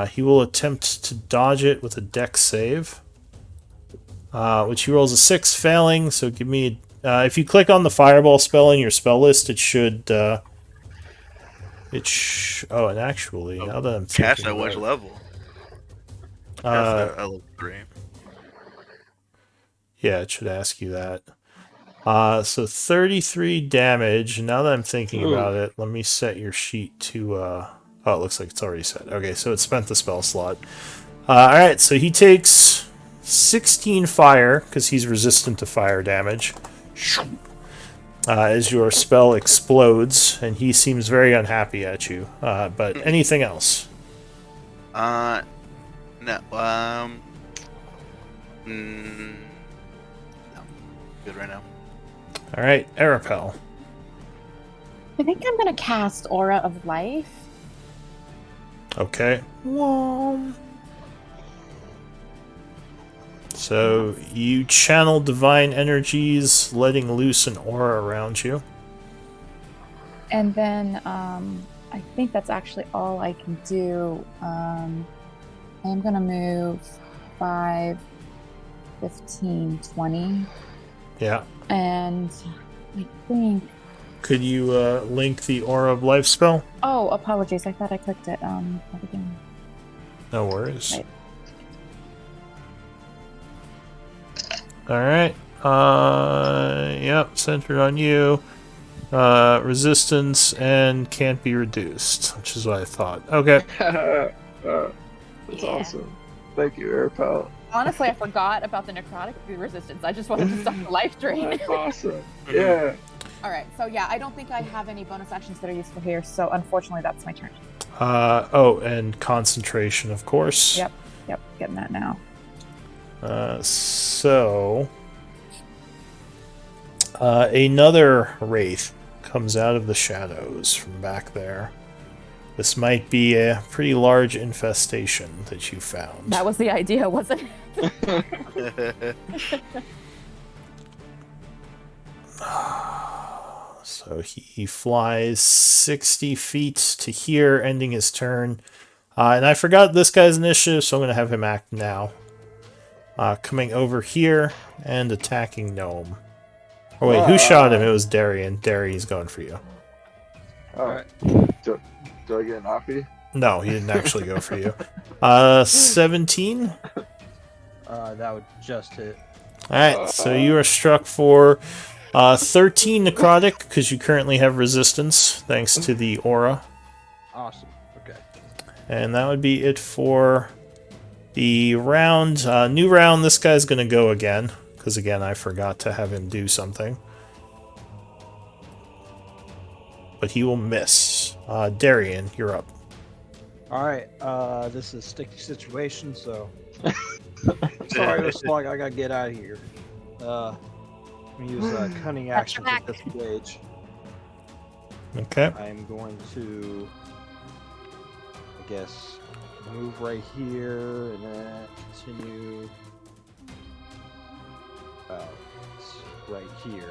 He will attempt to dodge it with a dex save, which he rolls a 6, failing, so give me... if you click on the fireball spell in your spell list, it should... oh, and actually, now that I'm thinking Cast at about which it, level? Cast at level 3. yeah, it should ask you that. So 33 damage. Now that I'm thinking about it, let me set your sheet to... oh, it looks like it's already set. Okay, so it spent the spell slot. Alright, so he takes 16 fire, because he's resistant to fire damage. As your spell explodes, and he seems very unhappy at you. But anything else? No, no. Good right now. Alright, Arapel. I think I'm gonna cast Aura of Life. Okay. So you channel divine energies, letting loose an aura around you. And then I think that's actually all I can do. I'm gonna move 5, 15, 20. Yeah. And I think... Could you link the Aura of Life spell? Oh, apologies. I thought I clicked it. Everything. No worries. Right. Alright. Yep, centered on you. Resistance and can't be reduced, which is what I thought. Okay. That's awesome. Thank you, Air Pal. Honestly, I forgot about the necrotic resistance. I just wanted to stop the life drain. That's awesome. Yeah. All right, so yeah, I don't think I have any bonus actions that are useful here, so unfortunately that's my turn. Oh, and concentration, of course. Yep, getting that now. Another wraith comes out of the shadows from back there. This might be a pretty large infestation that you found. That was the idea, wasn't it? So he flies 60 feet to here, ending his turn. And I forgot this guy's initiative, so I'm going to have him act now. Coming over here and attacking Gnome. Oh wait, who shot him? It was Darian. Darian's going for you. Alright. Do I get an offie? No, he didn't actually go for you. 17? That would just hit. Alright, so you are struck for 13 necrotic, because you currently have resistance, thanks to the aura. Awesome. Okay. And that would be it for the round. New round, this guy's going to go again, because again, I forgot to have him do something. But he will miss. Darian, you're up. Alright, this is a sticky situation, so... Sorry, Slug, I gotta get out of here. I'm gonna use cunning actions at this stage. Okay. I'm going to... I guess... move right here, and then continue... right here.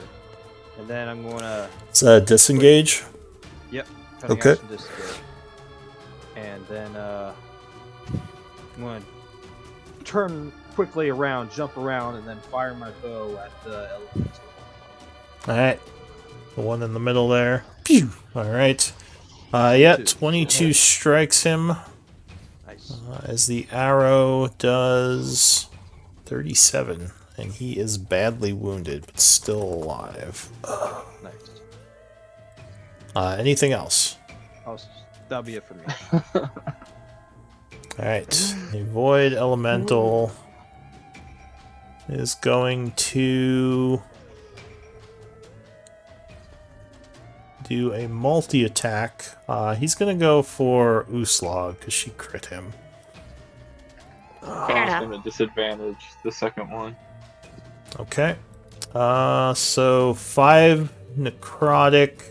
And then I'm gonna... It's disengage? Yep. Cunning Okay. action disengage. And then I'm gonna turn quickly around, jump around, and then fire my bow at the elemental. Alright. The one in the middle there. Pew! Alright. Yeah, 22 strikes him. Nice. As the arrow does 37. And he is badly wounded, but still alive. Nice. Anything else? That'll be it for me. Alright. A void elemental is going to do a multi-attack. He's going to go for Uslog, because she crit him. Fair I'm enough. gonna disadvantage the second one. Okay. So 5 necrotic,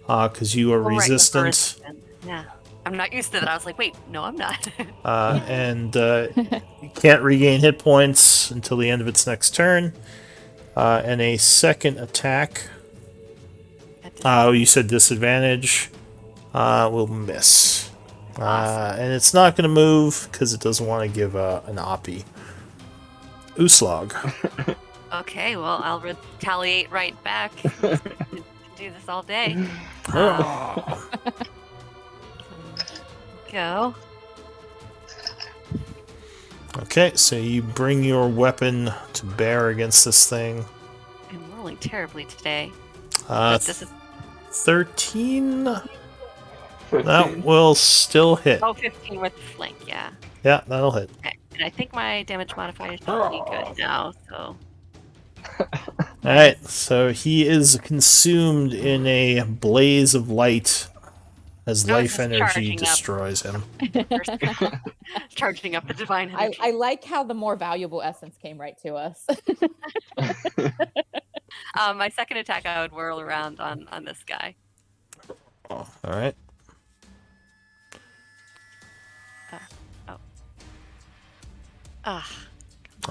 because you are Oh, right, 'cause we're resistant. resistant. Yeah. I'm not used to that. I was like, wait, no, I'm not. And you can't regain hit points until the end of its next turn. And a second attack. Oh, you said disadvantage. Will miss. Awesome. And it's not going to move because it doesn't want to give an oppie. Uslog. Okay, well, I'll retaliate right back. Do this all day. Go. Okay, so you bring your weapon to bear against this thing. I'm rolling terribly today. Uh, But this is 13? 15. That will still hit. 15 with flank, yeah. Yeah, that'll hit. Okay. And I think my damage modifier is pretty good now, so Alright, so he is consumed in a blaze of light as No, life it's just energy charging up. destroys him. charging up the divine energy. I like how the more valuable essence came right to us. My second attack, I would whirl around on this guy. Alright.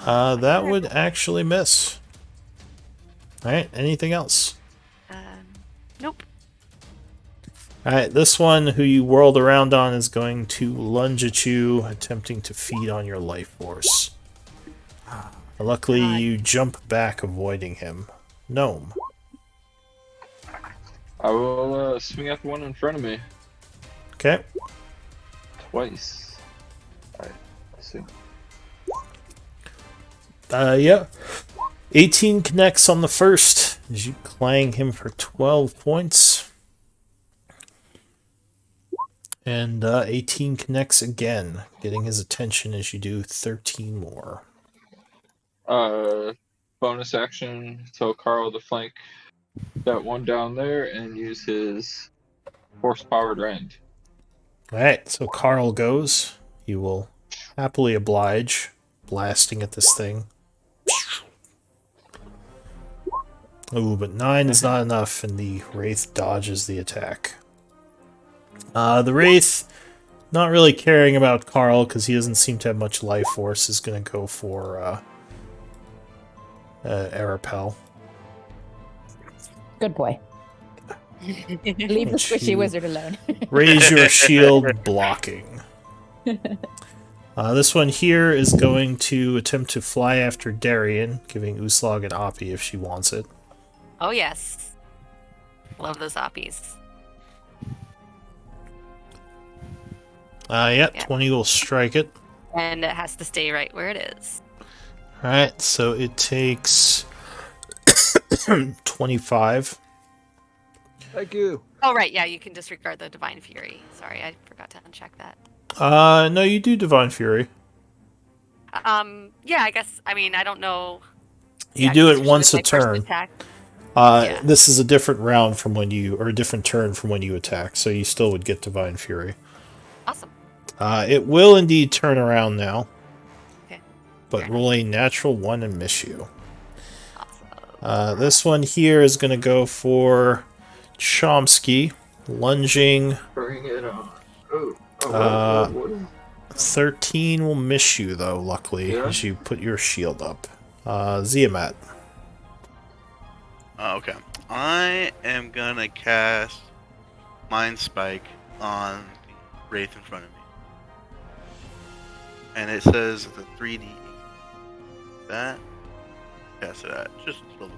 That would actually miss. Alright, anything else? Nope. Alright, this one who you whirled around on is going to lunge at you, attempting to feed on your life force. Luckily, you jump back, avoiding him. Gnome. I will swing at the one in front of me Okay. twice. Alright, let's see. Yeah. 18 connects on the first as you clang him for 12 points. And 18 connects again, getting his attention as you do 13 more. Bonus action, tell Carl to flank that one down there and use his horse-powered rend. Alright, so Carl goes. He will happily oblige, blasting at this thing. Ooh, but 9 is not enough, and the Wraith dodges the attack. The Wraith, not really caring about Carl, because he doesn't seem to have much life force, is going to go for Arapel. Good boy. Leave the squishy wizard alone. Raise your shield, blocking. This one here is going to attempt to fly after Darian, giving Uslag an Oppie if she wants it. Oh, yes. Love those oppies. Yep, 20 will strike it. And it has to stay right where it is. Alright, so it takes 25. Thank you. Oh, right. Yeah, you can disregard the Divine Fury. Sorry, I forgot to uncheck that. No, you do Divine Fury. Yeah, I guess. I mean, I don't know. You Yeah, do it usually once a my first turn. attack. Yeah. This is a different round from when you, or a different turn from when you attack, so you still would get Divine Fury. Awesome. It will indeed turn around now. Okay. But roll a natural 1 and miss you. Awesome. This one here is going to go for Chomsky, lunging. Bring it on. What? 13 will miss you, though, luckily, Yeah? as you put your shield up. Ziamat. Okay. I am gonna cast Mind Spike on the Wraith in front of me. And it says the 3D. That. Cast it at just level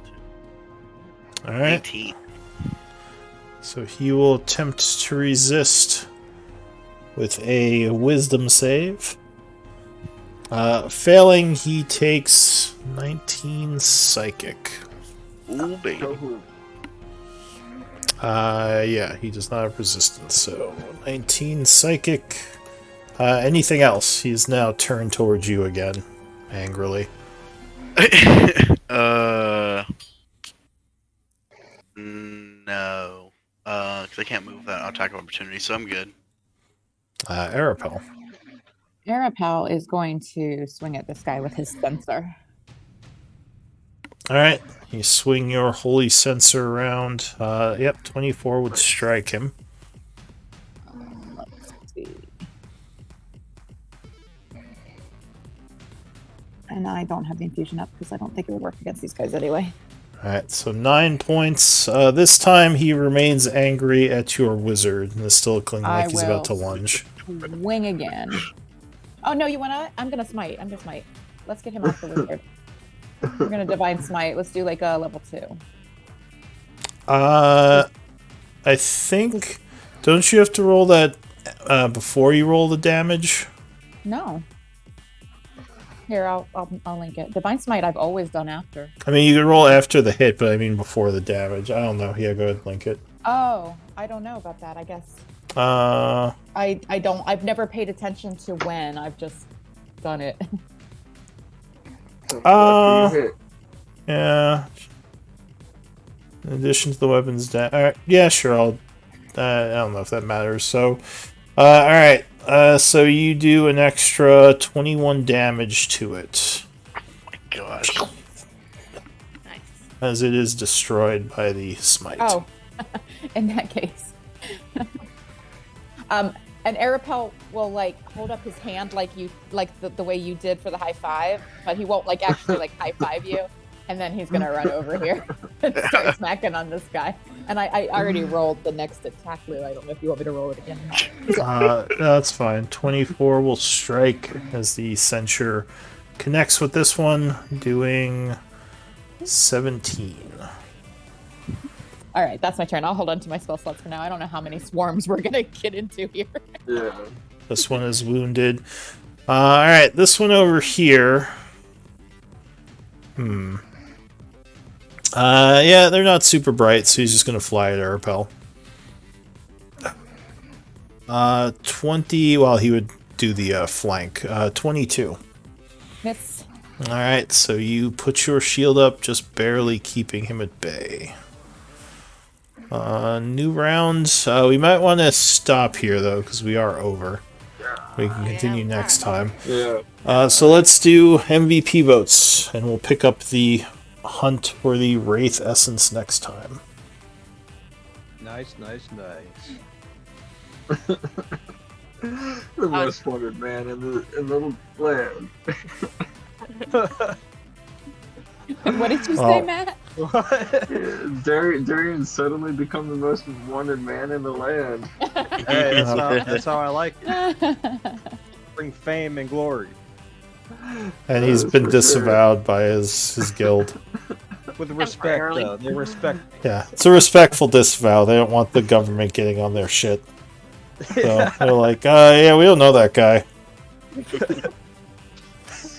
2. Alright. 18. So he will attempt to resist with a wisdom save. Failing, he takes 19 psychic. Ooh, baby. Yeah, he does not have resistance, so 19 psychic. Anything else? He's now turned towards you again, angrily. No. Because I can't move that attack of opportunity, so I'm good. Arapel. Arapel is going to swing at this guy with his sensor. Alright, you swing your holy sensor around. Yep, 24 would strike him. Let's see. And I don't have the infusion up because I don't think it would work against these guys anyway. Alright, so 9 points. This time he remains angry at your wizard and is still clinging like he's about to lunge. Wing again. Oh no, you wanna? I'm gonna smite. Let's get him off the wizard. We're gonna divine smite. Let's do like a level 2. I think. Don't you have to roll that before you roll the damage? No. Here, I'll link it. Divine smite I've always done after. I mean, you could roll after the hit, but I mean before the damage. I don't know. Yeah, go ahead, link it. Oh, I don't know about that. I guess. I don't. I've never paid attention to when. I've just done it. Yeah. In addition to the weapons, alright. Yeah, sure. I don't know if that matters. So, alright. So you do an extra 21 damage to it. Oh my gosh. Nice. As it is destroyed by the smite. Oh, in that case. And Arapel will like hold up his hand like the way you did for the high five, but he won't like actually like high five you. And then he's gonna run over here and start smacking on this guy. And I already rolled the next attack, Lou. I don't know if you want me to roll it again. No, that's fine. 24 will strike as the censure connects with this one, doing 17. All right, that's my turn. I'll hold on to my spell slots for now. I don't know how many swarms we're gonna get into here. Yeah. This one is wounded. Alright, this one over here. Yeah, they're not super bright, so he's just gonna fly at Arapel. 20. Well, he would do the flank. 22. Miss. All right, so you put your shield up, just barely keeping him at bay. New round. We might want to stop here though, because we are over. We can continue next time. Yeah. So let's do MVP votes, and we'll pick up the hunt for the Wraith Essence next time. Nice. The most wanted man in the land. What did you say, Oh. Matt? Darian suddenly become the most wanted man in the land. Hey, that's how I like it. Bring fame and glory. And he's been disavowed by his guild. With respect, though. They respect me. Yeah, it's a respectful disavow. They don't want the government getting on their shit. So they're like, yeah, we don't know that guy.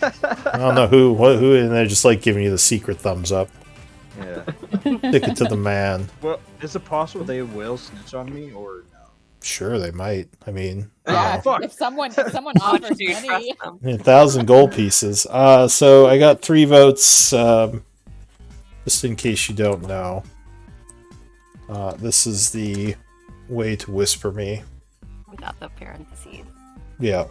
I don't know who, and they're just like giving you the secret thumbs up. Yeah. Stick it to the man. Well, is it possible they will snitch on me or no? Sure, they might. I mean, Yeah, fuck. if someone How much offers do you trust money. them? 1,000 gold pieces. So I got 3 votes. Just in case you don't know, this is the way to whisper me. Without the parentheses. Yeah.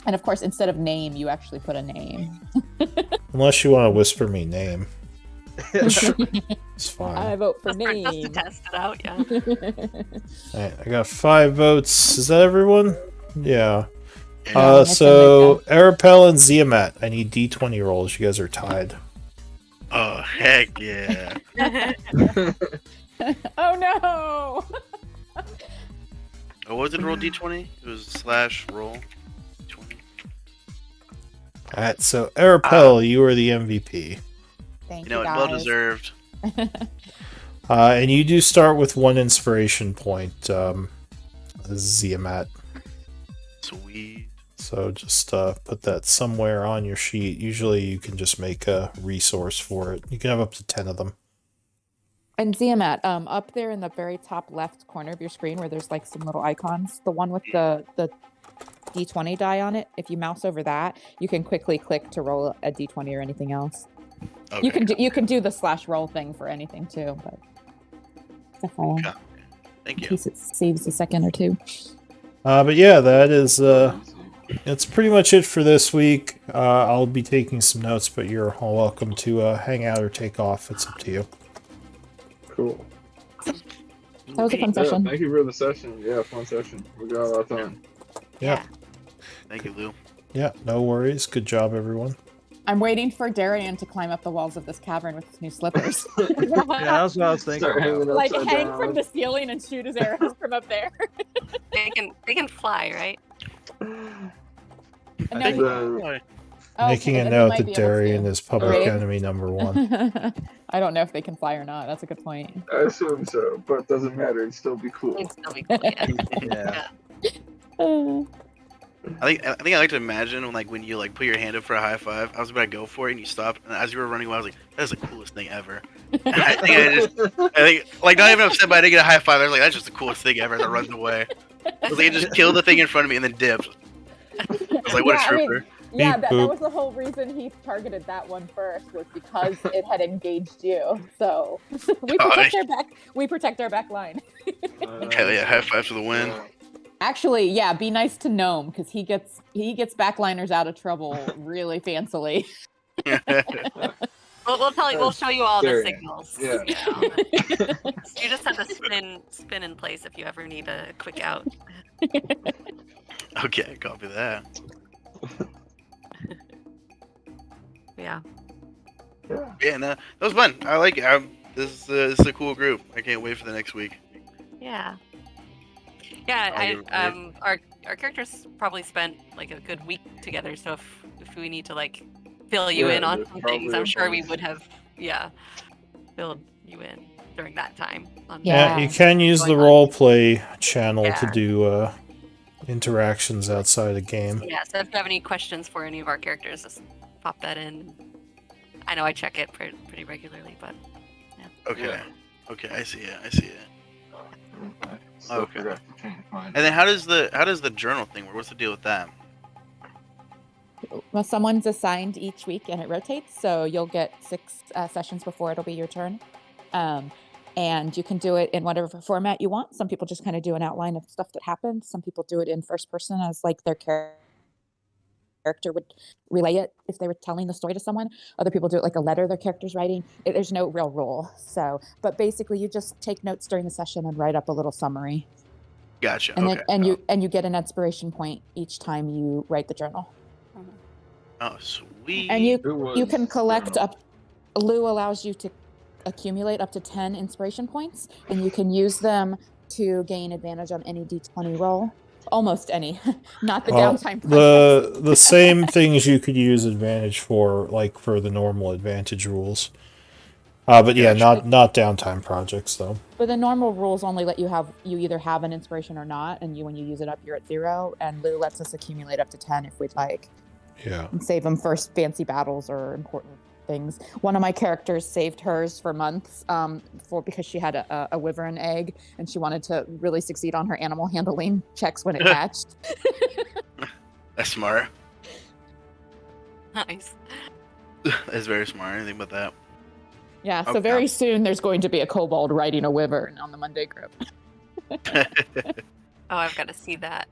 And of course, instead of name, you actually put a name. Unless you want to whisper me name. It's fine. I vote for Just to name. test it out, yeah. Alright, I got 5 votes. Is that everyone? Yeah. Yeah, So Arapel and Ziamat, I need D20 rolls. You guys are tied. Oh, heck yeah. Oh no! Oh, what was it, roll D20? It was / roll D20. Alright, so Arapel, you are the MVP. Thank You know, you, well guys. deserved. And you do start with 1 inspiration point, Ziamat. Sweet. So just put that somewhere on your sheet. Usually you can just make a resource for it. You can have up to 10 of them. And Ziamat, up there in the very top left corner of your screen where there's like some little icons, the one with the D20 die on it, if you mouse over that, you can quickly click to roll a D20 or anything else. Okay. You can do the /roll thing for anything too, but FYI, Okay. Thank in you. case it saves a second or two. But yeah, that is that's pretty much it for this week. I'll be taking some notes, but you're all welcome to hang out or take off. It's up to you. Cool. That was a fun Yeah, session. thank you for the session. Yeah, fun session. We got a lot done. Yeah. Thank you, Lou. Yeah, no worries. Good job, everyone. I'm waiting for Darian to climb up the walls of this cavern with his new slippers. Yeah, that's what I was thinking. Start hanging About. Like upside hang down. from the ceiling and shoot his arrows from up there. They can fly, right? No, I think he- the- Making okay, a then he note might that be able to. Darian is public Right. enemy number 1. I don't know if they can fly or not. That's a good point. I assume so, but it doesn't matter. It'd still be cool. It'd still be cool, yeah. Yeah. I think I like to imagine when you like put your hand up for a high five. I was about to go for it and you stopped, and as you were running away, I was like, "That's the coolest thing ever." And I think like not even upset, but I didn't get a high five. I was like, "That's just the coolest thing ever." That runs away. I was like, it just killed the thing in front of me and then dipped. I was like, "What Yeah, a I mean, trooper!" Yeah, Beep that boop. was the whole reason he targeted that one first, was because it had engaged you. So we protect our back line. Hell yeah, high five for the win. Actually, yeah, be nice to Gnome because he gets backliners out of trouble really fancily. We'll tell you. We'll show you all the There. signals. Yeah. You just have to spin in place if you ever need a quick out. Okay, copy that. Yeah. Yeah, no, that was fun. I like it. This is a cool group. I can't wait for the next week. Yeah. I'll Yeah. give it Our characters probably spent like a good week together. So if we need to like fill you Yeah, in on there's some things, probably I'm a sure we bunch. would have filled you in during that time. Yeah, Yeah. you can use the Going on. role play channel to Yeah. do interactions outside a game. Yeah. So if you have any questions for any of our characters, just pop that in. I know I check it pretty regularly, but Okay. Yeah. Okay, I see it. I see it. I still Okay. forgot to change mine. And then how does the journal thing work? What's the deal with that? Well, someone's assigned each week and it rotates, so you'll get 6 sessions before it'll be your turn. And you can do it in whatever format you want. Some people just kind of do an outline of stuff that happened. Some people do it in first person as like their character would relay it if they were telling the story to someone. Other people do it like a letter their character's writing. There's no real rule. So, but basically you just take notes during the session and write up a little summary. Gotcha. And okay. then you get an inspiration point each time you write the journal. Oh, sweet. And Who was you can collect journal? up. Lou allows you to accumulate up to 10 inspiration points, and you can use them to gain advantage on any d20 roll. Almost any, not the downtime projects. The same things you could use advantage for, like for the normal advantage rules. But yeah, Gotcha. not downtime projects though. But the normal rules only let you either have an inspiration or not, and when you use it up, you're at 0. And Lou lets us accumulate up to 10 if we'd like. Yeah. And save them for fancy battles or important things. One of my characters saved hers for months because she had a wyvern egg and she wanted to really succeed on her animal handling checks when it hatched. That's smart. Nice. That's very smart. I didn't think about that. Yeah, so Okay. very soon there's going to be a kobold riding a wyvern on the Monday group. Oh, I've got to see that.